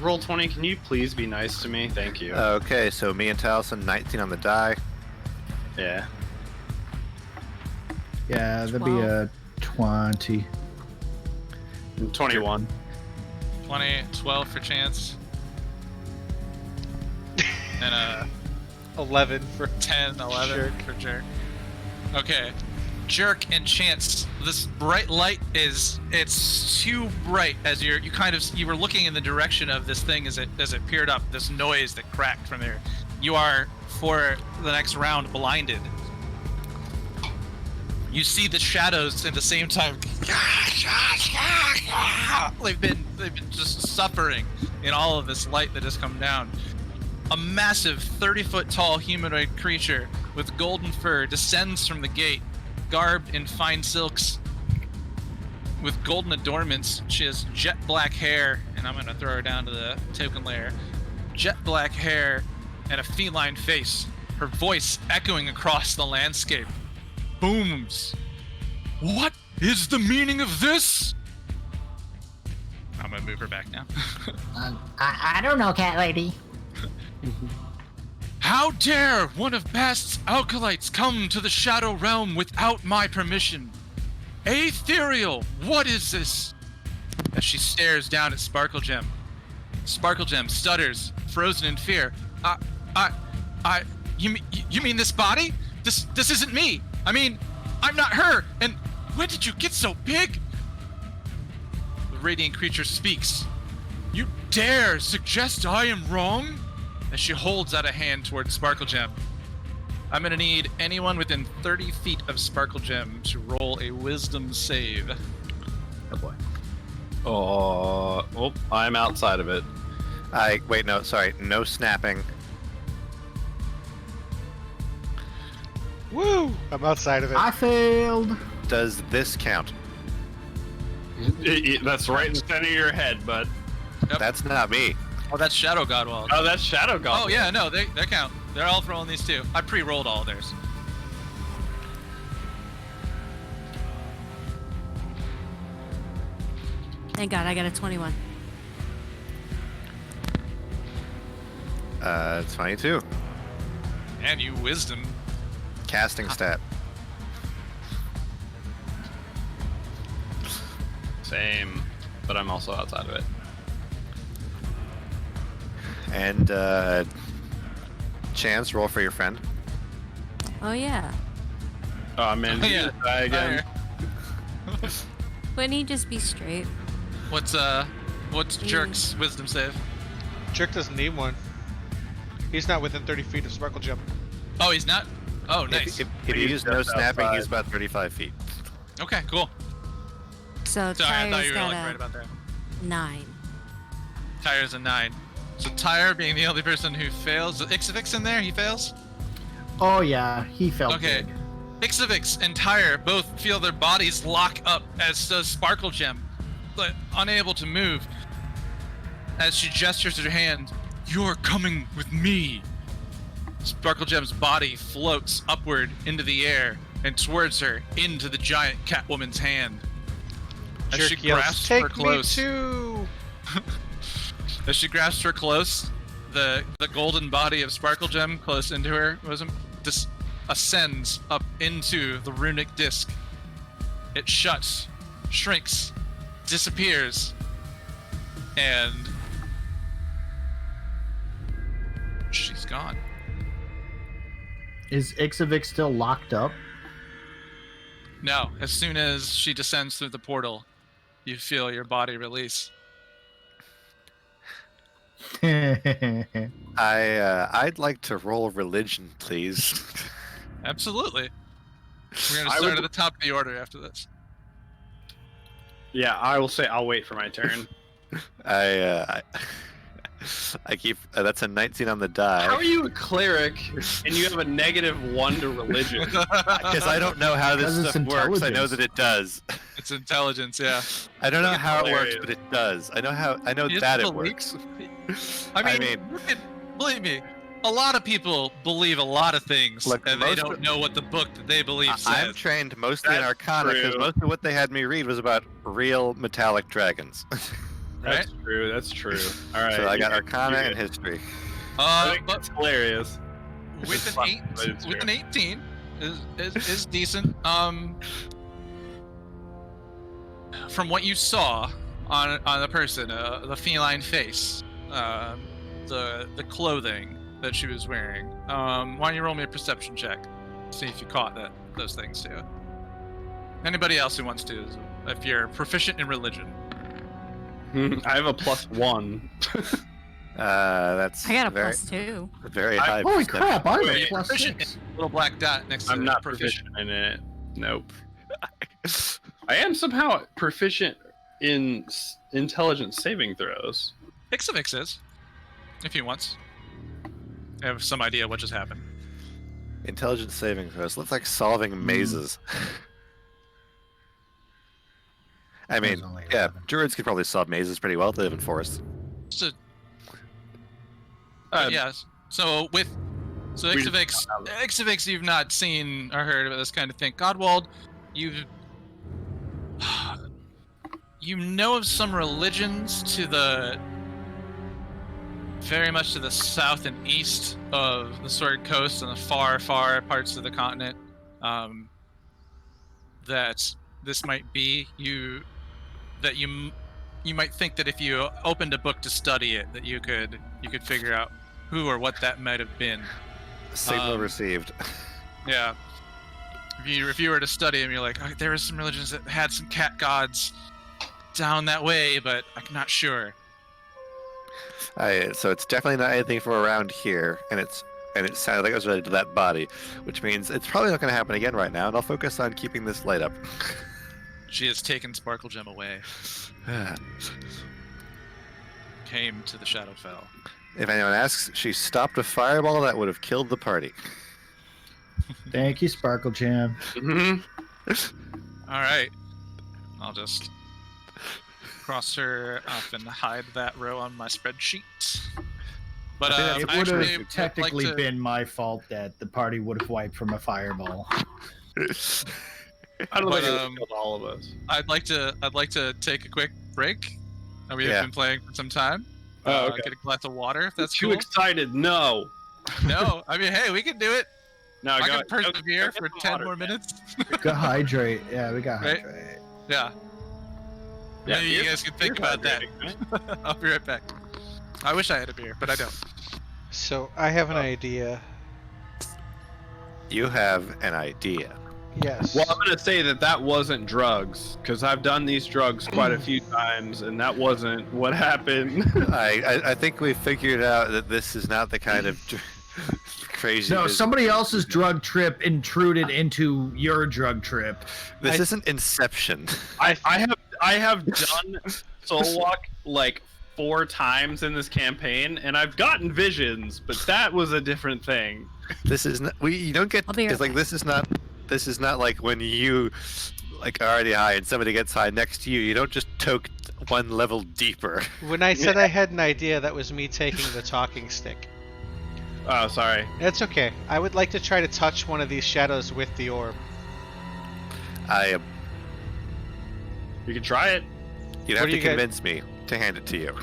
Speaker 8: roll 20. Can you please be nice to me? Thank you.
Speaker 4: Okay, so me and Taliesin, 19 on the die.
Speaker 8: Yeah.
Speaker 1: Yeah, that'd be a 20.
Speaker 8: 21.
Speaker 5: 20, 12 for Chance. And
Speaker 2: 11 for
Speaker 5: 10, 11
Speaker 2: Jerk.
Speaker 5: for Jerk. Okay. Jerk and Chance, this bright light it's too bright as you were looking in the direction of this thing as it peered up, this noise that cracked from there. You are for the next round blinded. You see the shadows at the same time. They've been just suffering in all of this light that has come down. A massive 30-foot tall humanoid creature with golden fur descends from the gate, garbed in fine silks with golden adornments. She has jet black hair, and I'm gonna throw her down to the token layer. Jet black hair and a feline face. Her voice echoing across the landscape. Booms. What is the meaning of this? I'm gonna move her back now.
Speaker 6: I don't know, cat lady.
Speaker 5: How dare one of Bast's alkalites come to the Shadow Realm without my permission? Aetherial, what is this? As she stares down at Sparkle Gem. Sparkle Gem stutters, frozen in fear. You mean this body? This isn't me. I mean, I'm not her. And when did you get so big? The radiant creature speaks. You dare suggest I am wrong? as she holds out a hand towards Sparkle Gem. I'm gonna need anyone within 30 feet of Sparkle Gem to roll a Wisdom save.
Speaker 1: Oh boy.
Speaker 8: Oh, I'm outside of it.
Speaker 4: Wait, no, sorry, no snapping.
Speaker 2: Woo! I'm outside of it.
Speaker 1: I failed.
Speaker 4: Does this count?
Speaker 3: That's right in the center of your head, bud.
Speaker 5: Yep.
Speaker 4: That's not me.
Speaker 5: Oh, that's Shadow Godwald.
Speaker 3: Oh, that's Shadow God.
Speaker 5: Oh yeah, no, they count. They're all rolling these too. I pre-rolled all of theirs.
Speaker 7: Thank God I got a 21.
Speaker 4: It's funny too.
Speaker 5: And you Wisdom.
Speaker 4: Casting stat.
Speaker 8: Same, but I'm also outside of it.
Speaker 4: And Chance, roll for your friend.
Speaker 7: Oh yeah.
Speaker 8: Oh man,
Speaker 5: Oh, yeah.
Speaker 8: die again.
Speaker 5: Fire.
Speaker 7: Wouldn't he just be straight?
Speaker 5: What's Jerk's Wisdom save?
Speaker 2: Jerk doesn't need one. He's not within 30 feet of Sparkle Gem.
Speaker 5: Oh, he's not. Oh, nice.
Speaker 4: If you use no snapping, he's about 35 feet.
Speaker 5: Okay, cool.
Speaker 7: So
Speaker 5: Sorry, I thought
Speaker 7: Tyre's
Speaker 5: you were
Speaker 7: got
Speaker 5: like
Speaker 7: a
Speaker 5: right about that.
Speaker 7: 9.
Speaker 5: Tyre's a 9. So Tyre being the only person who fails. Is Ixavix in there? He fails?
Speaker 1: Oh yeah, he felt
Speaker 5: Okay.
Speaker 1: big.
Speaker 5: Ixavix and Tyre both feel their bodies lock up, as does Sparkle Gem, but unable to move. As she gestures her hand, "You're coming with me." Sparkle Gem's body floats upward into the air and towards her into the giant Catwoman's hand. As
Speaker 2: Jerk
Speaker 5: she
Speaker 2: yells,
Speaker 5: grasps her
Speaker 2: "Take
Speaker 5: close,
Speaker 2: me too!"
Speaker 5: as she grasps her close, the golden body of Sparkle Gem close into her bosom ascends up into the runic disc. It shuts, shrinks, disappears, and she's gone.
Speaker 1: Is Ixavik still locked up?
Speaker 5: No, as soon as she descends through the portal, you feel your body release.
Speaker 4: I'd like to roll religion, please.
Speaker 5: Absolutely. We're gonna
Speaker 3: I
Speaker 5: start
Speaker 3: would-
Speaker 5: at the top of the order after this.
Speaker 3: Yeah, I will say I'll wait for my turn.
Speaker 4: I keep that's a 19 on the die.
Speaker 8: How are you a cleric and you have a -1 to religion?
Speaker 4: Because I don't know how this
Speaker 1: Because it's
Speaker 4: stuff works. I know
Speaker 1: intelligence.
Speaker 4: that it does.
Speaker 5: It's intelligence, yeah.
Speaker 4: I don't know
Speaker 8: think it's
Speaker 4: how it works,
Speaker 8: hilarious.
Speaker 4: but it does. I know
Speaker 5: You
Speaker 4: that
Speaker 5: have
Speaker 4: it
Speaker 5: to
Speaker 4: works.
Speaker 5: I mean, believe me, a lot of people believe a lot of things,
Speaker 4: Look,
Speaker 5: and they
Speaker 4: most
Speaker 5: don't
Speaker 4: of-
Speaker 5: know what the book that they believe
Speaker 4: I'm
Speaker 5: says.
Speaker 4: trained mostly in
Speaker 3: That's
Speaker 4: Arcana because
Speaker 3: true.
Speaker 4: most of what they had me read was about real metallic dragons.
Speaker 8: That's true. That's true. All right.
Speaker 4: So I got
Speaker 8: you're-
Speaker 4: Arcana
Speaker 8: you're
Speaker 4: and
Speaker 8: good.
Speaker 4: history.
Speaker 8: I think
Speaker 5: But
Speaker 8: it's hilarious.
Speaker 5: with an
Speaker 8: fun,
Speaker 5: eight,
Speaker 8: but it's
Speaker 5: with
Speaker 8: true.
Speaker 5: an 18 is decent. From what you saw on the person, the feline face, the clothing that she was wearing. Why don't you roll me a perception check? See if you caught those things too. Anybody else who wants to, if you're proficient in religion.
Speaker 8: I have a +1.
Speaker 4: That's
Speaker 7: I got a
Speaker 4: very,
Speaker 7: +2.
Speaker 4: very high.
Speaker 1: Holy
Speaker 4: percentage.
Speaker 1: crap! I'm
Speaker 5: Wait,
Speaker 1: at plus
Speaker 5: proficient
Speaker 1: 6.
Speaker 5: Little black dot next to
Speaker 8: I'm not
Speaker 5: proficient.
Speaker 8: proficient in it. Nope. I am somehow proficient in intelligence saving throws.
Speaker 5: Ixavix is, if he wants. I have some idea what just happened.
Speaker 4: Intelligence saving throws. Looks like solving mazes. I mean,
Speaker 1: There's only
Speaker 4: yeah,
Speaker 1: 11.
Speaker 4: druids could probably solve mazes pretty well. They live in forests.
Speaker 5: So,
Speaker 8: Uh,
Speaker 5: yes. So
Speaker 8: we just
Speaker 5: Ixavix,
Speaker 8: don't have
Speaker 5: Ixavix, you've not seen or heard of this kind of thing. Godwald, you know of some religions to the very much to the south and east of the Sword Coast and the far, far parts of the continent. That this might be you might think that if you opened a book to study it, that you could figure out who or what that might have been.
Speaker 4: Signal received.
Speaker 5: Yeah. If you were to study them, you're like, oh, there are some religions that had some cat gods down that way, but I'm not sure.
Speaker 4: So it's definitely not anything from around here, and it sounded like it was related to that body, which means it's probably not going to happen again right now. And I'll focus on keeping this light up.
Speaker 5: She has taken Sparkle Gem away. Came to the Shadowfell.
Speaker 4: If anyone asks, she stopped a fireball that would have killed the party.
Speaker 1: Thank you, Sparkle Jam.
Speaker 5: All right. I'll just cross her off and hide that row on my spreadsheet. But
Speaker 1: It would
Speaker 5: actually,
Speaker 1: have
Speaker 5: I'd
Speaker 1: technically
Speaker 5: like to-
Speaker 1: been my fault that the party would have wiped from a fireball.
Speaker 8: I don't
Speaker 5: But,
Speaker 8: think it would have killed all of us.
Speaker 5: I'd like to take a quick break. We
Speaker 4: Yeah.
Speaker 5: have been playing for some time.
Speaker 8: Oh, okay.
Speaker 5: Get a glass of water if that's
Speaker 8: Too
Speaker 5: cool.
Speaker 8: excited. No.
Speaker 5: No, I mean, hey, we can do it.
Speaker 8: No,
Speaker 5: I
Speaker 8: go,
Speaker 5: can
Speaker 8: go
Speaker 5: persevere
Speaker 8: get
Speaker 5: for
Speaker 8: some
Speaker 5: 10
Speaker 8: water,
Speaker 5: more
Speaker 8: man.
Speaker 5: minutes.
Speaker 1: Got hydrate. Yeah, we got
Speaker 5: Right.
Speaker 1: hydrate.
Speaker 5: Yeah.
Speaker 8: Yeah,
Speaker 5: Maybe you
Speaker 8: beer-
Speaker 5: guys can think
Speaker 8: beer's
Speaker 5: about that.
Speaker 8: hydrating, right?
Speaker 5: I'll be right back. I wish I had a beer, but I don't.
Speaker 2: So I have an idea.
Speaker 4: You have an idea.
Speaker 2: Yes.
Speaker 8: Well, I'm gonna say that wasn't drugs, because I've done these drugs quite a few times, and that wasn't what happened.
Speaker 4: I think we figured out that this is not the kind of crazy.
Speaker 1: No,
Speaker 4: business.
Speaker 1: somebody else's drug trip intruded into your drug trip.
Speaker 4: This
Speaker 2: I-
Speaker 4: isn't Inception.
Speaker 8: I have done Soul Walk like 4 times in this campaign, and I've gotten visions, but that was a different thing.
Speaker 4: This is not. You don't get.
Speaker 7: I'll be right
Speaker 4: It's like
Speaker 7: back.
Speaker 4: this is not. This is not like when you like are already high and somebody gets high next to you. You don't just toke one level deeper.
Speaker 2: When I said I had an idea, that was me taking the talking stick.
Speaker 8: Oh, sorry.
Speaker 2: That's okay. I would like to try to touch one of these shadows with the orb.
Speaker 8: You can try it.
Speaker 4: You'd
Speaker 2: What
Speaker 4: have
Speaker 2: do
Speaker 4: to
Speaker 2: you get?
Speaker 4: convince me to hand it to you.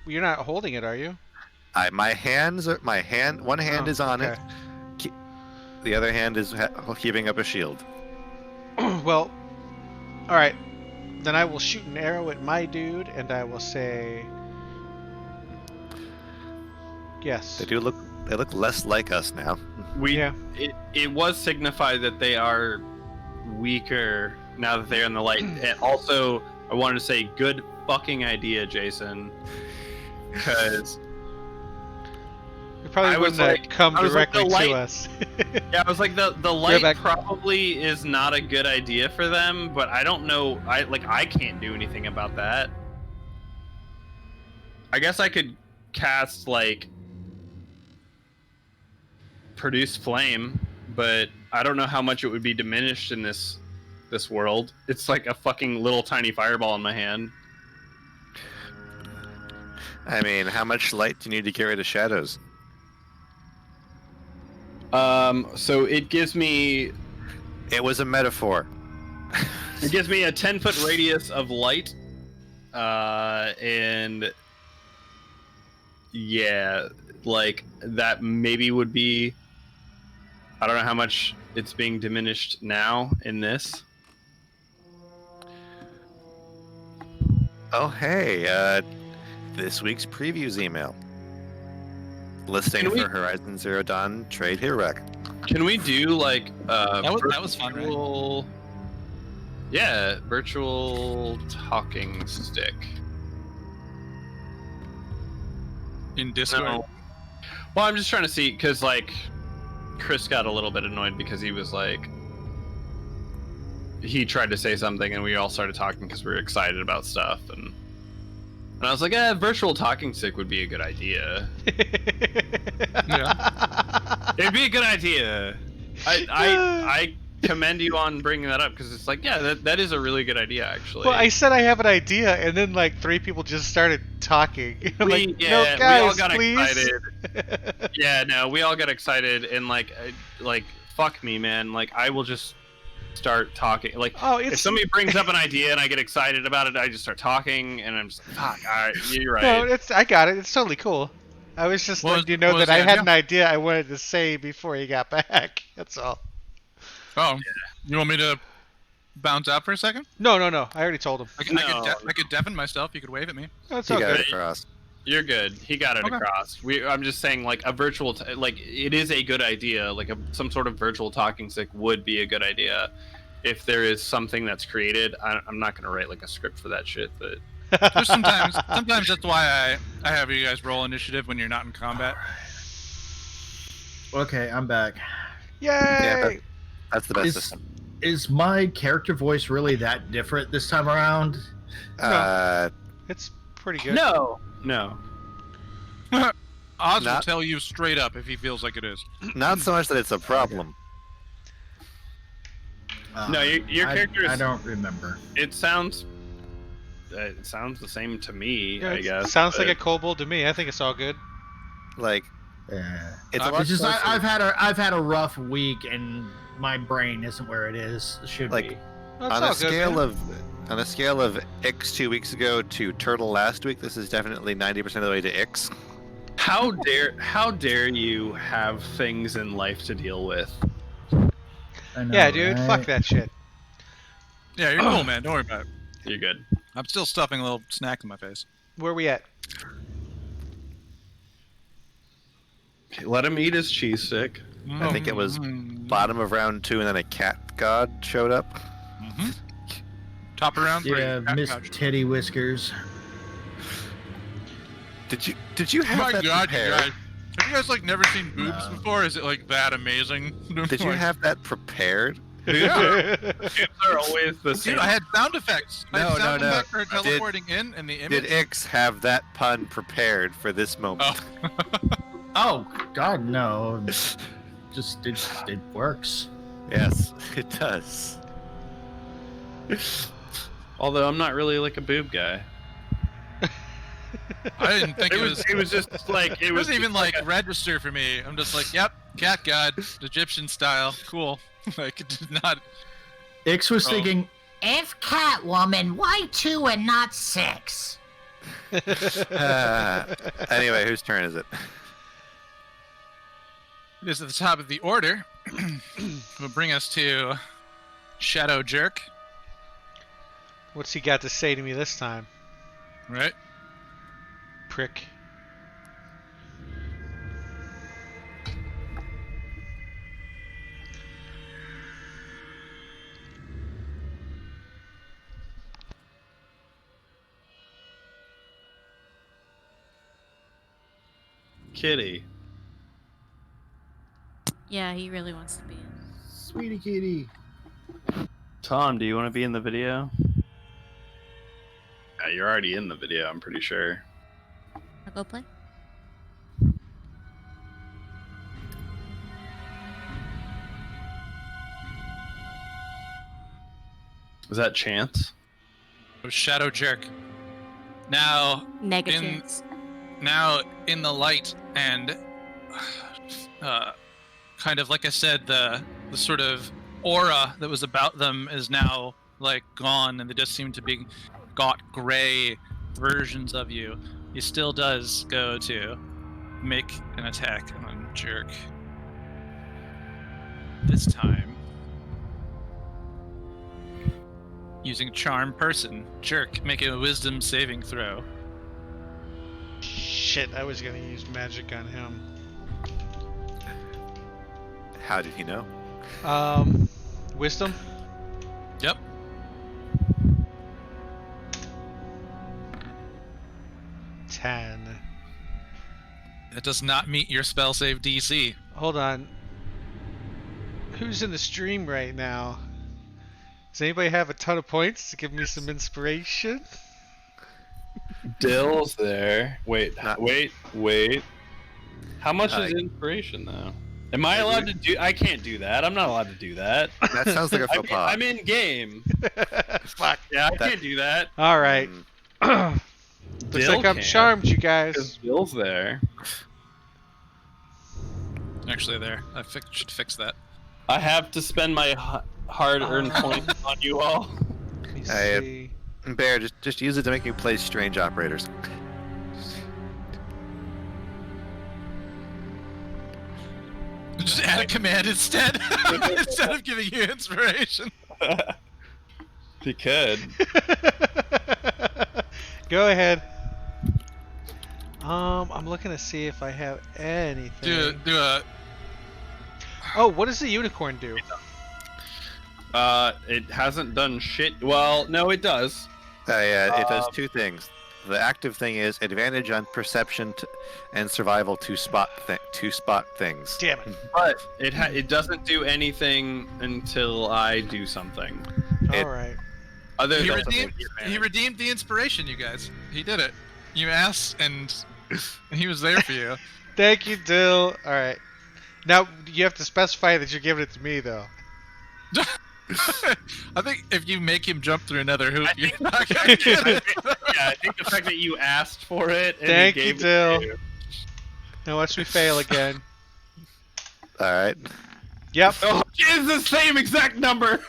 Speaker 2: You're not holding it, are you?
Speaker 4: My hands are. My hand. One hand
Speaker 2: Oh,
Speaker 4: is on
Speaker 2: okay.
Speaker 4: it. The other hand is heaving up a shield.
Speaker 2: Well, alright. Then I will shoot an arrow at my dude, and I will say... Yes.
Speaker 4: They do look. They look less like us now.
Speaker 2: Yeah.
Speaker 8: It was signified that they are weaker now that they're in the light. And also, I wanted to say, good fucking idea, Jason. Because
Speaker 2: You probably
Speaker 8: I was
Speaker 2: wouldn't
Speaker 8: like-
Speaker 2: come
Speaker 8: I was like,
Speaker 2: directly
Speaker 8: the
Speaker 2: to
Speaker 8: light-
Speaker 2: us.
Speaker 8: yeah, I was like the light
Speaker 2: back.
Speaker 8: probably is not a good idea for them, but I don't know. I can't do anything about that. I guess I could cast like produce flame, but I don't know how much it would be diminished in this world. It's like a fucking little tiny fireball in my hand.
Speaker 4: I mean, how much light do you need to get rid of shadows?
Speaker 8: So it gives me
Speaker 4: It was a metaphor.
Speaker 8: a 10-foot radius of light, and yeah, like that maybe would be. I don't know how much it's being diminished now in this.
Speaker 4: Oh, hey, this week's previews email. Listing
Speaker 8: Can we-
Speaker 4: for Horizon Zero Dawn Trade Here Rec.
Speaker 8: Can we do like
Speaker 5: That was fun, right?
Speaker 8: virtual- Yeah, virtual talking stick.
Speaker 5: In Discord.
Speaker 8: No. Well, I'm just trying to see because like Chris got a little bit annoyed because he was like he tried to say something and we all started talking because we were excited about stuff and I was like, virtual talking stick would be a good idea. It'd be a good idea. I commend you on bringing that up because it's like, yeah, that is a really good idea actually.
Speaker 2: Well, I said I have an idea, and then like 3 people just started talking. I'm
Speaker 8: We-
Speaker 2: like,
Speaker 8: yeah,
Speaker 2: no, guys,
Speaker 8: we all got
Speaker 2: please.
Speaker 8: excited. Yeah, no, we all got excited and like fuck me, man. Like I will just start talking. Like
Speaker 2: Oh,
Speaker 8: if
Speaker 2: it's
Speaker 8: somebody brings up an idea and I get excited about it, I just start talking and I'm just fuck. All right, you're right.
Speaker 2: no, I got it. It's totally cool. I was just
Speaker 5: What
Speaker 2: letting
Speaker 5: was-
Speaker 2: you know
Speaker 5: what was
Speaker 2: that I
Speaker 5: the
Speaker 2: had
Speaker 5: idea?
Speaker 2: an idea I wanted to say before you got back. That's all.
Speaker 5: Oh, you want me to bounce out for a second?
Speaker 2: No. I already told him.
Speaker 5: I
Speaker 8: No.
Speaker 5: could deafen myself. You could wave at me.
Speaker 2: That's
Speaker 4: You
Speaker 2: all
Speaker 4: got
Speaker 2: good.
Speaker 4: it across.
Speaker 8: You're good. He got it
Speaker 5: Okay.
Speaker 8: across. I'm just saying, like a virtual, like it is a good idea. Like some sort of virtual talking stick would be a good idea if there is something that's created. I'm not gonna write like a script for that shit, but
Speaker 5: Just sometimes that's why I have you guys roll initiative when you're not in combat.
Speaker 1: Okay, I'm back.
Speaker 2: Yay!
Speaker 4: Yeah, that's the best
Speaker 1: Is,
Speaker 4: system.
Speaker 1: is my character voice really that different this time around?
Speaker 2: It's pretty good.
Speaker 8: No.
Speaker 5: Oz will
Speaker 4: Not-
Speaker 5: tell you straight up if he feels like it is.
Speaker 4: Not so much that it's a problem.
Speaker 3: No, your character
Speaker 1: I
Speaker 3: is.
Speaker 1: don't remember.
Speaker 3: It sounds the same to me.
Speaker 2: Yeah,
Speaker 3: I
Speaker 2: it
Speaker 3: guess.
Speaker 2: sounds like
Speaker 3: but-
Speaker 2: a kobold to me. I think it's all good.
Speaker 4: Like,
Speaker 1: Yeah.
Speaker 4: it's a
Speaker 5: It's
Speaker 4: lot
Speaker 1: It's just
Speaker 4: closer-
Speaker 1: I've had a rough week and my brain isn't where it should
Speaker 4: Like,
Speaker 1: be.
Speaker 2: Oh, it's
Speaker 4: on
Speaker 2: all
Speaker 4: a
Speaker 2: good,
Speaker 4: scale
Speaker 2: man.
Speaker 4: of a scale of Ix 2 weeks ago to Turtle last week, this is definitely 90% of the way to Ix.
Speaker 8: How dare you have things in life to deal with?
Speaker 1: I know,
Speaker 2: Yeah, dude.
Speaker 1: right?
Speaker 2: Fuck that shit.
Speaker 5: Yeah, you're cool, man. Don't worry about it.
Speaker 8: You're good.
Speaker 5: I'm still stuffing a little snack in my face.
Speaker 2: Where we at?
Speaker 8: Let him eat his cheese stick.
Speaker 4: I think it was
Speaker 5: Mm-hmm.
Speaker 4: bottom of round 2, and then a cat god showed up.
Speaker 5: Mhm. Top of round 3.
Speaker 1: Yeah,
Speaker 5: Cat
Speaker 1: Miss
Speaker 5: pouch.
Speaker 1: Titty Whiskers.
Speaker 4: Did you
Speaker 5: Oh
Speaker 4: have
Speaker 5: my
Speaker 4: that
Speaker 5: god, you
Speaker 4: prepared?
Speaker 5: guys. Have you guys like never seen boobs
Speaker 1: No.
Speaker 5: before? Is it like that amazing?
Speaker 4: Did you
Speaker 5: Like,
Speaker 4: have that prepared?
Speaker 5: Yeah.
Speaker 3: They're always the same.
Speaker 5: Dude, I had sound effects. I had
Speaker 4: No,
Speaker 5: sound
Speaker 4: no.
Speaker 5: effect for teleporting in and the image.
Speaker 4: Did Ix have that pun prepared for this moment?
Speaker 1: Oh God, no! Just it works.
Speaker 4: Yes, it does.
Speaker 8: Although I'm not really like a boob guy.
Speaker 5: I didn't think
Speaker 3: It was just like
Speaker 5: it wasn't even like register for me. I'm just like, yep, cat god, Egyptian style, cool. Like it did not.
Speaker 1: Ix was
Speaker 5: Oh.
Speaker 1: thinking,
Speaker 6: If Catwoman, why 2 and not 6?
Speaker 4: Anyway, whose turn is it?
Speaker 5: It is at the top of the order. Will bring us to Shadow Jerk,
Speaker 2: What's he got to say to me this time?
Speaker 5: right?
Speaker 2: Prick.
Speaker 8: Kitty.
Speaker 7: Yeah, he really wants to be in.
Speaker 1: "Sweetie kitty."
Speaker 8: Tom, do you want to be in the video? You're already in the video, I'm pretty sure.
Speaker 7: I'll go play.
Speaker 8: Was that Chance?
Speaker 5: It was Shadow Jerk. Now,
Speaker 7: Negatives.
Speaker 5: now in the light and kind of like I said, the sort of aura that was about them is now like gone, and they just seem to be got gray versions of you. He still does go to make an attack on Jerk. This time, using Charm Person, Jerk, make a Wisdom saving throw.
Speaker 2: Shit, I was gonna use magic on him.
Speaker 4: How did he know?
Speaker 2: Wisdom?
Speaker 5: Yep.
Speaker 2: Ten.
Speaker 5: That does not meet your spell save DC.
Speaker 2: Hold on. Who's in the stream right now? Does anybody have a ton of points to give me some inspiration?
Speaker 8: Dill's there. Wait,
Speaker 4: Not-
Speaker 8: wait. How much is inspiration though? Am I allowed to do? I can't do that. I'm not allowed to do that.
Speaker 4: That sounds like a faux pas.
Speaker 8: I'm in game.
Speaker 2: Fuck.
Speaker 8: Yeah, I
Speaker 4: That-
Speaker 8: can't do that.
Speaker 2: All right.
Speaker 4: Mm,
Speaker 2: Looks
Speaker 8: Dill
Speaker 2: like I'm
Speaker 8: can.
Speaker 2: charmed, you
Speaker 8: Because
Speaker 2: guys.
Speaker 8: Dill's there.
Speaker 5: Actually, there. I should fix that.
Speaker 8: I have to spend my hard-earned points on you all.
Speaker 2: Let me
Speaker 4: I-
Speaker 2: see.
Speaker 4: Bear, just use it to make me play strange operators.
Speaker 5: Just add a command instead, instead of giving you inspiration.
Speaker 8: He could.
Speaker 2: Go ahead. I'm looking to see if I have anything.
Speaker 5: Do a.
Speaker 2: Oh, what does the unicorn do?
Speaker 8: It hasn't done shit. Well, no, it does.
Speaker 4: It does two things. The active thing is advantage on perception and survival to spot things.
Speaker 2: Damn it.
Speaker 8: But it doesn't do anything until I do something.
Speaker 4: It-
Speaker 2: Alright.
Speaker 8: Other
Speaker 5: He
Speaker 8: than
Speaker 5: redeemed the inspiration, you guys. He did it. You asked, and he was there for you.
Speaker 2: Thank you, Dill. Alright. Now, you have to specify that you're giving it to me, though.
Speaker 5: I think if you make him jump through another hoop,
Speaker 3: I
Speaker 5: you're
Speaker 3: think-
Speaker 5: not gonna get it.
Speaker 3: I think the fact that you asked for it and
Speaker 2: Thank
Speaker 3: he
Speaker 2: you,
Speaker 3: gave it
Speaker 2: Dill.
Speaker 3: to you.
Speaker 2: Now watch me fail again.
Speaker 4: All right.
Speaker 2: Yep.
Speaker 3: Oh, it's the same exact number.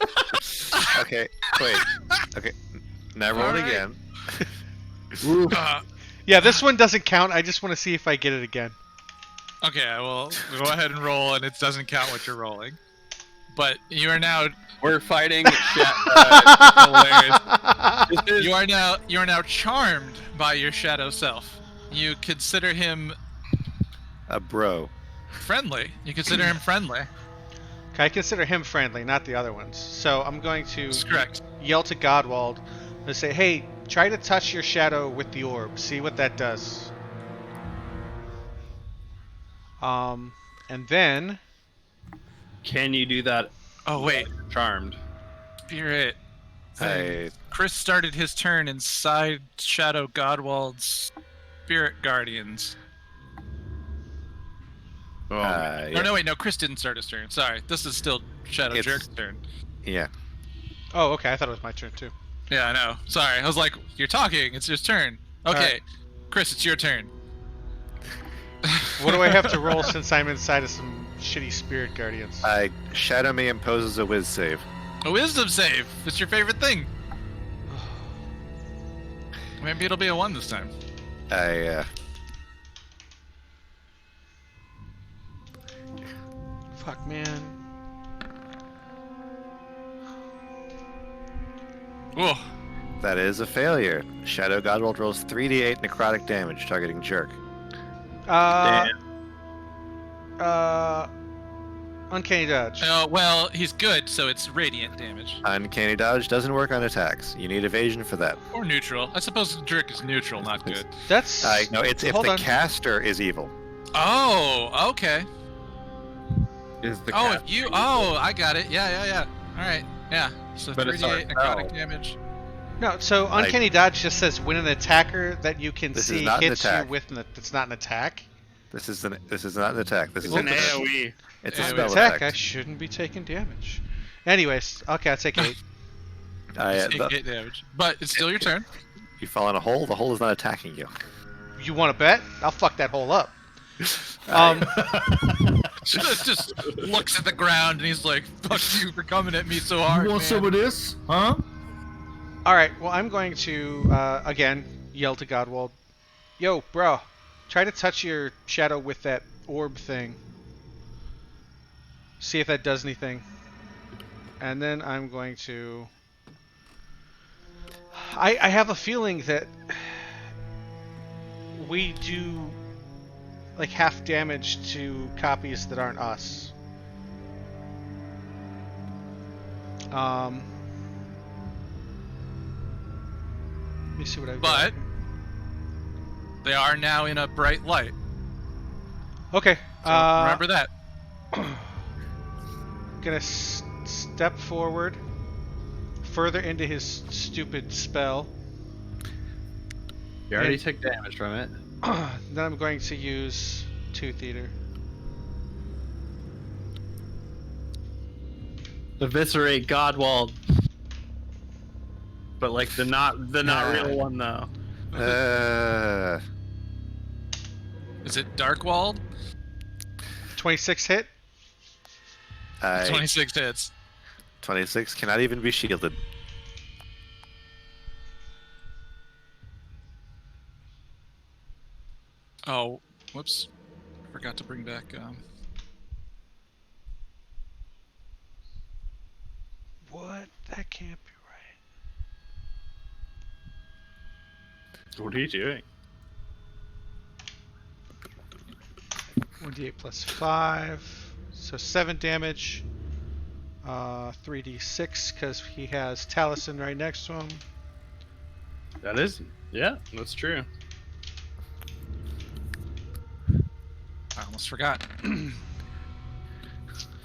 Speaker 4: Okay. Wait. Okay. Now roll
Speaker 5: All
Speaker 4: it
Speaker 5: right.
Speaker 4: again.
Speaker 2: Yeah, this one doesn't count. I just want to see if I get it again.
Speaker 5: Okay, well, go ahead and roll, and it doesn't count what you're rolling. But you are now
Speaker 8: we're fighting.
Speaker 5: hilarious.
Speaker 8: This is-
Speaker 5: You are now charmed by your shadow self. You consider him
Speaker 4: A bro.
Speaker 5: friendly. You consider him friendly.
Speaker 2: Okay, I consider him friendly, not the other ones. So I'm going to
Speaker 5: That's correct.
Speaker 2: yell to Godwald and say, hey, try to touch your shadow with the orb. See what that does. And then...
Speaker 8: Can you do that?
Speaker 5: Oh wait,
Speaker 8: Charmed.
Speaker 5: Spirit.
Speaker 4: I
Speaker 5: Chris started his turn inside Shadow Godwald's Spirit Guardians.
Speaker 4: yeah.
Speaker 5: No, wait, no, Chris didn't start his turn. Sorry, this is still Shadow
Speaker 4: It's-
Speaker 5: Jerk's turn.
Speaker 4: Yeah.
Speaker 2: Oh, okay, I thought it was my turn, too.
Speaker 5: Yeah, I know. Sorry, I was like, you're talking. It's his turn. Okay,
Speaker 2: Alright.
Speaker 5: Chris, it's your turn.
Speaker 2: What do I have to roll since I'm inside of some shitty spirit guardians?
Speaker 4: Shadow Me imposes a whiz save.
Speaker 5: A wisdom save. It's your favorite thing. Maybe it'll be a 1 this time.
Speaker 2: Fuck, man.
Speaker 5: Whoa.
Speaker 4: That is a failure. Shadow Godwald rolls 3d8 necrotic damage, targeting Jerk.
Speaker 2: Uncanny dodge.
Speaker 5: Well, he's good, so it's radiant damage.
Speaker 4: Uncanny dodge doesn't work on attacks. You need evasion for that.
Speaker 5: Or neutral. I suppose Jerk is neutral, not good.
Speaker 2: That's...
Speaker 4: No, it's if
Speaker 2: Hold
Speaker 4: the
Speaker 2: on.
Speaker 4: caster is evil.
Speaker 5: Oh, okay.
Speaker 8: Is the
Speaker 5: Oh, if you... Oh, I got it. Yeah. Alright, yeah. So
Speaker 8: But
Speaker 5: 3d8
Speaker 8: it's our
Speaker 5: necrotic
Speaker 8: spell.
Speaker 5: damage.
Speaker 2: No, so Uncanny Dodge just says when an attacker that you can
Speaker 4: This is
Speaker 2: see
Speaker 4: not an
Speaker 2: hits you
Speaker 4: attack.
Speaker 2: with it's not an attack.
Speaker 4: This is not an attack. This is
Speaker 3: It's an
Speaker 4: a,
Speaker 3: AoE.
Speaker 4: it's a
Speaker 5: AoE
Speaker 4: spell
Speaker 2: Attack, I
Speaker 4: effect.
Speaker 2: shouldn't be taking damage. Anyways, okay, I'll take 8.
Speaker 5: It's 8 damage. But it's still your turn.
Speaker 4: You fall in a hole. The hole is not attacking you.
Speaker 2: You want to bet? I'll fuck that hole up.
Speaker 5: Just looks at the ground and he's like, "Fuck you for coming at me so hard."
Speaker 1: You want
Speaker 5: man."
Speaker 1: some of this? Huh?
Speaker 2: All right, well, I'm going to, again, yell to Godwald. Yo, bro, try to touch your shadow with that orb thing. See if that does anything. And then I'm going to... I have a feeling that we do like half damage to copies that aren't us. Let me see what I've got.
Speaker 5: But they are now in a bright light.
Speaker 2: Okay.
Speaker 5: So remember that.
Speaker 2: Gonna step forward further into his stupid spell.
Speaker 8: You already took damage from it.
Speaker 2: Then I'm going to use Tooth Eater.
Speaker 8: Eviscerate Godwald. But like the not real one though.
Speaker 5: Is it Darkwald?
Speaker 2: 26 hit.
Speaker 5: 26 hits.
Speaker 4: 26 cannot even be shielded.
Speaker 5: Oh, whoops. Forgot to bring back.
Speaker 2: What? That can't be right.
Speaker 3: What are you doing?
Speaker 2: 1d8 plus 5. So 7 damage. 3d6 because he has Taliesin right next to him.
Speaker 8: That is, yeah, that's true.
Speaker 5: I almost forgot.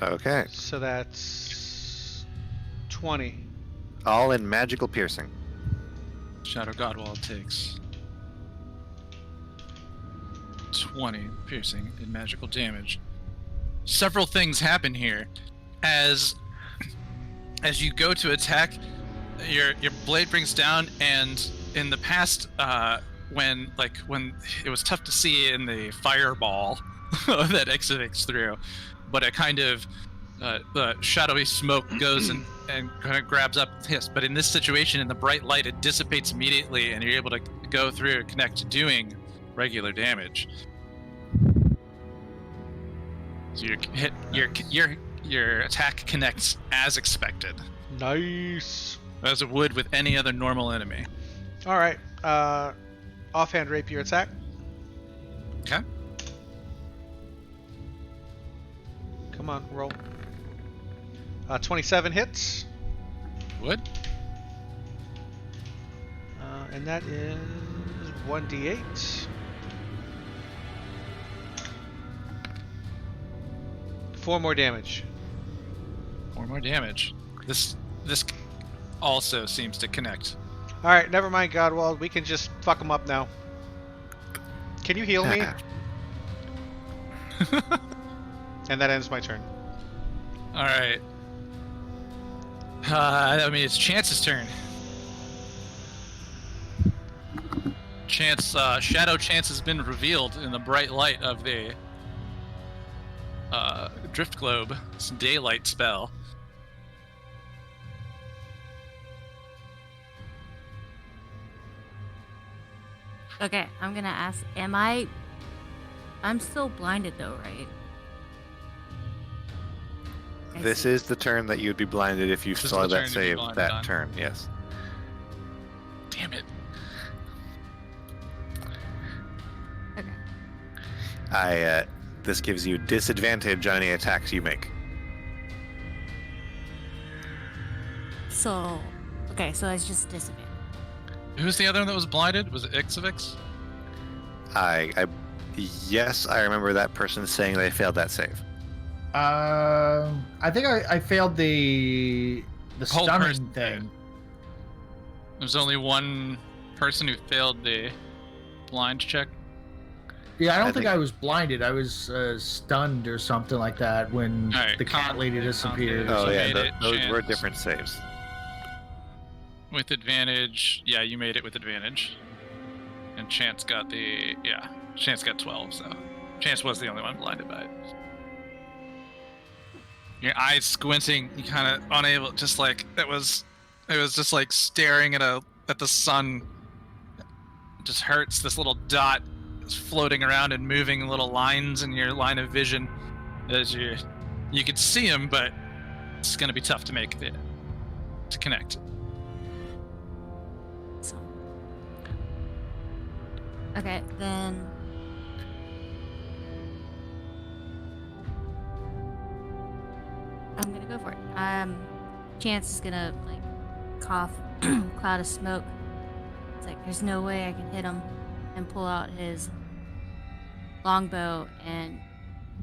Speaker 4: Okay.
Speaker 2: So that's 20.
Speaker 4: All in magical piercing.
Speaker 5: Shadow Godwall takes 20 piercing and magical damage. Several things happen here. As you go to attack, your blade brings down, and in the past, when it was tough to see in the fireball that Ixavix threw, but a kind of the shadowy smoke goes and kind of grabs up his. But in this situation, in the bright light, it dissipates immediately, and you're able to go through and connect, doing regular damage. So your attack connects as expected,
Speaker 2: Nice.
Speaker 5: as it would with any other normal enemy.
Speaker 2: All right. Offhand rapier attack.
Speaker 5: Okay.
Speaker 2: Come on, roll. 27 hits.
Speaker 5: Would.
Speaker 2: And that is 1d8. 4 more damage.
Speaker 5: 4 more damage. This also seems to connect.
Speaker 2: All right, never mind, Godwald. We can just fuck him up now. Can you heal me? And that ends my turn.
Speaker 5: All right. I mean, it's Chance's turn. Shadow Chance has been revealed in the bright light of the Drift Globe. It's a daylight spell.
Speaker 7: Okay, I'm gonna ask, I'm still blinded though, right? I
Speaker 4: This
Speaker 7: see.
Speaker 4: is the turn that you'd be blinded if you
Speaker 5: This is
Speaker 4: saw
Speaker 5: the turn
Speaker 4: that
Speaker 5: you'd be
Speaker 4: save
Speaker 5: blinded
Speaker 4: that
Speaker 5: on.
Speaker 4: turn. Yes.
Speaker 5: Damn it.
Speaker 7: Okay.
Speaker 4: This gives you disadvantage on any attacks you make.
Speaker 7: So, okay, so it's just disadvantage.
Speaker 5: Who's the other one that was blinded? Was it Ixavix?
Speaker 4: Yes, I remember that person saying they failed that save.
Speaker 1: I think I failed the
Speaker 5: Whole
Speaker 1: stunning
Speaker 5: person
Speaker 1: thing.
Speaker 5: There's only one person who failed the blind check.
Speaker 1: Yeah, I don't
Speaker 4: I
Speaker 1: think
Speaker 4: think-
Speaker 1: I was blinded. I was stunned or something like that when
Speaker 5: Alright,
Speaker 1: the cat lady disappeared.
Speaker 5: So
Speaker 4: Oh yeah,
Speaker 5: made it
Speaker 4: those were
Speaker 5: chance.
Speaker 4: different saves.
Speaker 5: With advantage, yeah, you made it with advantage. And Chance got Chance got 12, so Chance was the only one blinded by it. Your eyes squinting, you kind of unable, just like it was just like staring at the sun. It just hurts. This little dot is floating around and moving little lines in your line of vision as you could see him, but it's gonna be tough to make it to connect.
Speaker 7: So. Okay, then. I'm gonna go for it. Chance is gonna cough, cloud of smoke. It's like there's no way I can hit him, and pull out his longbow and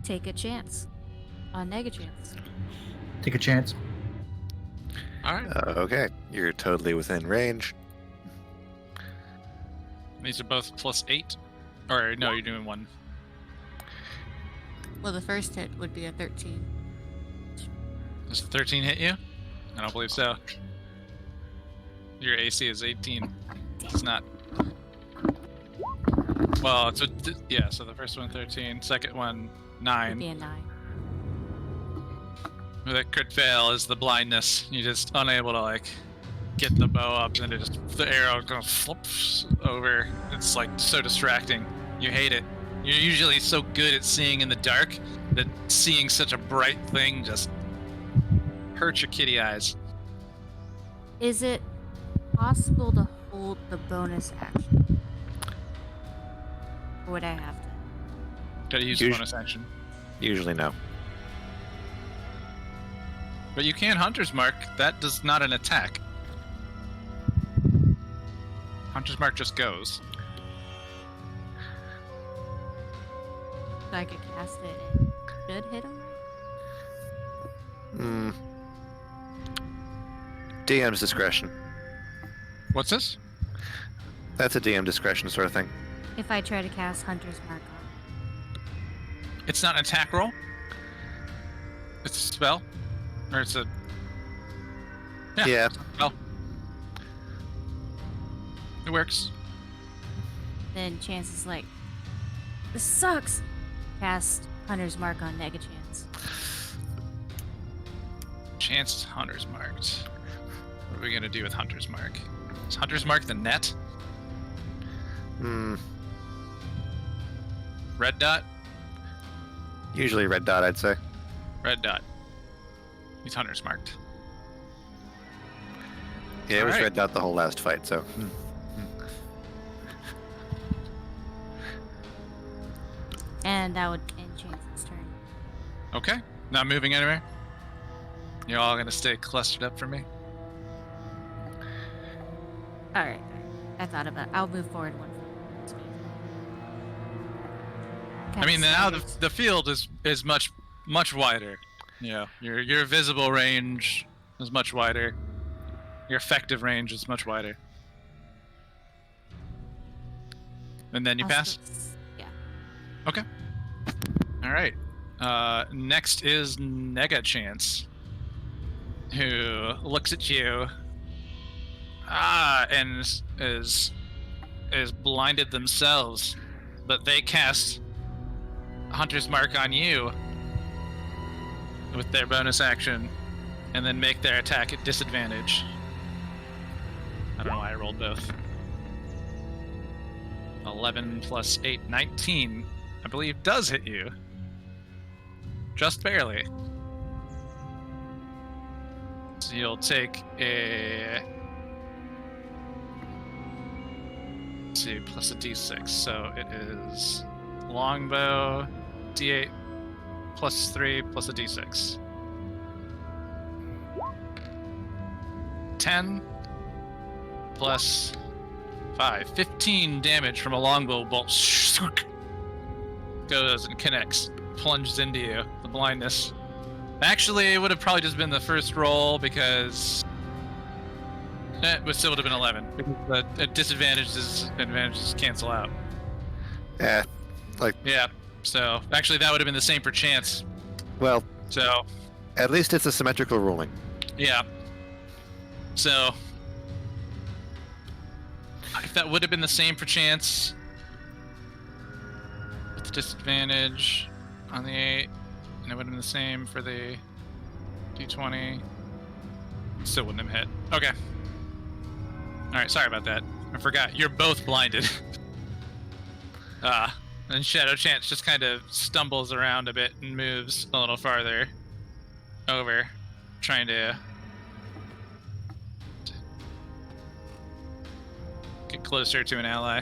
Speaker 7: take a chance, a chance.
Speaker 1: Take a chance.
Speaker 5: All right.
Speaker 4: Okay, you're totally within range.
Speaker 5: These are both +8, or no, you're doing one.
Speaker 7: Well, the first hit would be a 13.
Speaker 5: Does the 13 hit you? I don't believe so. Your AC is 18. It's not. Well, so the first one 13, second one
Speaker 7: Would
Speaker 5: 9.
Speaker 7: be a 9.
Speaker 5: With a crit fail is the blindness. You're just unable to get the bow up, and the arrow kind of flips over. It's so distracting. You hate it. You're usually so good at seeing in the dark that seeing such a bright thing just hurts your kitty eyes.
Speaker 7: Is it possible to hold the bonus action? Or would I have to?
Speaker 5: Gotta use the bonus action.
Speaker 4: Usually no.
Speaker 5: But you can Hunter's Mark. That does not an attack. Hunter's Mark just goes.
Speaker 7: So I could cast it and should hit him.
Speaker 4: Hmm. DM's discretion.
Speaker 5: What's this?
Speaker 4: That's a DM discretion sort of thing.
Speaker 7: If I try to cast Hunter's Mark on.
Speaker 5: It's not an attack roll. It's a spell, or it's a
Speaker 4: Yeah.
Speaker 5: spell. It works.
Speaker 7: Then Chance is like, this sucks. Cast Hunter's Mark on Negachance.
Speaker 5: Chance is Hunter's marked. What are we gonna do with Hunter's Mark? Is Hunter's Mark the net?
Speaker 4: Hmm.
Speaker 5: Red dot?
Speaker 4: Usually red dot, I'd say.
Speaker 5: Red dot. He's Hunter's marked.
Speaker 4: Yeah, it was
Speaker 5: Alright.
Speaker 4: red dot the whole last fight, so.
Speaker 7: And that would end Chance's turn.
Speaker 5: Okay. Not moving anywhere? You're all gonna stay clustered up for me?
Speaker 7: Alright. I thought about it. I'll move forward one.
Speaker 5: I mean, now the field is much wider. You know, your visible range is much wider. Your effective range is much wider. And then you pass?
Speaker 7: Yeah.
Speaker 5: Okay. All right. Next is Negachance, who looks at you, and is blinded themselves, but they cast Hunter's Mark on you with their bonus action, and then make their attack at disadvantage. I don't know why I rolled both. 11 plus 8, 19, I believe, does hit you. Just barely. So you'll take a... let's see, plus a d6. So it is longbow, d8 plus 3 plus a d6. 10 plus 5. 15 damage from a longbow bolt. Goes and connects. Plunges into you. The blindness. Actually, it would have probably just been the first roll because... it would still would have been 11. Because the disadvantages cancel out.
Speaker 4: Yeah.
Speaker 5: Yeah. So, actually, that would have been the same for Chance.
Speaker 4: Well,
Speaker 5: So,
Speaker 4: at least it's a symmetrical ruling.
Speaker 5: yeah. So, if that would have been the same for Chance, with disadvantage on the 8, and it would have been the same for the d20, still wouldn't have hit. Okay. Alright, sorry about that. I forgot. You're both blinded. And Shadow Chance just kind of stumbles around a bit and moves a little farther over, trying to get closer to an ally,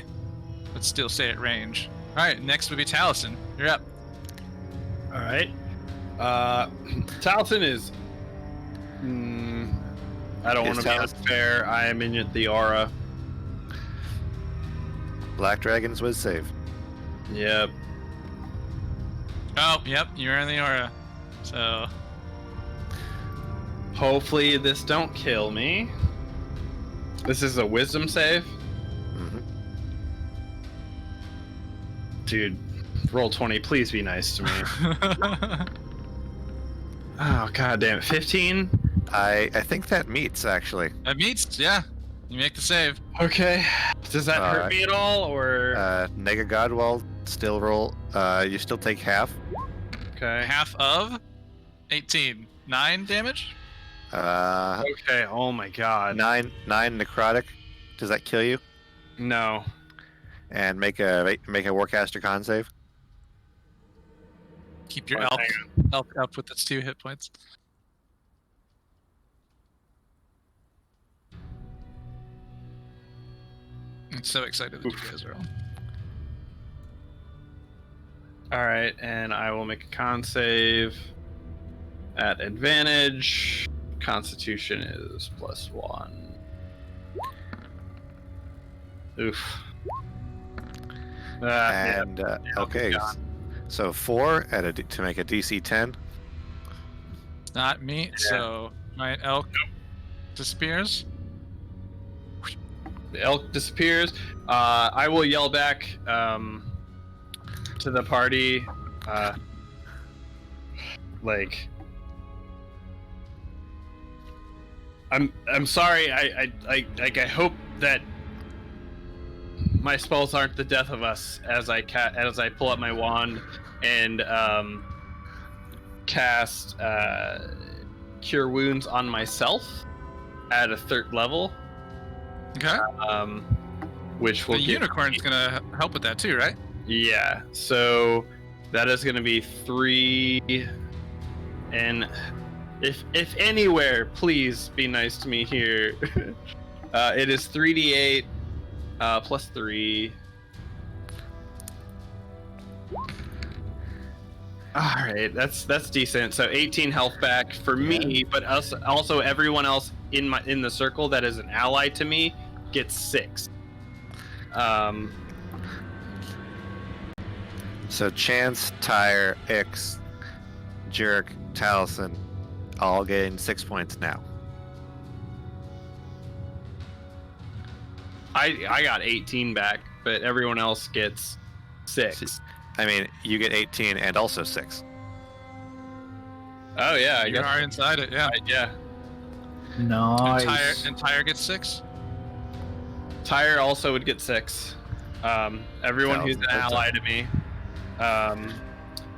Speaker 5: but still stay at range. Alright, next would be Taliesin. You're up.
Speaker 8: All right. Taliesin is. I don't
Speaker 4: Is
Speaker 8: want to be
Speaker 4: Taliesin-
Speaker 8: unfair. I am in the aura.
Speaker 4: Black Dragons was save.
Speaker 8: Yep.
Speaker 5: Oh, yep, you're in the aura. So,
Speaker 8: Hopefully this don't kill me. This is a wisdom save.
Speaker 4: Hmm.
Speaker 8: Dude, roll 20. Please be nice to me. Oh, god damn it. 15?
Speaker 4: I think that meets, actually.
Speaker 5: that meets, yeah. You make the save.
Speaker 8: Okay. Does that hurt
Speaker 4: Alright.
Speaker 8: me at all, or...
Speaker 4: Nega Godwall still roll. You still take half.
Speaker 8: okay.
Speaker 5: Half of 18. 9 damage?
Speaker 8: Okay, oh my god.
Speaker 4: Nine necrotic. Does that kill you?
Speaker 8: No.
Speaker 4: And make a Warcaster con save.
Speaker 5: Keep your
Speaker 8: Oh,
Speaker 5: elk
Speaker 8: hang
Speaker 5: up with its 2 hit points. I'm so excited that you guys are all.
Speaker 8: Alright, and I will make a con save at advantage. Constitution is +1. Oof. Yeah.
Speaker 4: And okay, so 4 to make a DC 10.
Speaker 5: Not me. So my elk disappears.
Speaker 8: The elk disappears. I will yell back to the party, like, I'm sorry. I hope that my spells aren't the death of us. As I pull up my wand and cast Cure Wounds on myself at a 3rd level.
Speaker 5: Okay.
Speaker 8: Which will
Speaker 5: The unicorn's gonna help with that too, right?
Speaker 8: Yeah. So that is gonna be 3, and if anywhere, please be nice to me here. It is 3d8 plus 3. All right, that's decent. So 18 health back for me, but also everyone else in the circle that is an ally to me gets 6.
Speaker 4: So Chance, Tyre, Ix, Jerk, Taliesin, all gain 6 points now.
Speaker 8: I got 18 back, but everyone else gets 6.
Speaker 4: I mean, you get 18 and also 6.
Speaker 8: Oh yeah, I
Speaker 5: You
Speaker 8: guess.
Speaker 5: are inside it, yeah.
Speaker 8: Yeah.
Speaker 1: Nice.
Speaker 5: And Tyre gets 6.
Speaker 8: Tyre also would get 6. Everyone who's an ally to me.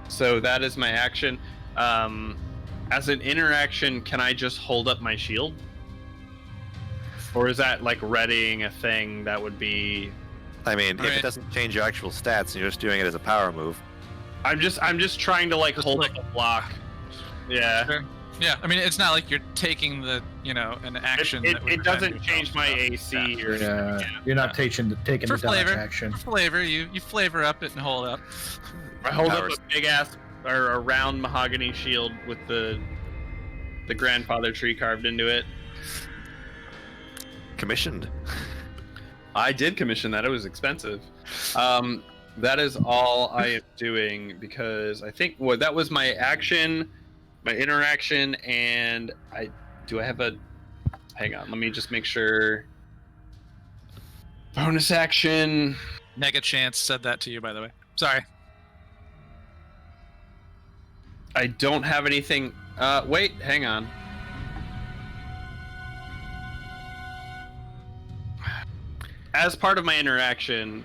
Speaker 8: So that is my action. As an interaction, can I just hold up my shield? Or is that like readying a thing that would be?
Speaker 4: I mean, if
Speaker 5: Right.
Speaker 4: it doesn't change your actual stats and you're just doing it as a power move.
Speaker 8: I'm just trying to like hold up a block. Yeah.
Speaker 5: Sure. Yeah, I mean, it's not like you're taking an action. that would
Speaker 8: It
Speaker 5: prevent
Speaker 8: doesn't
Speaker 5: you
Speaker 8: change
Speaker 5: from-
Speaker 8: my AC or
Speaker 1: Yeah, you're not taking the
Speaker 5: For
Speaker 1: dodge
Speaker 5: flavor.
Speaker 1: action.
Speaker 5: For flavor, you flavor up it and hold up.
Speaker 8: I hold up
Speaker 4: Powers.
Speaker 8: a big ass or a round mahogany shield with the grandfather tree carved into it.
Speaker 4: Commissioned.
Speaker 8: I did commission that. It was expensive. That is all I am doing because I think that was my action, my interaction, and I have a. Hang on, let me just make sure. Bonus action.
Speaker 5: Nega Chance said that to you, by the way. Sorry.
Speaker 8: I don't have anything. Wait, hang on. As part of my interaction,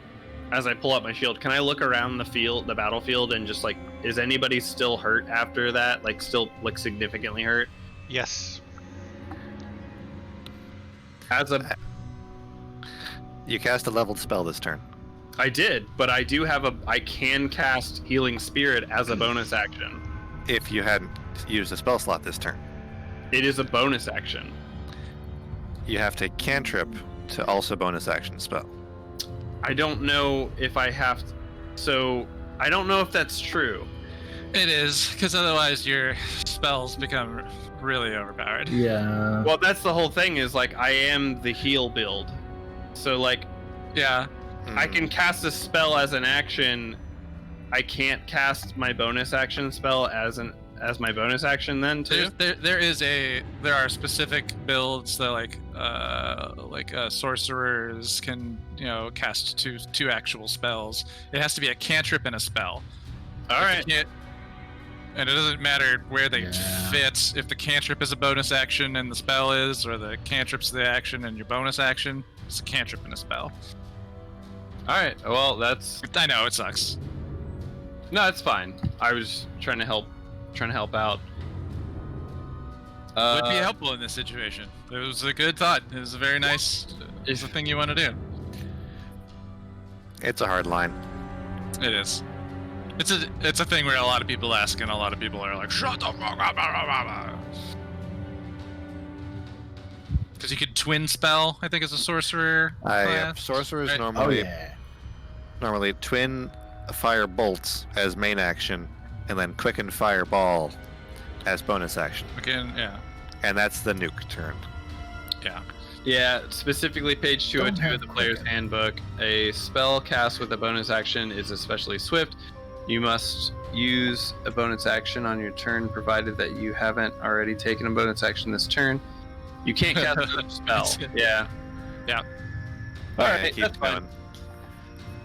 Speaker 8: as I pull up my shield, can I look around the battlefield, and just like, is anybody still hurt after that? Like, still like significantly hurt?
Speaker 2: Yes.
Speaker 8: As a,
Speaker 4: You cast a leveled spell this turn.
Speaker 8: I did, but I can cast Healing Spirit as a bonus action.
Speaker 4: If you hadn't used a spell slot this turn,
Speaker 8: It is a bonus action.
Speaker 4: you have to cantrip to also bonus action spell.
Speaker 8: I don't know if I have to, so I don't know if that's true.
Speaker 5: It is, because otherwise your spells become really overpowered.
Speaker 1: Yeah.
Speaker 8: Well, that's the whole thing, is like, I am the heal build. So like,
Speaker 5: Yeah.
Speaker 8: I can cast a spell as an action. I can't cast my bonus action spell as my bonus action then too.
Speaker 5: There are specific builds that like sorcerers can cast two actual spells. It has to be a cantrip and a spell.
Speaker 8: All right.
Speaker 5: And it doesn't matter where they
Speaker 1: Yeah.
Speaker 5: fit. If the cantrip is a bonus action and the spell is, or the cantrip's the action and your bonus action, it's a cantrip and a spell.
Speaker 8: All right. Well, that's
Speaker 5: I know it sucks.
Speaker 8: no, it's fine. I was trying to help out.
Speaker 5: Would be helpful in this situation. It was a good thought. It was a very nice. It's the thing you want to do.
Speaker 4: It's a hard line.
Speaker 5: It is. It's a thing where a lot of people ask, and a lot of people are like, "Shut the fuck up!" Because you could twin spell, I think, as a sorcerer. class,
Speaker 4: Sorcerers
Speaker 5: right?
Speaker 1: Oh
Speaker 4: normally
Speaker 1: yeah.
Speaker 4: twin fire bolts as main action, and then quicken fireball as bonus action,
Speaker 5: Again, yeah,
Speaker 4: and that's the nuke turn.
Speaker 5: yeah.
Speaker 8: Yeah, specifically page 202
Speaker 1: Don't
Speaker 8: of the
Speaker 1: have
Speaker 8: player's
Speaker 1: Quicken.
Speaker 8: handbook. A spell cast with a bonus action is especially swift. You must use a bonus action on your turn, provided that you haven't already taken a bonus action this turn. You can't cast a spell. Yeah.
Speaker 5: Yeah.
Speaker 8: All
Speaker 4: Yeah,
Speaker 8: right,
Speaker 4: keep
Speaker 8: that's fine.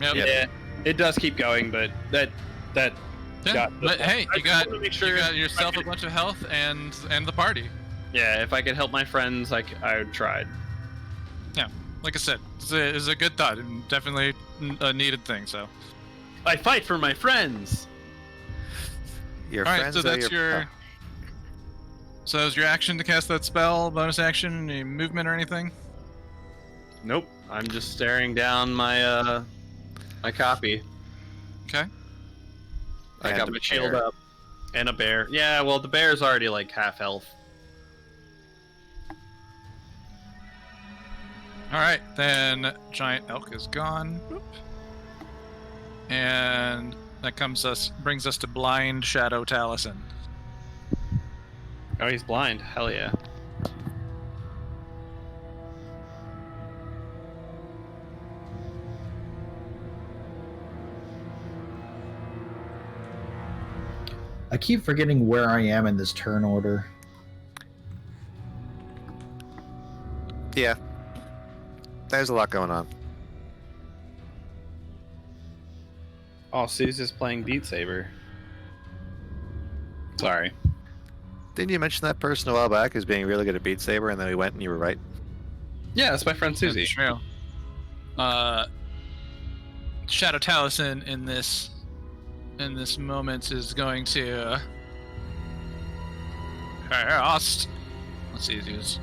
Speaker 5: Yep.
Speaker 8: Yeah, it does keep going, but that
Speaker 5: Yeah,
Speaker 8: got.
Speaker 5: but hey,
Speaker 8: I
Speaker 5: you
Speaker 8: just
Speaker 5: got
Speaker 8: wanna make sure
Speaker 5: you got
Speaker 8: if I
Speaker 5: yourself a
Speaker 8: could-
Speaker 5: bunch of health and the party.
Speaker 8: Yeah, if I could help my friends, I tried.
Speaker 5: Like I said, it's a good thought and definitely a needed thing. So,
Speaker 8: I fight for my friends.
Speaker 4: Your
Speaker 5: all right,
Speaker 4: friends
Speaker 5: so
Speaker 4: are
Speaker 5: that's
Speaker 4: your.
Speaker 5: your. So is your action to cast that spell, bonus action, any movement or anything?
Speaker 8: Nope, I'm just staring down my my copy.
Speaker 5: Okay.
Speaker 8: I
Speaker 4: And
Speaker 8: got
Speaker 4: a
Speaker 8: my shield
Speaker 4: bear.
Speaker 8: up. And a bear. Yeah, well, the bear's already like half health.
Speaker 5: All right, then giant elk is gone, Boop. And that brings us to blind Shadow Taliesin.
Speaker 8: Oh, he's blind. Hell yeah.
Speaker 1: I keep forgetting where I am in this turn order.
Speaker 4: Yeah. There's a lot going on.
Speaker 8: Oh, Suze playing Beat Saber. Sorry.
Speaker 4: Didn't you mention that person a while back as being really good at Beat Saber, and then we went and you were right?
Speaker 8: Yeah, that's my friend Susie.
Speaker 5: That's true. Shadow Taliesin in this moment is going to cast. Let's see, use.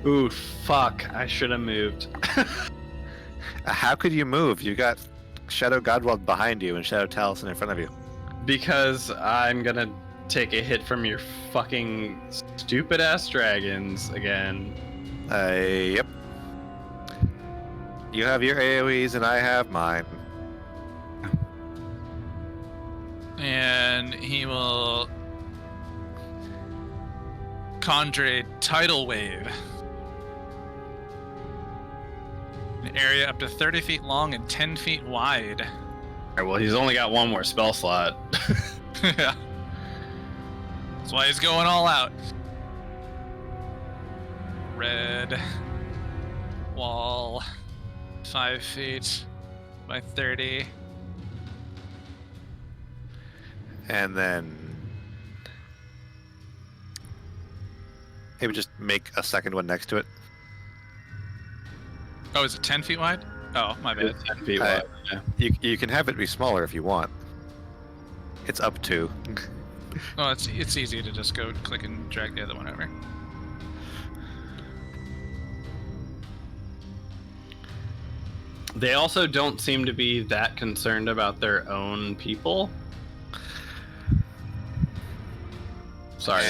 Speaker 8: Ooh, fuck. I should have moved.
Speaker 4: How could you move? You got Shadow Godwald behind you and Shadow Taliesin in front of you.
Speaker 8: Because I'm gonna take a hit from your fucking stupid ass dragons again.
Speaker 4: Yep. You have your AoEs and I have mine.
Speaker 5: And he will conjure a tidal wave. An area up to 30 feet long and 10 feet wide.
Speaker 8: Alright, well, he's only got one more spell slot.
Speaker 5: Yeah. That's why he's going all out. Red wall, 5 feet by 30.
Speaker 4: And then maybe just make a second one next to it.
Speaker 5: Oh, is it 10 feet wide? Oh, my bad.
Speaker 8: It's 10 feet
Speaker 4: Uh,
Speaker 8: wide. Yeah.
Speaker 4: You can have it be smaller if you want. It's up to.
Speaker 5: Oh, it's easy to just go click and drag the other one over.
Speaker 8: They also don't seem to be that concerned about their own people. Sorry.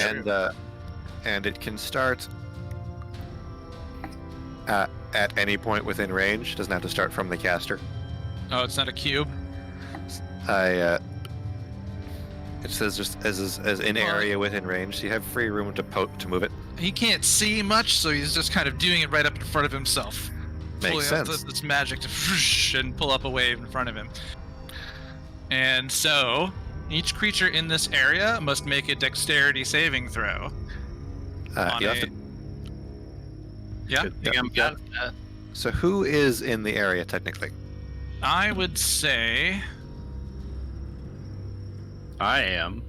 Speaker 4: And it can start at any point within range. Doesn't have to start from the caster.
Speaker 5: Oh, it's not a cube?
Speaker 4: It says just as in
Speaker 5: Well-
Speaker 4: area within range. So you have free room to move it.
Speaker 5: He can't see much, so he's just kind of doing it right up in front of himself.
Speaker 4: Makes
Speaker 5: Pulling out
Speaker 4: sense.
Speaker 5: this magic to whoosh and pull up a wave in front of him. And so, each creature in this area must make a dexterity saving throw. on
Speaker 4: You have
Speaker 5: a-
Speaker 4: to.
Speaker 5: Yeah,
Speaker 8: Good thing I'm
Speaker 4: Yeah.
Speaker 8: bad at that.
Speaker 4: So who is in the area technically?
Speaker 5: I would say
Speaker 8: I am.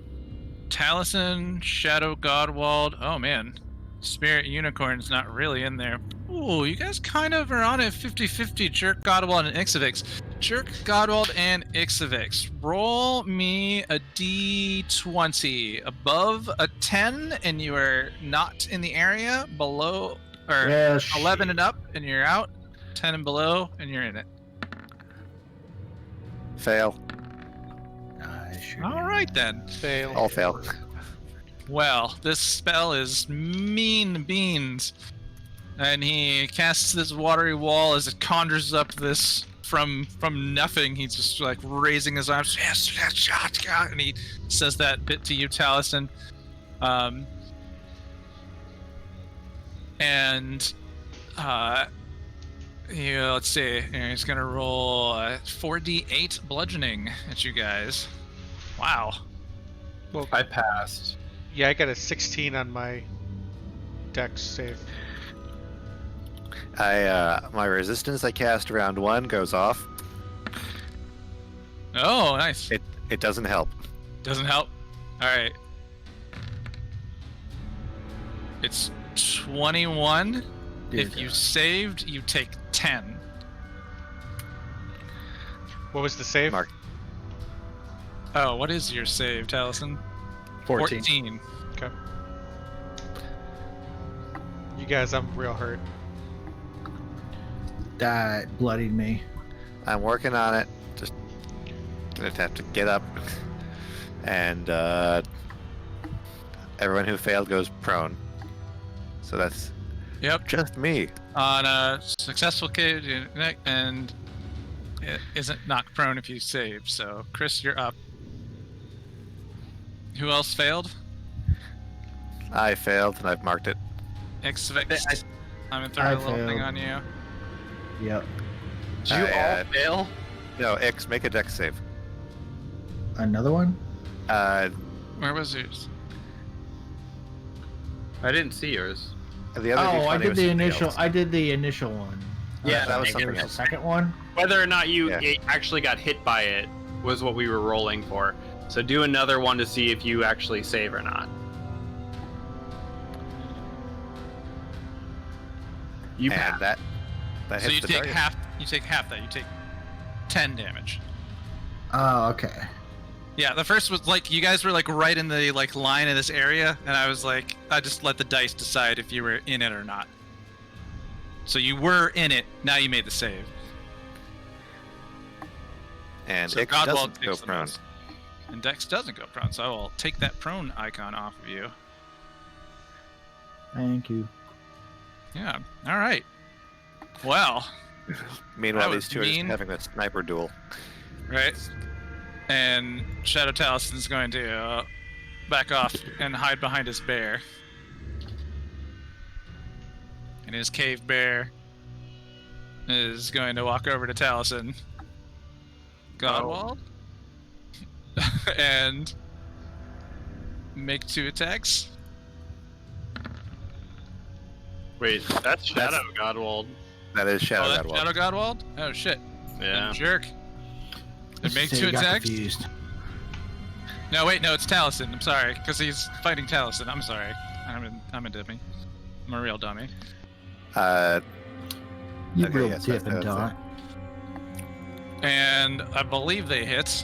Speaker 5: Taliesin, Shadow Godwald. Oh man, Spirit Unicorn's not really in there. Ooh, you guys kind of are on it 50-50, Jerk Godwald and Ixavix. Jerk Godwald and Ixavix. Roll me a d20. Above a 10 and you are not in the area. Below, or
Speaker 1: Yeah,
Speaker 5: 11 and up and you're out. 10 and below and you're in it.
Speaker 4: Fail.
Speaker 5: All right then.
Speaker 2: Fail.
Speaker 4: All fail.
Speaker 5: Well, this spell is mean beans. And he casts this watery wall as it conjures up this from nothing. He's just like raising his arms. Yes, yes, yes, yes. And he says that bit to you, Taliesin. And let's see. He's gonna roll 4d8 bludgeoning at you guys. Wow.
Speaker 2: Well,
Speaker 8: I passed.
Speaker 2: yeah, I got a 16 on my dex save.
Speaker 4: My resistance I cast round 1 goes off.
Speaker 5: Oh, nice.
Speaker 4: It doesn't help.
Speaker 5: Doesn't help. All right. It's 21. If you saved, you take 10.
Speaker 2: What was the save?
Speaker 4: Mark.
Speaker 5: Oh, what is your save, Taliesin? 14.
Speaker 2: Okay. You guys, I'm real hurt.
Speaker 1: That bloodied me.
Speaker 4: I'm working on it. Just gonna have to get up, and everyone who failed goes prone. So that's
Speaker 5: Yep.
Speaker 4: just me.
Speaker 5: On a successful cave, and it isn't knocked prone if you save. So, Chris, you're up. Who else failed?
Speaker 4: I failed, and I've marked it.
Speaker 5: Xvix. I'm gonna throw
Speaker 1: I
Speaker 5: a little thing
Speaker 1: failed.
Speaker 5: on you.
Speaker 1: Yep.
Speaker 8: Did you all fail?
Speaker 4: No, X, make a dex save.
Speaker 1: Another one?
Speaker 5: Where was yours?
Speaker 8: I didn't see yours.
Speaker 4: The other
Speaker 1: Oh, I
Speaker 4: D20
Speaker 1: did
Speaker 4: was
Speaker 1: the
Speaker 4: something
Speaker 1: initial.
Speaker 4: else.
Speaker 1: I did the initial one.
Speaker 8: Yeah,
Speaker 4: that was
Speaker 1: Here's
Speaker 4: something
Speaker 1: the
Speaker 4: else.
Speaker 1: second one.
Speaker 3: Whether or not you
Speaker 4: Yeah.
Speaker 3: actually got hit by it was what we were rolling for. So do another one to see if you actually save or not. You
Speaker 4: And
Speaker 3: passed.
Speaker 4: that
Speaker 5: So
Speaker 4: hits
Speaker 5: you
Speaker 4: the
Speaker 5: take
Speaker 4: target.
Speaker 5: half. You take half that. You take 10 damage.
Speaker 1: Oh, okay.
Speaker 5: Yeah, the first was like you guys were like right in the like line of this area, and I was like, I just let the dice decide if you were in it or not. So you were in it. Now you made the save.
Speaker 4: And
Speaker 5: So
Speaker 4: X
Speaker 5: Godwald
Speaker 4: doesn't
Speaker 5: takes
Speaker 4: go
Speaker 5: the
Speaker 4: prone.
Speaker 5: most. And Dex doesn't go prone, so I will take that prone icon off of you.
Speaker 1: Thank you.
Speaker 5: Yeah. All right. Well,
Speaker 4: Meanwhile,
Speaker 5: That
Speaker 4: these
Speaker 5: was
Speaker 4: two are just
Speaker 5: mean.
Speaker 4: having a sniper duel.
Speaker 5: right. And Shadow Talison's going to back off and hide behind his bear. And his cave bear is going to walk over to Taliesin. Godwald. And make 2 attacks.
Speaker 3: Wait, that's Shadow Godwald.
Speaker 4: That is Shadow
Speaker 5: Oh, that's
Speaker 4: Godwald.
Speaker 5: Shadow Godwald? Oh, shit.
Speaker 3: Yeah.
Speaker 5: And jerk. And make
Speaker 1: Say
Speaker 5: 2
Speaker 1: you got
Speaker 5: attacks?
Speaker 1: confused.
Speaker 5: No, wait, no, it's Taliesin. I'm sorry, because he's fighting Taliesin. I'm sorry. I'm a dummy. I'm a real dummy.
Speaker 1: You
Speaker 4: Okay,
Speaker 1: real
Speaker 4: yes,
Speaker 1: Dippin'
Speaker 4: that's
Speaker 1: Dot.
Speaker 5: And I believe they hit.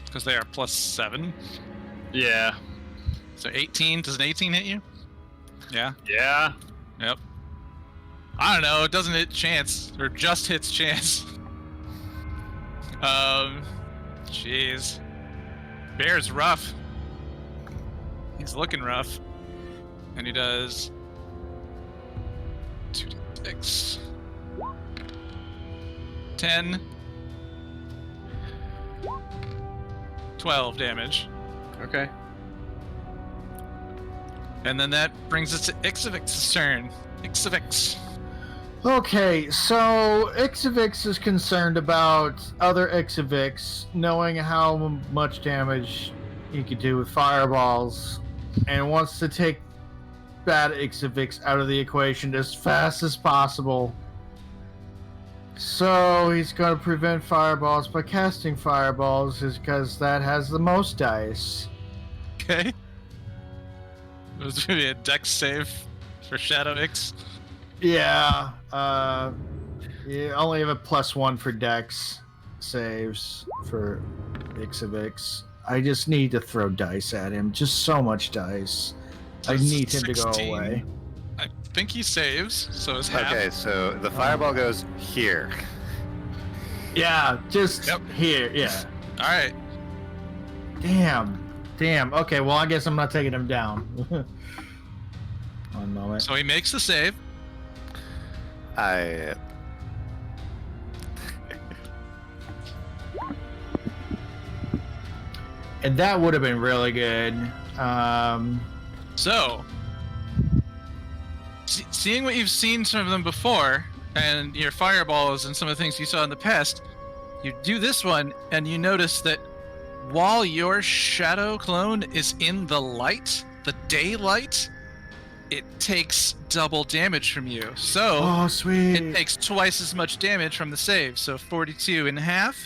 Speaker 5: Because they are +7.
Speaker 3: Yeah.
Speaker 5: So 18. Does an 18 hit you? Yeah.
Speaker 3: Yeah.
Speaker 5: Yep. I don't know. It doesn't hit chance. Or just hits chance. Jeez. Bear's rough. He's looking rough. And he does 2d6. 10. 12 damage.
Speaker 8: Okay.
Speaker 5: And then that brings us to Ixavix's turn. Ixavix.
Speaker 1: Okay, so Ixavix is concerned about other Ixavix knowing how much damage he could do with fireballs and wants to take bad Ixavix out of the equation as fast as possible. So he's going to prevent fireballs by casting fireballs, is because that has the most dice.
Speaker 5: Okay. It was going to be a dex save for Shadow Ix.
Speaker 1: Yeah, you only have a +1 for dex saves for Ixavix. I just need to throw dice at him. Just so much dice. I need him to go
Speaker 5: 16.
Speaker 1: away.
Speaker 5: I think he saves, so it's half.
Speaker 4: Okay, so the fireball goes here.
Speaker 1: Yeah, just
Speaker 5: Yep.
Speaker 1: here. Yeah.
Speaker 5: All right.
Speaker 1: Damn. Okay, well, I guess I'm not taking him down. One moment.
Speaker 5: So he makes the save.
Speaker 4: I
Speaker 1: And that would have been really good.
Speaker 5: So, seeing what you've seen some of them before, and your fireballs and some of the things you saw in the past, you do this one, and you notice that while your shadow clone is in the light, the daylight, it takes double damage from you. So,
Speaker 1: Oh, sweet.
Speaker 5: it takes twice as much damage from the save. So 42 in half,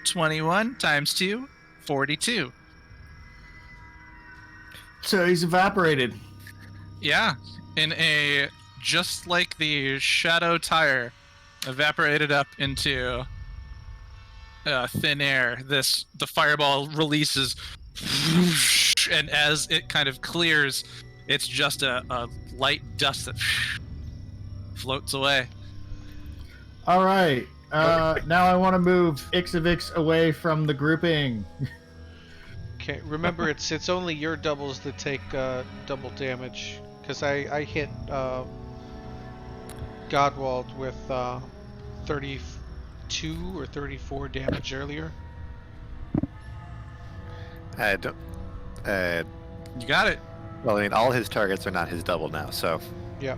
Speaker 5: 21 times 2, 42.
Speaker 1: So he's evaporated.
Speaker 5: Yeah, in a just like the shadow tire evaporated up into thin air. The fireball releases, and as it kind of clears, it's just a light dust that floats away.
Speaker 1: All right. Now I want to move Ixavix away from the grouping.
Speaker 2: Okay, remember it's only your doubles that take double damage, because I hit Godwald with 32 or 34 damage earlier.
Speaker 4: I don't.
Speaker 5: You got it.
Speaker 4: Well, I mean, all his targets are not his double now, so.
Speaker 2: Yeah.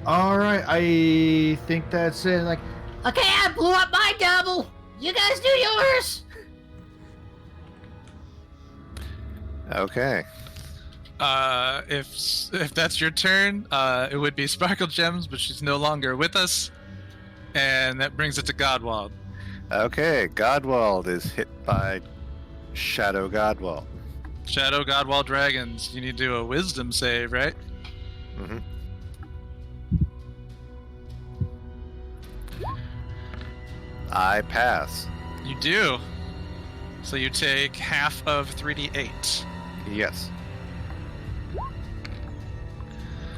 Speaker 1: All right. I think that's it. Like,
Speaker 6: Okay, I blew up my double. You guys do yours.
Speaker 4: Okay.
Speaker 5: If that's your turn, it would be Sparkle Gems, but she's no longer with us, and that brings it to Godwald.
Speaker 4: Okay, Godwald is hit by Shadow Godwald.
Speaker 5: Shadow Godwald Dragons. You need to do a Wisdom save, right?
Speaker 4: Mm-hmm. I pass.
Speaker 5: You do. So you take half of 3d8.
Speaker 4: Yes.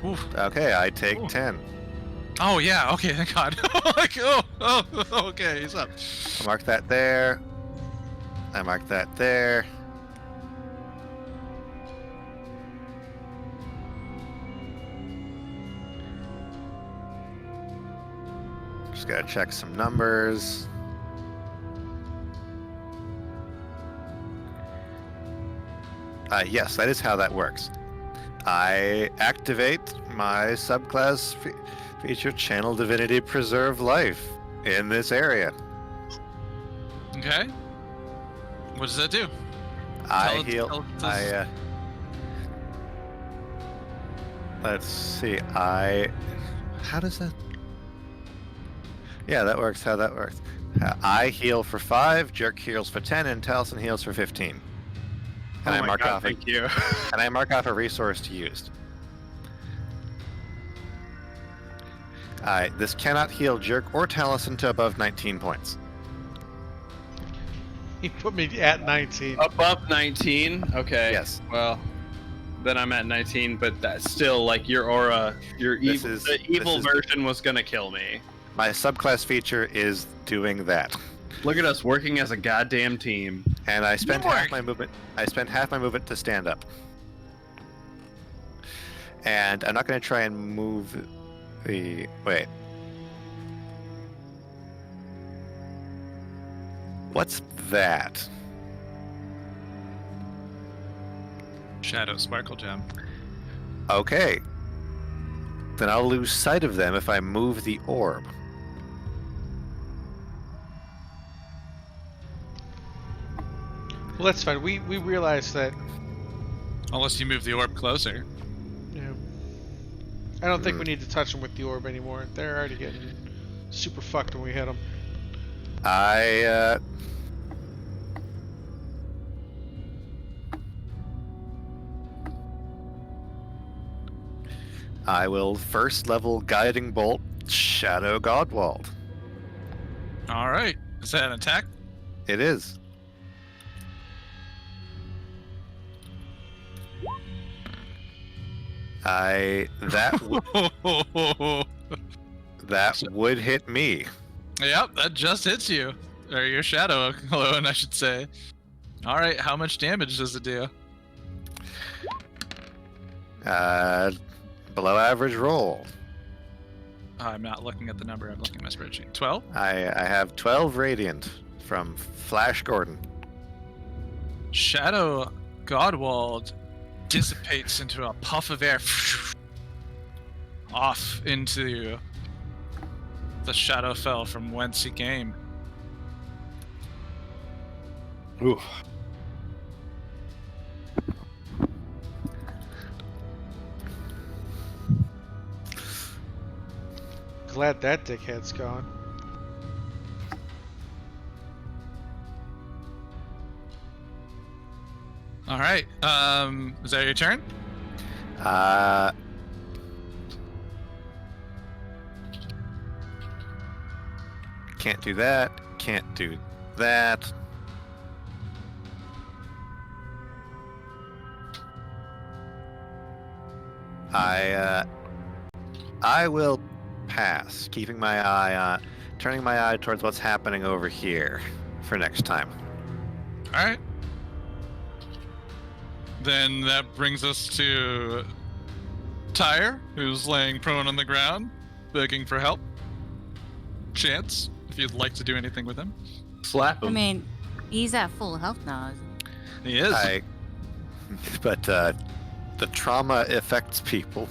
Speaker 5: Oof.
Speaker 4: Okay, I take
Speaker 5: Ooh.
Speaker 4: 10.
Speaker 5: Oh yeah. Okay. Thank God. Okay. He's up.
Speaker 4: I mark that there. I mark that there. Just gotta check some numbers. Yes, that is how that works. I activate my subclass feature Channel Divinity Preserve Life in this area.
Speaker 5: Okay. What does that do?
Speaker 4: I
Speaker 5: Tell
Speaker 4: heal.
Speaker 5: us-
Speaker 4: Let's see. How does that? Yeah, that works. How that works. I heal for 5. Jerk heals for 10, and Taliesin heals for 15. And
Speaker 3: Oh
Speaker 4: I
Speaker 3: my
Speaker 4: mark
Speaker 3: God,
Speaker 4: off.
Speaker 3: thank you.
Speaker 4: And I mark off a resource to use. This cannot heal Jerk or Taliesin to above 19 points.
Speaker 2: He put me at 19.
Speaker 8: Above 19? Okay.
Speaker 4: Yes.
Speaker 8: Well, then I'm at 19, but that's still like your aura, the evil
Speaker 4: is-
Speaker 8: version was gonna kill me.
Speaker 4: My subclass feature is doing that.
Speaker 8: Look at us working as a goddamn team.
Speaker 4: And I spent
Speaker 5: Teamwork.
Speaker 4: half my movement. I spent half my movement to stand up. And I'm not going to try and move the. Wait. What's that?
Speaker 5: Shadow Sparkle Gem.
Speaker 4: Okay. Then I'll lose sight of them if I move the orb.
Speaker 2: Well, that's fine. We realized that.
Speaker 5: Unless you move the orb closer.
Speaker 2: I don't think we need to touch them with the orb anymore. They're already getting super fucked when we hit them.
Speaker 4: I will first level Guiding Bolt Shadow Godwald.
Speaker 5: All right. Is that an attack?
Speaker 4: It is. That would hit me.
Speaker 5: Yep, that just hits you. Or your shadow clone, I should say. All right, how much damage does it do?
Speaker 4: Below average roll.
Speaker 5: I'm not looking at the number, I'm looking at my spreadsheet. 12?
Speaker 4: I have 12 radiant from Flash Gordon.
Speaker 5: Shadow Godwald dissipates into a puff of air off into the Shadowfell from whence he came.
Speaker 8: Ooh.
Speaker 2: Glad that dickhead's gone.
Speaker 5: All right. Is that your turn?
Speaker 4: Can't do that. Can't do that. I will pass, keeping my eye on, turning my eye towards what's happening over here for next time.
Speaker 5: All right. Then that brings us to Tyre, who's laying prone on the ground, begging for help. Chance, if you'd like to do anything with him.
Speaker 8: Slap him.
Speaker 7: I mean, he's at full health now, isn't he?
Speaker 5: He is.
Speaker 4: But the trauma affects people.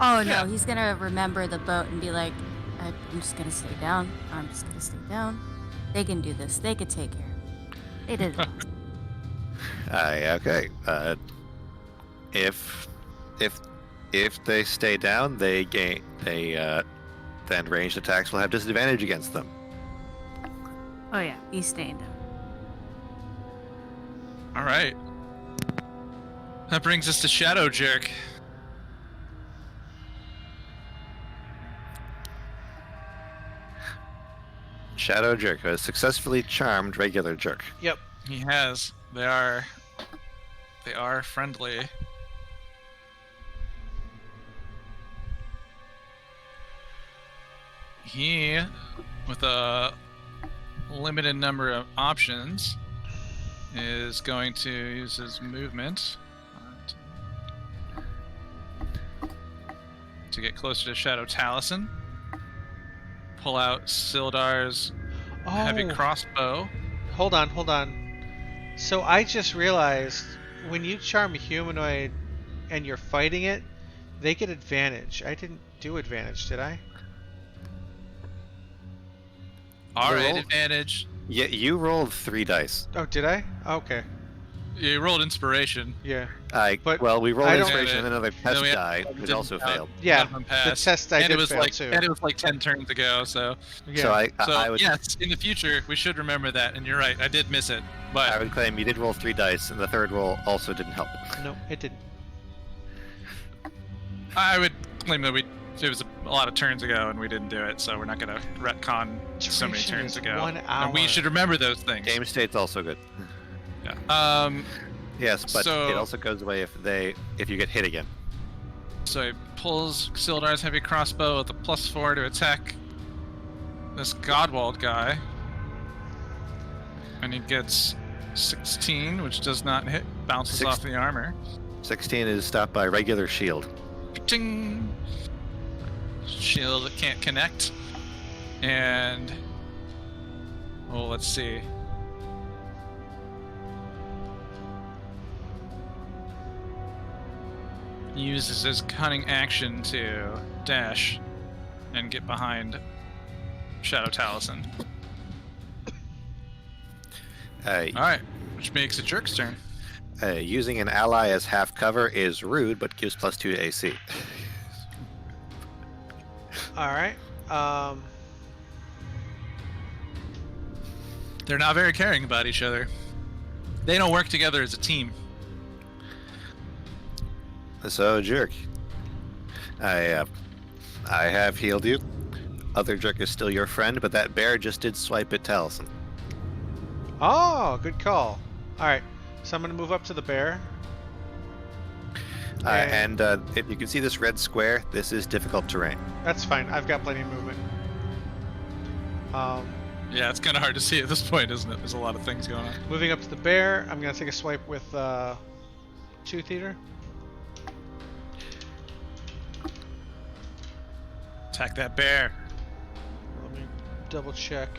Speaker 7: Oh
Speaker 5: Yeah.
Speaker 7: no, he's gonna remember the boat and be like, I'm just gonna stay down. I'm just gonna stay down. They can do this. They could take care of it. They did it.
Speaker 4: Okay. If they stay down, then ranged attacks will have disadvantage against them.
Speaker 7: Oh yeah, he's staying down.
Speaker 5: All right. That brings us to Shadow Jerk.
Speaker 4: Shadow Jerk has successfully charmed regular Jerk.
Speaker 2: Yep.
Speaker 5: He has. They are friendly. He, with a limited number of options, is going to use his movement to get closer to Shadow Taliesin. Pull out Sildar's heavy crossbow.
Speaker 2: Hold on. So I just realized when you charm a humanoid and you're fighting it, they get advantage. I didn't do advantage, did I?
Speaker 5: Alright,
Speaker 4: Roll.
Speaker 5: advantage.
Speaker 4: Yeah, you rolled 3 dice.
Speaker 2: Oh, did I? Okay.
Speaker 5: You rolled inspiration.
Speaker 2: Yeah.
Speaker 4: But we rolled
Speaker 2: I don't-
Speaker 4: inspiration and then another
Speaker 5: Then
Speaker 4: test
Speaker 5: we have-
Speaker 4: die, which
Speaker 5: didn't
Speaker 4: also
Speaker 5: count.
Speaker 4: failed.
Speaker 2: Yeah.
Speaker 5: None of them
Speaker 2: The
Speaker 5: passed.
Speaker 2: test I
Speaker 5: and
Speaker 2: did
Speaker 5: it was
Speaker 2: fail
Speaker 5: like,
Speaker 2: too.
Speaker 5: and it was like 10 turns ago. So,
Speaker 2: Yeah.
Speaker 4: So I
Speaker 5: so
Speaker 4: would
Speaker 5: yes, in the future we should remember that. And you're right, I did miss it,
Speaker 4: I
Speaker 5: but
Speaker 4: would claim you did roll 3 dice, and the third roll also didn't help.
Speaker 2: No, it didn't.
Speaker 5: I would claim that it was a lot of turns ago and we didn't do it. So we're not gonna retcon so many
Speaker 2: Duration
Speaker 5: turns
Speaker 2: is
Speaker 5: ago.
Speaker 2: 1
Speaker 5: And we
Speaker 2: hour.
Speaker 5: should remember those things.
Speaker 4: Game state's also good.
Speaker 5: Yeah.
Speaker 4: Yes, but
Speaker 5: So-
Speaker 4: it also goes away if you get hit again.
Speaker 5: So he pulls Sildar's heavy crossbow with a +4 to attack this Godwald guy. And he gets 16, which does not hit, bounces
Speaker 4: Six-
Speaker 5: off the armor.
Speaker 4: 16 is stopped by regular shield.
Speaker 5: Ting! Shield can't connect. And well, let's see. He uses his cunning action to dash and get behind Shadow Taliesin. Alright, which makes it Jerk's turn.
Speaker 4: Using an ally as half cover is rude, but gives +2 to AC.
Speaker 2: Alright.
Speaker 5: They're not very caring about each other. They don't work together as a team.
Speaker 4: So, Jerk, I have healed you. Other Jerk is still your friend, but that bear just did swipe at Taliesin.
Speaker 2: Oh, good call. Alright. So I'm going to move up to the bear.
Speaker 4: And if you can see this red square, this is difficult terrain.
Speaker 2: That's fine. I've got plenty of movement.
Speaker 5: Yeah, it's kind of hard to see at this point, isn't it? There's a lot of things going on.
Speaker 2: Moving up to the bear, I'm going to take a swipe with Tooth Eater.
Speaker 5: Attack that bear.
Speaker 2: Let me double check.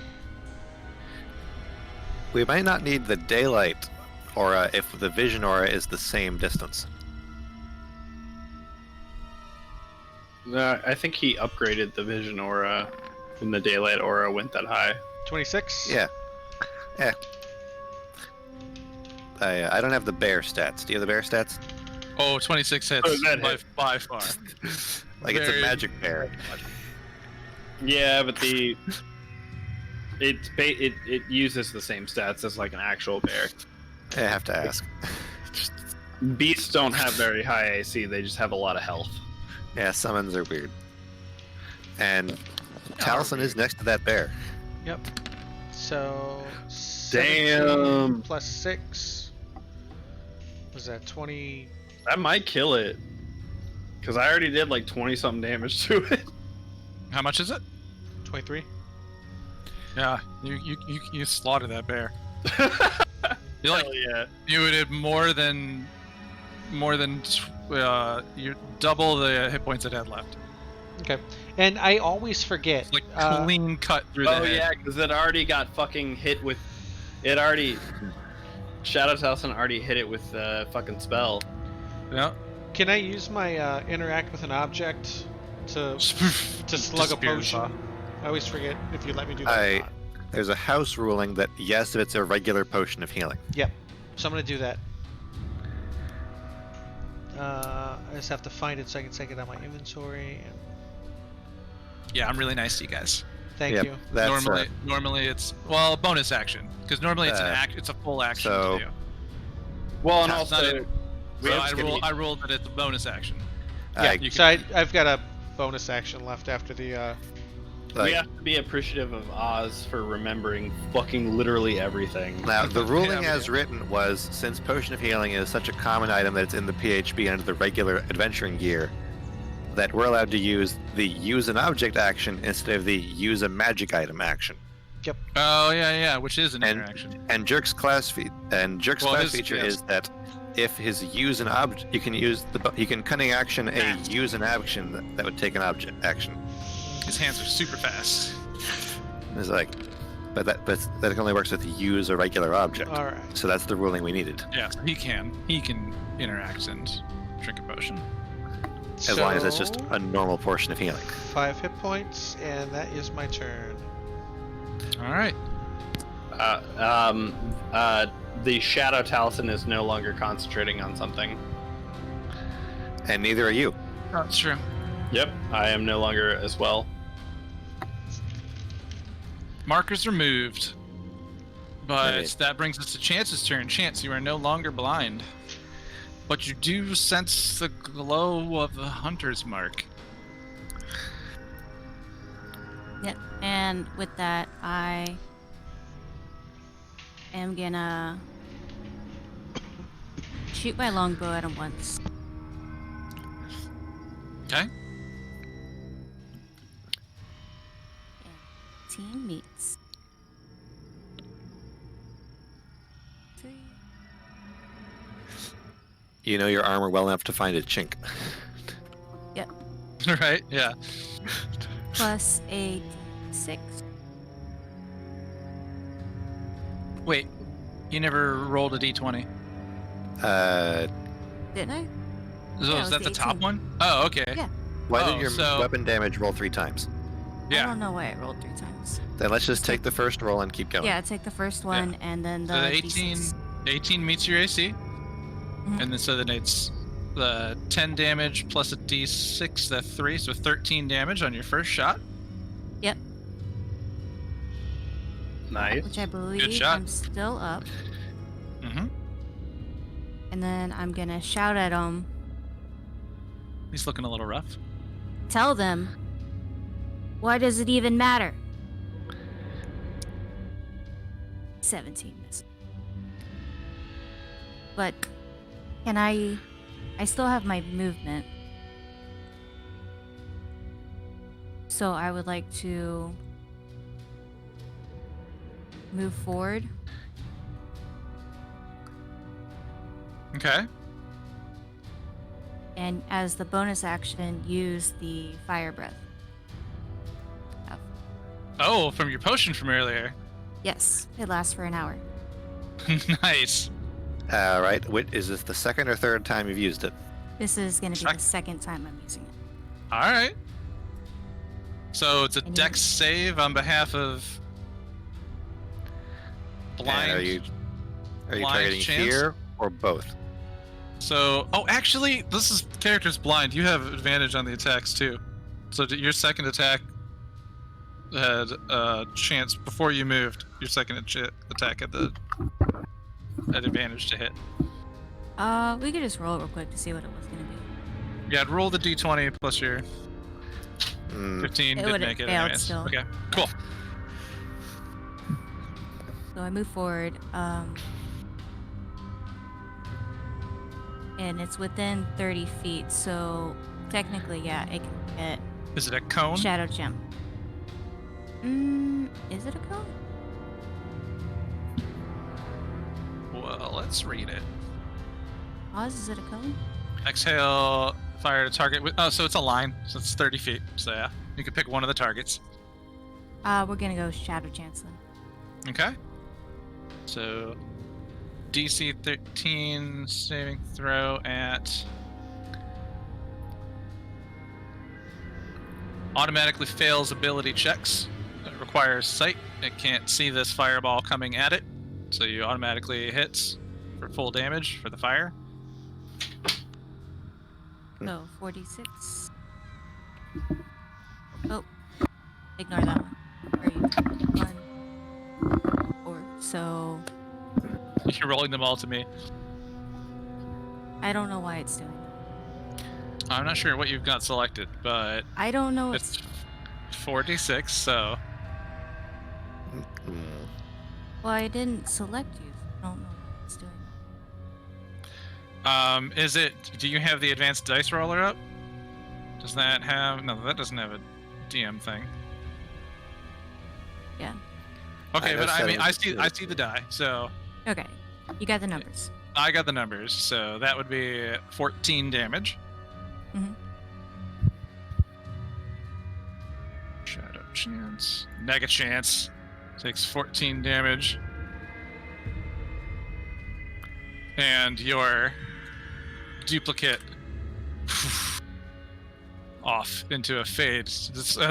Speaker 4: We might not need the daylight aura if the vision aura is the same distance.
Speaker 8: I think he upgraded the vision aura when the daylight aura went that high.
Speaker 2: 26.
Speaker 4: Yeah. Yeah. I don't have the bear stats. Do you have the bear stats?
Speaker 5: Oh, 26 hits
Speaker 8: Oh, that hit.
Speaker 5: by far.
Speaker 4: Like it's a
Speaker 5: Very-
Speaker 4: magic bear.
Speaker 8: Yeah, but it uses the same stats as like an actual bear.
Speaker 4: I have to ask.
Speaker 8: Beasts don't have very high AC. They just have a lot of health.
Speaker 4: Yeah, summons are weird. And Taliesin is next to that bear.
Speaker 2: Yep. So.
Speaker 8: Damn.
Speaker 2: 17 Plus 6. Was that 20?
Speaker 8: That might kill it. Because I already did like 20 something damage to it.
Speaker 5: How much is it?
Speaker 2: 23?
Speaker 5: Yeah, you slaughtered that bear. You like
Speaker 8: Hell yeah.
Speaker 5: you did more than you double the hit points it had left.
Speaker 2: Okay. And I always forget.
Speaker 5: It's like clean cut through the
Speaker 8: Oh
Speaker 5: head.
Speaker 8: yeah, because it already got fucking hit with. It already. Shadow Taliesin already hit it with the fucking spell.
Speaker 5: Yeah.
Speaker 2: Can I use my interact with an object to slug a
Speaker 5: Disappears,
Speaker 2: potion?
Speaker 5: huh?
Speaker 2: I always forget if you let me do that. Or not.
Speaker 4: There's a house ruling that yes, if it's a regular potion of healing.
Speaker 2: Yep. So I'm gonna do that. I just have to find it so I can take it out of my inventory. And
Speaker 5: Yeah, I'm really nice to you guys.
Speaker 2: thank
Speaker 4: Yep,
Speaker 2: you.
Speaker 4: That's,
Speaker 5: Normally it's a bonus action because normally it's
Speaker 4: Uh,
Speaker 5: it's a full action
Speaker 4: so-
Speaker 5: to do.
Speaker 8: Well, and
Speaker 5: It's not
Speaker 8: also.
Speaker 5: in-
Speaker 8: we
Speaker 5: So
Speaker 8: have to
Speaker 5: I ruled that it's a bonus action.
Speaker 2: Yeah.
Speaker 5: you
Speaker 2: So I've got a bonus action left after the.
Speaker 4: like,
Speaker 8: we have to be appreciative of Oz for remembering fucking literally everything.
Speaker 4: now, the ruling
Speaker 5: Yeah, we
Speaker 4: as written was since Potion of Healing is such a common item that it's in the PHB under the regular adventuring gear, that we're allowed to use the use an object action instead of the use a magic item action.
Speaker 5: Oh yeah, which is an
Speaker 4: And-
Speaker 5: interaction.
Speaker 4: And Jerk's class
Speaker 5: Well, his-
Speaker 4: feature
Speaker 5: yes.
Speaker 4: is that if his use an object, you can cunning action a use an action that would take an object action.
Speaker 5: His hands are super fast.
Speaker 4: It's like, but that only works with use a regular object.
Speaker 2: All right.
Speaker 4: So that's the ruling we needed.
Speaker 5: Yeah, so he can interact and drink a potion.
Speaker 4: As long as it's just a normal portion of healing.
Speaker 2: 5 hit points, and that is my turn.
Speaker 5: All right.
Speaker 8: The Shadow Taliesin is no longer concentrating on something.
Speaker 4: And neither are you.
Speaker 5: That's true.
Speaker 8: Yep, I am no longer as well.
Speaker 5: Markers removed. But
Speaker 4: Right.
Speaker 5: that brings us to Chance's turn. Chance, you are no longer blind. But you do sense the glow of the hunter's mark.
Speaker 7: Yep. And with that, I am gonna shoot my longbow at him once.
Speaker 5: Okay.
Speaker 7: 18 meets. 3.
Speaker 4: You know your armor well enough to find a chink.
Speaker 5: Right? Yeah.
Speaker 7: Plus a 6.
Speaker 5: Wait. You never rolled a d20.
Speaker 7: Didn't I?
Speaker 5: So
Speaker 7: Yeah, it
Speaker 5: is
Speaker 7: was
Speaker 5: that the
Speaker 7: the
Speaker 5: top
Speaker 7: 18.
Speaker 5: one? Oh, okay.
Speaker 7: Yeah.
Speaker 4: Why
Speaker 5: Oh,
Speaker 4: did your
Speaker 5: so-
Speaker 4: weapon damage roll 3 times?
Speaker 7: I
Speaker 5: Yeah.
Speaker 7: don't know why I rolled 3 times.
Speaker 4: Then let's just take the first roll and keep going.
Speaker 7: Yeah, take the first one and then the
Speaker 5: So the 18,
Speaker 7: D6.
Speaker 5: 18 meets your AC.
Speaker 7: Mhm.
Speaker 5: And then so then it's the 10 damage plus a d6, that's 3, so 13 damage on your first shot.
Speaker 7: Yep.
Speaker 8: Nice.
Speaker 7: Which I believe
Speaker 5: shot.
Speaker 7: I'm still up.
Speaker 5: Mm-hmm.
Speaker 7: And then I'm gonna shout at him.
Speaker 5: He's looking a little rough.
Speaker 7: Tell them. Why does it even matter? 17 miss. But can I still have my movement. So I would like to move forward.
Speaker 5: Okay.
Speaker 7: And as the bonus action, use the fire breath.
Speaker 5: Oh, from your potion from earlier.
Speaker 7: Yes, it lasts for an hour.
Speaker 5: Nice.
Speaker 4: Right. Is this the second or third time you've used it?
Speaker 7: This is going to be the second time I'm using it.
Speaker 5: All right. So it's a
Speaker 7: And
Speaker 5: dex save on behalf of blind.
Speaker 4: And are you
Speaker 5: blind
Speaker 4: targeting
Speaker 5: chance?
Speaker 4: here or both?
Speaker 5: So, actually, this is character's blind. You have advantage on the attacks too. So your second attack had a chance before you moved. Your second attack had advantage to hit.
Speaker 7: We could just roll it real quick to see what it was going to be.
Speaker 5: Yeah, roll the d20 plus your 15
Speaker 7: It
Speaker 5: did
Speaker 7: would've
Speaker 5: make it
Speaker 7: failed
Speaker 5: anyways.
Speaker 7: still.
Speaker 5: Okay, cool.
Speaker 7: So I move forward, and it's within 30 feet, so technically, yeah, it can hit
Speaker 5: Is it a cone?
Speaker 7: Shadow Gem. Is it a cone?
Speaker 5: Well, let's read it.
Speaker 7: Oz, is it a cone?
Speaker 5: Exhale, fire to target with. Oh, so it's a line, so it's 30 feet. So yeah, you can pick one of the targets.
Speaker 7: We're gonna go Shadow Chance then.
Speaker 5: Okay. So, DC 13 saving throw at. Automatically fails ability checks. It requires sight. It can't see this fireball coming at it, so you automatically hits for full damage for the fire.
Speaker 7: So 46. Oh, ignore that one. Or you 1. Or so.
Speaker 5: You're rolling them all to me.
Speaker 7: I don't know why it's doing that.
Speaker 5: I'm not sure what you've got selected, but
Speaker 7: I don't know.
Speaker 5: it's 46, so
Speaker 7: Well, I didn't select you. So I don't know what it's doing.
Speaker 5: is it, do you have the advanced dice roller up? Does that have, no, that doesn't have a DM thing.
Speaker 7: Yeah.
Speaker 5: Okay,
Speaker 4: I
Speaker 5: but
Speaker 4: know
Speaker 5: I mean,
Speaker 4: seven-
Speaker 5: I see the die, so
Speaker 7: Okay. You got the numbers.
Speaker 5: I got the numbers, so that would be 14 damage.
Speaker 7: Mhm.
Speaker 5: Shadow Chance. Mega Chance. Takes 14 damage. And your duplicate off into a fade.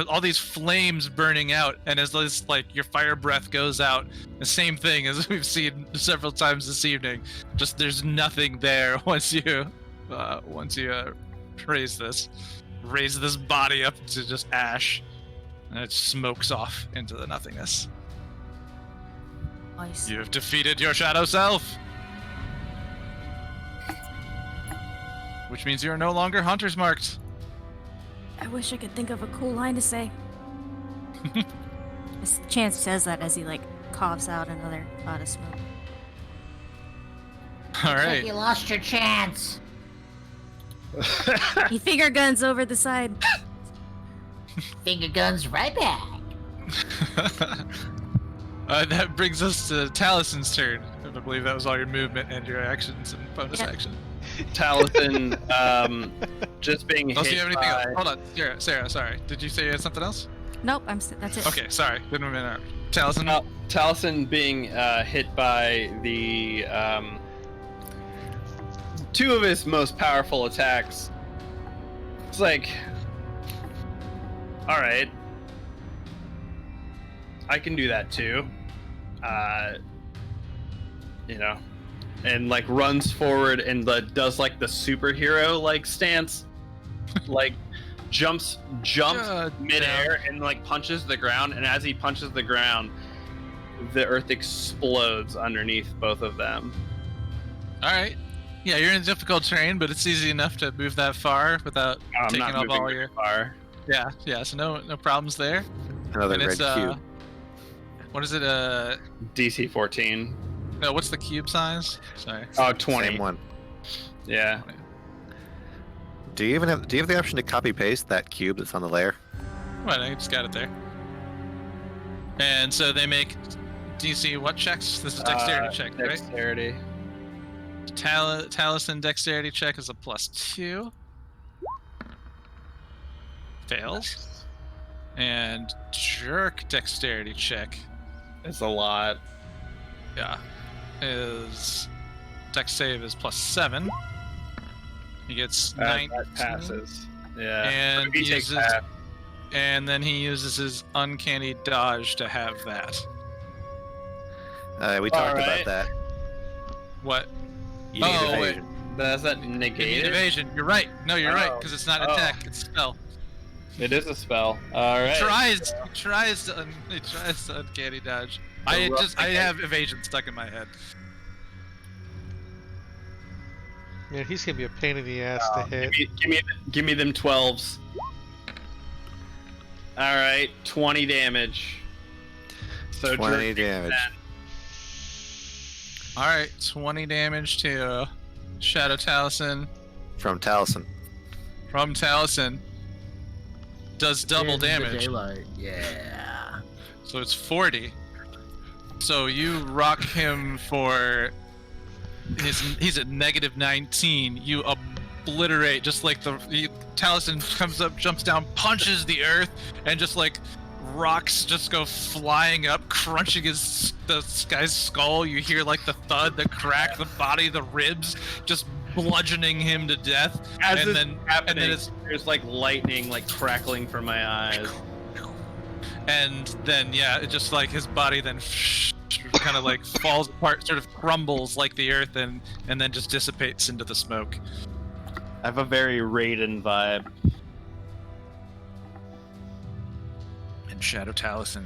Speaker 5: All these flames burning out, and as this, like, your fire breath goes out, the same thing as we've seen several times this evening. Just there's nothing there once you raise this body up to just ash, and it smokes off into the nothingness.
Speaker 7: Nice.
Speaker 5: You have defeated your shadow self, which means you are no longer hunter's marked.
Speaker 7: I wish I could think of a cool line to say. This Chance says that as he like coughs out another cloud of smoke.
Speaker 5: All
Speaker 6: Looks like
Speaker 5: right.
Speaker 6: you lost your chance.
Speaker 7: He finger guns over the side.
Speaker 6: Finger guns right back.
Speaker 5: That brings us to Talison's turn. I believe that was all your movement and your actions and bonus
Speaker 7: Yep.
Speaker 5: action.
Speaker 8: Taliesin, just being
Speaker 5: Unless you
Speaker 8: hit
Speaker 5: have anything else.
Speaker 8: by-
Speaker 5: Hold on, Sarah, sorry. Did you say you had something else?
Speaker 7: Nope, that's it.
Speaker 5: Okay, sorry. Didn't mean to. Taliesin.
Speaker 8: Taliesin being hit by the two of his most powerful attacks. It's like, all right, I can do that too. You know, and like runs forward and does like the superhero like stance, like jumps midair and like punches the ground, and as he punches the ground, the earth explodes underneath both of them.
Speaker 5: All right. Yeah, you're in difficult terrain, but it's easy enough to move that far without
Speaker 8: I'm
Speaker 5: taking
Speaker 8: not
Speaker 5: up
Speaker 8: moving
Speaker 5: all
Speaker 8: very
Speaker 5: your.
Speaker 8: far.
Speaker 5: Yeah. So no problems there.
Speaker 4: Another
Speaker 5: And
Speaker 4: red
Speaker 5: it's
Speaker 4: cube.
Speaker 5: what is it?
Speaker 8: DC 14.
Speaker 5: No, what's the cube size? Sorry.
Speaker 8: Oh, 20.
Speaker 4: Same one.
Speaker 8: Yeah.
Speaker 4: Do you have the option to copy paste that cube that's on the layer?
Speaker 5: Well, I just got it there. And so they make DC what checks? This is dexterity check, right?
Speaker 8: Dexterity.
Speaker 5: Taliesin dexterity check is a +2. Fails. And jerk dexterity check,
Speaker 8: It's a lot.
Speaker 5: yeah, is Dex save is +7. He gets 19.
Speaker 8: That passes. Yeah.
Speaker 5: And
Speaker 8: he takes half.
Speaker 5: and then he uses his uncanny dodge to have that.
Speaker 4: We talked
Speaker 8: Alright.
Speaker 4: about that.
Speaker 5: What?
Speaker 4: You need
Speaker 5: Oh, wait.
Speaker 4: evasion.
Speaker 8: Does that
Speaker 5: You need
Speaker 8: negate it?
Speaker 5: evasion. You're right. No, you're right,
Speaker 8: Oh.
Speaker 5: because it's not an
Speaker 8: Oh.
Speaker 5: attack, it's a spell.
Speaker 8: It is a spell. All right.
Speaker 5: He tries to uncanny dodge. I have evasion stuck in my head.
Speaker 2: Man, he's gonna be a pain in the ass to hit.
Speaker 8: Give me them 12s. All right, 20 damage. So
Speaker 4: 20
Speaker 8: Jerk,
Speaker 4: damage.
Speaker 5: All right, 20 damage to Shadow Taliesin
Speaker 4: From Taliesin.
Speaker 5: from Taliesin. Does double
Speaker 1: Into the
Speaker 5: damage,
Speaker 1: daylight. Yeah.
Speaker 5: so it's 40. So you rock him for he's at -19. You obliterate, just like Taliesin comes up, jumps down, punches the earth, and just like rocks just go flying up, crunching the guy's skull. You hear like the thud, the crack, the body, the ribs, just bludgeoning him to death.
Speaker 8: As
Speaker 5: and
Speaker 8: this
Speaker 5: then
Speaker 8: happening,
Speaker 5: it's
Speaker 8: there's like lightning like crackling from my eyes.
Speaker 5: and then yeah, it just like his body then kind of like falls apart, sort of crumbles like the earth, and then just dissipates into the smoke.
Speaker 8: I have a very Raiden vibe.
Speaker 5: And Shadow Taliesin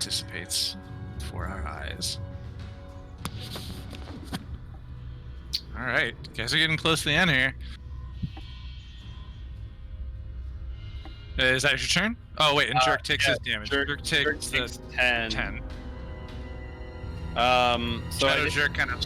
Speaker 5: dissipates before our eyes. All right, you guys are getting close to the end here. Is that your turn? Oh wait, and Jerk takes his damage. Jerk takes the
Speaker 8: 10.
Speaker 5: 10.
Speaker 8: So
Speaker 5: Shadow Jerk kind of